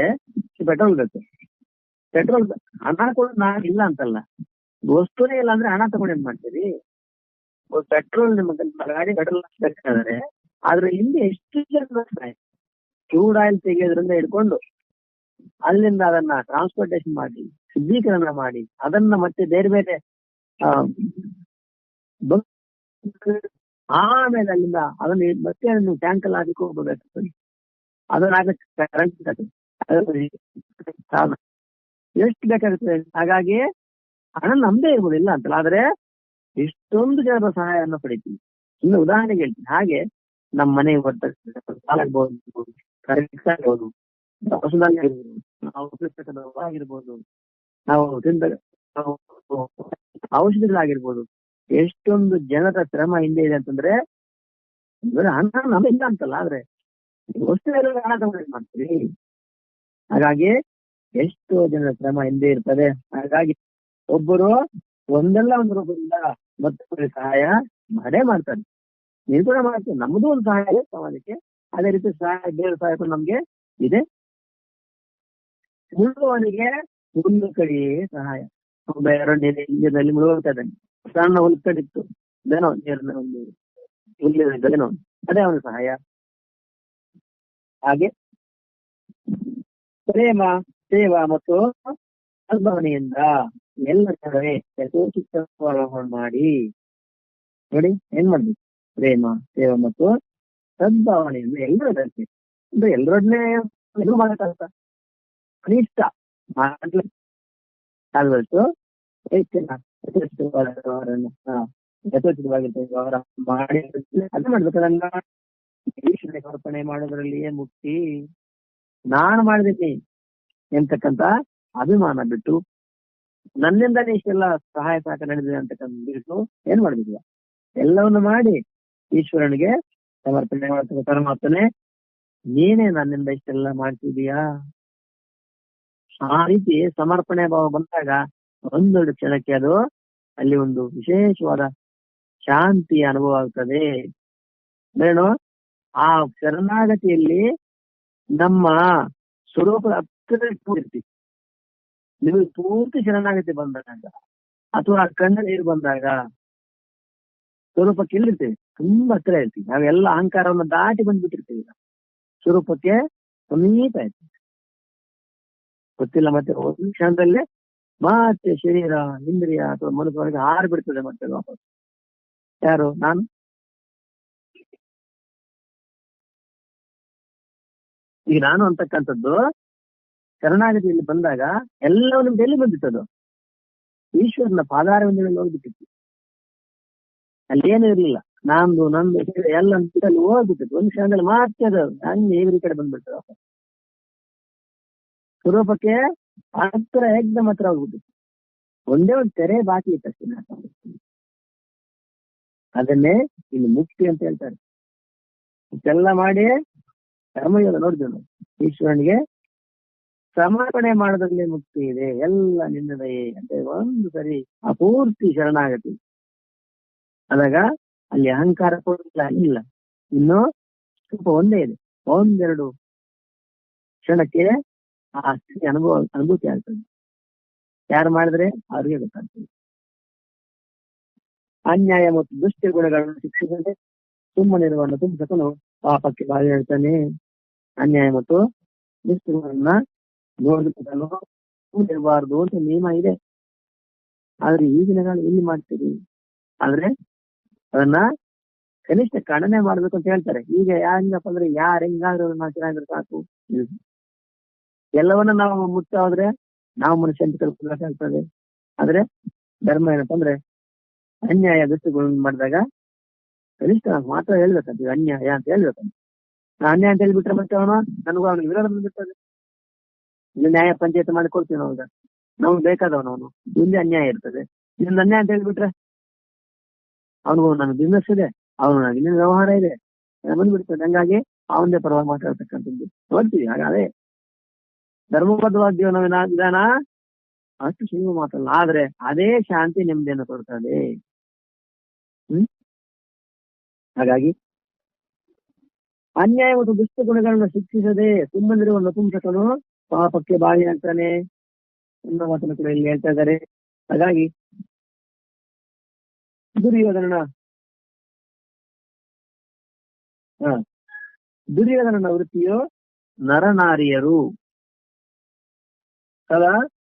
ಪೆಟ್ರೋಲ್ ಬೇಕು. ಪೆಟ್ರೋಲ್ ಹಣ ಕೂಡ ನಾನು ಇಲ್ಲ ಅಂತಲ್ಲ, ವಸ್ತುನೇ ಇಲ್ಲ ಅಂದ್ರೆ ಹಣ ತಗೊಂಡು ಏನ್ ಮಾಡ್ತೀರಿ? ಪೆಟ್ರೋಲ್ ನಿಮಗೆ ಗಾಡಿ ಪೆಟ್ರೋಲ್ ಬೇಕಾದ್ರೆ ಆದ್ರೆ ಇಲ್ಲಿ ಎಷ್ಟು ಜನ ಕ್ರೂಡ್ ಆಯಿಲ್ ತೆಗೆಯೋದ್ರಿಂದ ಹಿಡ್ಕೊಂಡು ಅಲ್ಲಿಂದ ಅದನ್ನ ಟ್ರಾನ್ಸ್ಪೋರ್ಟೇಶನ್ ಮಾಡಿ, ಶುದ್ಧೀಕರಣ ಮಾಡಿ, ಅದನ್ನ ಮತ್ತೆ ಬೇರೆ ಬೇರೆ ಆಮೇಲೆ ಅಲ್ಲಿಂದ ಅದನ್ನ ಮತ್ತೆ ನೀವು ಟ್ಯಾಂಕ್ ಅಲ್ಲಿ ಹಾಕಿ ಹೋಗ್ಬೇಕಾಗ್ತದೆ. ಅದನ್ನ ಆಗಕ್ಕೆ ಕರೆಂಟ್ ಎಷ್ಟು ಬೇಕಾಗುತ್ತೆ. ಹಾಗಾಗಿ ಹಣ ನಮ್ದೇ ಇರ್ಬೋದು, ಇಲ್ಲ ಅಂತಲ್ಲ. ಆದ್ರೆ ಇಷ್ಟೊಂದು ಜನರ ಸಹಾಯವನ್ನು ಪಡಿತೀವಿ. ಇನ್ನು ಉದಾಹರಣೆಗೆ ಹೇಳ್ತೀನಿ, ಹಾಗೆ ನಮ್ಮ ಮನೆ ಸಾಲ ಆಗ್ಬೋದು, ಕರೆಕ್ಟ್ ಆಗ್ಬೋದು, ಆಗಿರ್ಬೋದು, ನಾವು ಉಪಯೋಗಿಸ್ತಕ್ಕಂಥ ಆಗಿರ್ಬೋದು, ನಾವು ತಿಂದ ಔಷಧಿಗಳಾಗಿರ್ಬೋದು, ಎಷ್ಟೊಂದು ಜನರ ಶ್ರಮ ಹಿಂದೆ ಇದೆ ಅಂತಂದ್ರೆ ಹಣ ನಮ್ಮಿಂದ ಅಂತಲ್ಲ. ಆದ್ರೆ ವಸ್ತು ಹಣ ತಗೊಂಡು ಮಾಡ್ತೀವಿ. ಹಾಗಾಗಿ ಎಷ್ಟೋ ಜನರ ಶ್ರಮ ಹಿಂದೆ ಇರ್ತದೆ. ಹಾಗಾಗಿ ಒಬ್ಬರು ಒಂದಲ್ಲ ಒಂದು ರೂಪದಿಂದ ಮತ್ತೊಬ್ಬರಿಗೆ ಸಹಾಯ ಮಾಡೇ ಮಾಡ್ತಾರೆ. ನೀವು ಕೂಡ ಮಾಡ್ತೀವಿ, ನಮ್ದು ಒಂದು ಸಹಾಯ ಇದೆ ಸಮಾಜಕ್ಕೆ. ಅದೇ ರೀತಿ ಸಹಾಯ, ಬೇರೆ ಸಹಾಯ ಕೂಡ ನಮ್ಗೆ ಇದೆ. ಮುಳುಗುವವನಿಗೆ ಹುಲ್ಲು ಕಡಿಯೇ ಸಹಾಯ. ಒಬ್ಬ ನೀರಿನಲ್ಲಿ ಮುಳುಗೋಗ್ತಾ ಇದ್ದಾನೆ, ಸಣ್ಣ ಹುಲ್ಲು ಕಡಿತ್ತು, ಏನೋ ನೀರಿನ ಒಂದು ಹುಲ್ಲಿದ್ದೇನೋ, ಅದೇ ಅವನ ಸಹಾಯ. ಹಾಗೆ ಪ್ರೇಮ, ಸೇವಾ ಮತ್ತು ಸದ್ಭಾವನೆಯಿಂದ ಎಲ್ಲ ಜನರೇ ಯಥೋಚಿತ ಮಾಡಿ. ನೋಡಿ ಏನ್ ಮಾಡ್ಬೇಕು, ಪ್ರೇಮ, ಸೇವಾ ಮತ್ತು ಸದ್ಭಾವನೆಯಿಂದ ಎಲ್ಲರೊಡನೆ, ಅಂದ್ರೆ ಎಲ್ಲರೊಡನೆ ಇದು ಮಾಡಕ್ಕಾಗತ್ತ, ಕನಿಷ್ಠ ಆದಷ್ಟು ಯಥೋಚಿತವಾಗಿರ್ತೇವೆ ಅವರ ಮಾಡಿ ಅದೇ ಮಾಡ್ಬೇಕಲ್ಲ. ಈಶ್ವರನಿಗೆ ಸಮರ್ಪಣೆ ಮಾಡೋದ್ರಲ್ಲಿಯೇ ಮುಕ್ತಿ. ನಾನು ಮಾಡಿದ್ದೀನಿ ಎಂತಕ್ಕಂತ ಅಭಿಮಾನ ಬಿಟ್ಟು, ನನ್ನಿಂದಲೇ ಇಷ್ಟೆಲ್ಲ ಸಹಾಯ ಸಹಕಾರ ನಡೆದಿದೆ ಅಂತಕ್ಕಂಥ ಬಿಟ್ಟು ಏನ್ ಮಾಡ್ಬೇಕು, ಎಲ್ಲವನ್ನು ಮಾಡಿ ಈಶ್ವರನಿಗೆ ಸಮರ್ಪಣೆ ಮಾಡ್ತಕ್ಕ ಪರಮಾತ್ಮನೇ ನೀನೇ ನನ್ನಿಂದ ಇಷ್ಟೆಲ್ಲ ಮಾಡ್ತಿದೀಯಾ. ಆ ರೀತಿ ಸಮರ್ಪಣೆ ಭಾವ ಬಂದಾಗ ಒಂದೆರಡು ಕ್ಷಣಕ್ಕೆ ಅದು ಅಲ್ಲಿ ಒಂದು ವಿಶೇಷವಾದ ಶಾಂತಿಯ ಅನುಭವ ಆಗ್ತದೆ. ಬೇಡ ಆ ಶರಣಾಗತಿಯಲ್ಲಿ ನಮ್ಮ ಸ್ವರೂಪದ ಹತ್ತಿರ ಇರ್ತೀವಿ. ನಿಮಗೆ ಪೂರ್ತಿ ಶರಣಾಗತಿ ಬಂದಾಗ ಅಥವಾ ಕಣ್ಣ ನೀರು ಬಂದಾಗ ಸ್ವರೂಪಕ್ಕೆ ಎಲ್ಲಿರ್ತೀವಿ, ತುಂಬಾ ಹತ್ತಿರ ಇರ್ತೀವಿ. ನಾವೆಲ್ಲ ಅಹಂಕಾರವನ್ನು ದಾಟಿ ಬಂದ್ಬಿಟ್ಟಿರ್ತೀವಿ, ಸ್ವರೂಪಕ್ಕೆ ಸಮೀಪ ಇರ್ತೀವಿ. ಗೊತ್ತಿಲ್ಲ, ಮತ್ತೆ ಒಂದು ಕ್ಷಣದಲ್ಲೇ ಮತ್ತೆ ಶರೀರ, ಇಂದ್ರಿಯ ಅಥವಾ ಮನಸ್ಸೊಳಗೆ ಹಾರು ಬಿಡ್ತದೆ ಮತ್ತೆ ವಾಪಸ್. ಯಾರು? ನಾನು. ಈಗ ನಾನು ಅಂತಕ್ಕಂಥದ್ದು ಶರಣಾಗತಿಯಲ್ಲಿ ಬಂದಾಗ ಎಲ್ಲವೂ ನಿಮ್ಗೆ ಎಲ್ಲಿ ಬಂದಿತ್ತದು? ಈಶ್ವರನ ಪಾದಾರವಿಂದದಲ್ಲಿ ಹೋಗ್ಬಿಟ್ಟಿತ್ತು. ಅಲ್ಲೇನು ಇರ್ಲಿಲ್ಲ, ನಂದು ಎಲ್ಲ ಅಲ್ಲಿ ಹೋಗ್ಬಿಟ್ಟಿತ್ತು. ಒಂದು ಕ್ಷಣದಲ್ಲಿ ಮತ್ತೆ ಅದು ಹಂಗೆ ಈ ಕಡೆ ಬಂದ್ಬಿಡ್ತದೆ ವಾಪಸ್. ಸ್ವರೂಪಕ್ಕೆ ಹತ್ರ ಏಕ್ದಮ್ ಹತ್ರ ಹೋಗ್ಬಿಟ್ಟಿತ್ತು. ಒಂದೇ ಒಂದು ತೆರೆ ಬಾಕಿ ಇತ್ತು. ಅದನ್ನೇ ಇಲ್ಲಿ ಮುಕ್ತಿ ಅಂತ ಹೇಳ್ತಾರೆ. ಇಷ್ಟೆಲ್ಲ ಮಾಡಿ ಕರ್ಮಯೋಗ ನೋಡಿದ್ವಿ ನಾವು. ಈಶ್ವರನಿಗೆ ಸಮರ್ಪಣೆ ಮಾಡೋದ್ರಲ್ಲಿ ಮುಕ್ತಿ ಇದೆ, ಎಲ್ಲ ನಿನ್ನದಯೇ ಅಂತ ಒಂದು ಸರಿ ಅಪೂರ್ತಿ ಶರಣಾಗತಿ ಆದಾಗ ಅಲ್ಲಿ ಅಹಂಕಾರ ಕೊಡಲಿಲ್ಲ, ಇಲ್ಲ. ಇನ್ನು ಸ್ವಲ್ಪ ಒಂದೇ ಇದೆ, ಒಂದೆರಡು ಕ್ಷಣಕ್ಕೆ ಆ ಸ್ಥಿತಿ ಅನುಭೂತಿ ಆಗ್ತದೆ. ಯಾರು ಮಾಡಿದ್ರೆ ಅವ್ರಿಗೆ ಗೊತ್ತಾಗ್ತದೆ. ಅನ್ಯಾಯ ಮತ್ತು ದುಷ್ಟ ಗುಣಗಳನ್ನು ಶಿಕ್ಷಿಸದೆ ಸುಮ್ಮನಿರುವನ್ನು ತುಂಬಿಸಕನು ಪಾಪಕ್ಕೆ ಬಾಯಿ ಹೇಳ್ತಾನೆ. ಅನ್ಯಾಯ ಮತ್ತು ದುಷ್ಟ ಗುಣಗಳನ್ನ ನೋಡಿರಬಾರ್ದು ಅಂತ ನಿಯಮ ಇದೆ. ಆದ್ರೆ ಈ ದಿನಗಳು ಇಲ್ಲಿ ಮಾಡ್ತೀವಿ. ಆದ್ರೆ ಅದನ್ನ ಕನಿಷ್ಠ ಖಂಡನೆ ಮಾಡ್ಬೇಕು ಅಂತ ಹೇಳ್ತಾರೆ. ಈಗ ಹೆಂಗಪ್ಪ ಅಂದ್ರೆ ಯಾರು ಹೆಂಗಾದ್ರೂ ಚೆನ್ನಾಗಿದ್ರೆ ಸಾಕು. ಎಲ್ಲವನ್ನ ನಾವು ಮುಟ್ಟ ಹೋದ್ರೆ ನಾವು ಮನುಷ್ಯ ಅಂತ ಕಲ್ಪಬೇಕಾಗ್ತದೆ. ಆದ್ರೆ ಧರ್ಮ ಏನಪ್ಪ ಅಂದ್ರೆ ಅನ್ಯಾಯ ದುಷ್ಟಗಳನ್ನು ಮಾಡಿದಾಗ ಕನಿಷ್ಠ ಮಾತ್ರ ಹೇಳ್ಬೇಕಂತ, ಅನ್ಯಾಯ ಅಂತ ಹೇಳ್ಬೇಕಂತ. ಅನ್ಯಾಯ ಅಂತ ಹೇಳ್ಬಿಟ್ರೆ ಮತ್ತೆ ನನಗೂ ಅವನಿಗೆ ವಿರೋಧ ಬಂದಿರ್ತದೆ. ಇಲ್ಲಿ ನ್ಯಾಯ ಪಂಚಾಯತ್ ಮಾಡಿ ಕೊಡ್ತೀವಿ ನಾವು, ನಮ್ಗೆ ಬೇಕಾದವನವನು, ಇಲ್ಲಿ ಅನ್ಯಾಯ ಇರ್ತದೆ. ಇದನ್ನ ಅನ್ಯಾಯ ಅಂತ ಹೇಳ್ಬಿಟ್ರೆ ಅವನಿಗೂ ನನ್ನ ಬಿಸ್ನೆಸ್ ಇದೆ, ಅವನು ನನಗೆ ಇನ್ನೇನು ವ್ಯವಹಾರ ಇದೆ, ಬಂದ್ಬಿಡ್ತದೆ. ಹಂಗಾಗಿ ಅವನದೇ ಪರವಾಗಿ ಮಾತಾಡ್ತಕ್ಕಂಥದ್ದು ನೋಡ್ತೀವಿ. ಹಾಗಾದ್ರೆ ಧರ್ಮಬದ್ಧವಾದ ಜೀವನ ವಿಧಾನ ಅಷ್ಟು ಸುಲಭ ಮಾತಲ್ಲ, ಆದ್ರೆ ಅದೇ ಶಾಂತಿ ನೆಮ್ಮದಿಯನ್ನು ಕೊಡ್ತದೆ. ಹಾಗಾಗಿ ಅನ್ಯಾಯ ಮತ್ತು ದುಷ್ಟ ಗುಣಗಳನ್ನು ಶಿಕ್ಷಿಸದೆ ಸುಮ್ಮನಿರುವ ನಪುಂಸಕನು ಪಾಪಕ್ಕೆ ಬಾಯಿ ಆಗ್ತಾನೆ ಎನ್ನುವ ಮಾತನ್ನು ಕೂಡ ಇಲ್ಲಿ ಹೇಳ್ತಾ ಇದ್ದಾರೆ. ಹಾಗಾಗಿ ದುರ್ಯೋಧನನ ವೃತ್ತಿಯು ನರನಾರಿಯರು ಸದಾ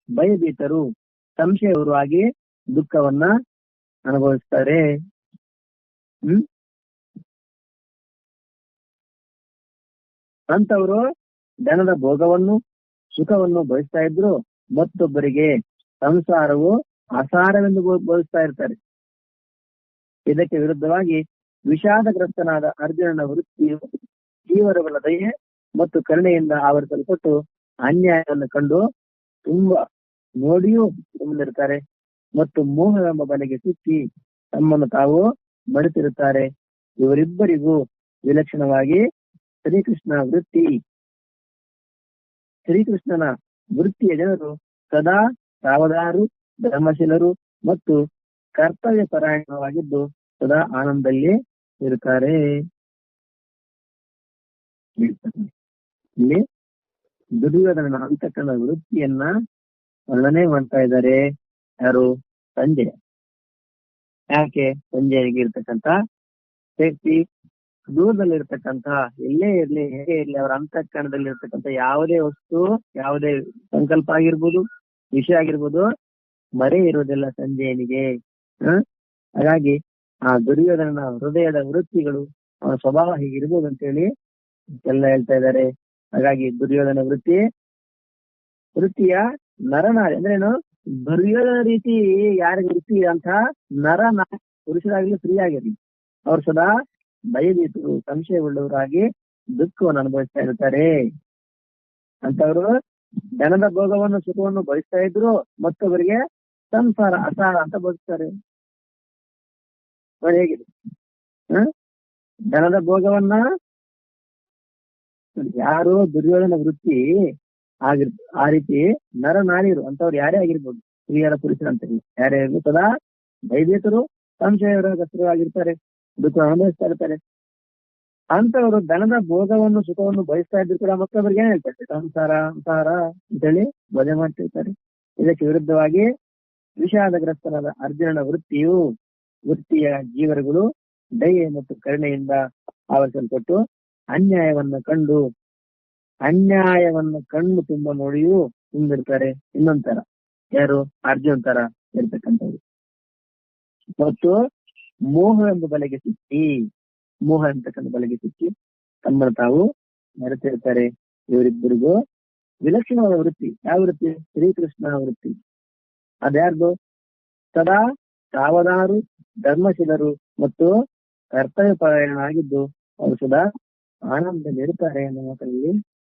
ಭಯಭೀತರು, ಸಂಶಯವರು ಆಗಿ ದುಃಖವನ್ನ ಅನುಭವಿಸ್ತಾರೆ. ಅಂತವರು ಧನದ ಭೋಗವನ್ನು ಸುಖವನ್ನು ಬಯಸ್ತಾ ಇದ್ರು. ಮತ್ತೊಬ್ಬರಿಗೆ ಸಂಸಾರವು ಅಸಾರವೆಂದು ಬೋಧಿಸ್ತಾ ಇರ್ತಾರೆ. ಇದಕ್ಕೆ ವಿರುದ್ಧವಾಗಿ ವಿಷಾದಗ್ರಸ್ತನಾದ ಅರ್ಜುನನ ವೃತ್ತಿಯು ಜೀವರಗಳ ದಯೆ ಮತ್ತು ಕರುಣೆಯಿಂದ ಆವರಿಸಲ್ಪಟ್ಟು ಅನ್ಯಾಯವನ್ನು ಕಂಡು ತುಂಬಾ ನೋಡಿಯೂ ಸುಮ್ಮನಿರ್ತಾರೆ ಮತ್ತು ಮೋಹವೆಂಬ ಬಲೆಗೆ ಸಿಕ್ಕಿ ತಮ್ಮನ್ನು ತಾವು ಮರೆತಿರುತ್ತಾರೆ. ಇವರಿಬ್ಬರಿಗೂ ವಿಲಕ್ಷಣವಾಗಿ ಶ್ರೀಕೃಷ್ಣನ ವೃತ್ತಿಯ ಜನರು ಸದಾ ಸಾವಧಾನರು, ಧರ್ಮಶೀಲರು ಮತ್ತು ಕರ್ತವ್ಯ ಪರಾಯಣವಾಗಿದ್ದು ಸದಾ ಆನಂದದಲ್ಲಿ ಇರುತ್ತಾರೆ. ಇಲ್ಲಿ ದುರ್ಯೋಧನನ ಅಂತಃಕರಣ ವೃತ್ತಿಯನ್ನ ವರ್ಣನೆ ಮಾಡ್ತಾ ಇದ್ದಾರೆ. ಯಾರು? ಸಂಜಯ. ಯಾಕೆ ಸಂಜಯನಿಗೆ ಇರ್ತಕ್ಕಂಥ ಶಕ್ತಿ ದೂರದಲ್ಲಿರ್ತಕ್ಕಂಥ ಎಲ್ಲೇ ಇರ್ಲಿ ಹೇಗೆ ಇರ್ಲಿ ಅವರ ಅಂತಃಕರಣದಲ್ಲಿ ಇರ್ತಕ್ಕಂಥ ಯಾವುದೇ ವಸ್ತು, ಯಾವುದೇ ಸಂಕಲ್ಪ ಆಗಿರ್ಬೋದು, ವಿಷಯ ಆಗಿರ್ಬೋದು, ಮರೆ ಇರುವುದಿಲ್ಲ ಸಂಜಯನಿಗೆ. ಹಾಗಾಗಿ ಆ ದುರ್ಯೋಧನನ ಹೃದಯದ ವೃತ್ತಿಗಳು, ಅವನ ಸ್ವಭಾವ ಹೀಗಿರ್ಬೋದು ಅಂತೇಳಿ ಎಲ್ಲ ಹೇಳ್ತಾ ಇದ್ದಾರೆ. ಹಾಗಾಗಿ ದುರ್ಯೋಧನ ವೃತ್ತಿಯ ನರನಾರಿ ಅಂದ್ರೆ ಏನು? ದುರ್ಯೋಧನ ರೀತಿ ಯಾರಿಗೆ ವೃತ್ತಿ ಅಂತ ಪುರುಷರಾಗ್ಲಿ ಸ್ತ್ರೀ ಆಗಿರ್ಲಿ ಅವ್ರು ಸದಾ ಭಯಭೀತರು, ಸಂಶಯವುಳ್ಳವರಾಗಿ ದುಃಖವನ್ನು ಅನುಭವಿಸ್ತಾ ಇರ್ತಾರೆ. ಅಂತವರು ಧನದ ಭೋಗವನ್ನು, ಸುಖವನ್ನು ಬಯಸ್ತಾ ಇದ್ರು, ಮತ್ತೊಬ್ಬರಿಗೆ ಸಂಸಾರ ಅಸಾರ ಅಂತ ಬದುಕ್ತಾರೆ. ಹೇಗಿದೆ? ಧನದ ಭೋಗವನ್ನ ಯಾರು ದುರ್ಯೋಧನ ವೃತ್ತಿ ಆ ರೀತಿ ನರನಾರಿರು ಅಂತವ್ರು ಯಾರೇ ಆಗಿರ್ಬೋದು, ಸ್ತ್ರೀಯರ ಪುರುಷರ ಅಂತ ಯಾರೇ ಆಗಿರ್ಬೋದು, ಸದಾ ಭಯಭೀತರು, ಸಂಶಯವಾಗಿರ್ತಾರೆ, ದುಃಖ ಅನುಭವಿಸ್ತಾ ಇರ್ತಾರೆ. ಅಂತವರು ಧನದ ಭೋಗವನ್ನು, ಸುಖವನ್ನು ಬಯಸ್ತಾ ಇದ್ರು ಕೂಡ ಮತ್ತೊಬ್ಬರಿಗೆ ಏನ್ ಹೇಳ್ತಾರೆ? ಸಂಸಾರ ಅಂತೇಳಿ ವಧೆ ಮಾಡ್ತಿರ್ತಾರೆ. ಇದಕ್ಕೆ ವಿರುದ್ಧವಾಗಿ ವಿಷಾದಗ್ರಸ್ತನಾದ ಅರ್ಜುನನ ವೃತ್ತಿಯ ಜೀವರುಗಳು ದಯೆ ಮತ್ತು ಕರುಣೆಯಿಂದ ಆವರಿಸಲ್ಪಟ್ಟು ಅನ್ಯಾಯವನ್ನು ಕಣ್ಣು ತುಂಬಾ ನೋಡಿಯೂ ತುಂಬಿರ್ತಾರೆ. ಇನ್ನೊಂದರ ಯಾರು? ಅರ್ಜುನ್ ತರ ಇರ್ತಕ್ಕಂಥವ್ರು. ಮತ್ತು ಮೋಹ ಎಂತಕ್ಕಂಥ ಬಲೆಗೆ ಸಿಕ್ಕಿ ತಮ್ಮನ್ನು ತಾವು ಮರೆತಿರ್ತಾರೆ. ಇವರಿಬ್ಬರಿಗೂ ವಿಲಕ್ಷಣವಾದ ವೃತ್ತಿ. ಯಾವ ವೃತ್ತಿ? ಶ್ರೀಕೃಷ್ಣ ವೃತ್ತಿ. ಅದ್ಯಾರ್ದು? ಸದಾ ಸಾವಧಾನರು, ಧರ್ಮಶೀಲರು ಮತ್ತು ಕರ್ತವ್ಯ ಪರಾಯಣರಾಗಿದ್ದು ಅವರು ಸದಾ ಆನಂದದಲ್ಲಿರ್ತಾರೆ ಅನ್ನೋ ಮಾತಲ್ಲಿ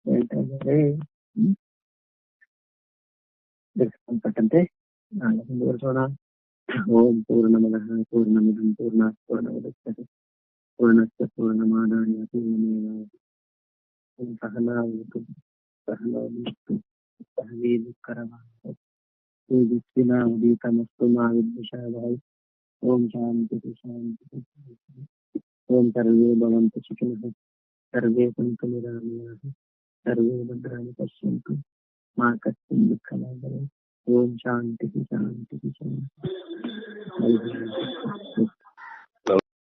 ಹೇಳ್ತಾ ಇದ್ದಾರೆ. ಸಂಪಟ್ಟಂತೆ ನಾನು ಮುಂದುವರಿಸೋಣ. ಓಂ ಪೂರ್ಣಮದಃ ಪೂರ್ಣಮಿದಂ ಪೂರ್ಣಾತ್ ಪೂರ್ಣಮುದಚ್ಯತೆ ಪೂರ್ಣಸ್ಯ ಪೂರ್ಣಮಾದಾಯ ಪೂರ್ಣಮೇವಾವಶಿಷ್ಯತೆ. ಸಹನಾವತು ಸಹನೋ ಭುನಕ್ತು ಸಹ ವೀರ್ಯಕರವಾವಹೈ ತೇಜಸ್ವಿನಾವಧೀತಮಸ್ತು ಮಾ ವಿದ್ವಿಷಾವಹೈ. ಓಂ ಶಾಂತಿ ಶಾಂತಿ. ಓಂ ಸರ್ವೇ ಭವಂತು ಸುಖಿನಃ, ಸರ್ವೇ ಸಂತು ನಿರಾಮಯಾಃ, ಸರ್ವೇ ಭದ್ರಾಣಿ ಪಶ್ಯಂತು ಮಾ ಕಶ್ಚಿತ್ ದುಃಖಭಾಗ್ ಭವೇತ್. ಓಂ ಶಾಂತಿ ಶಾಂತಿ ಶಾಂತಿ.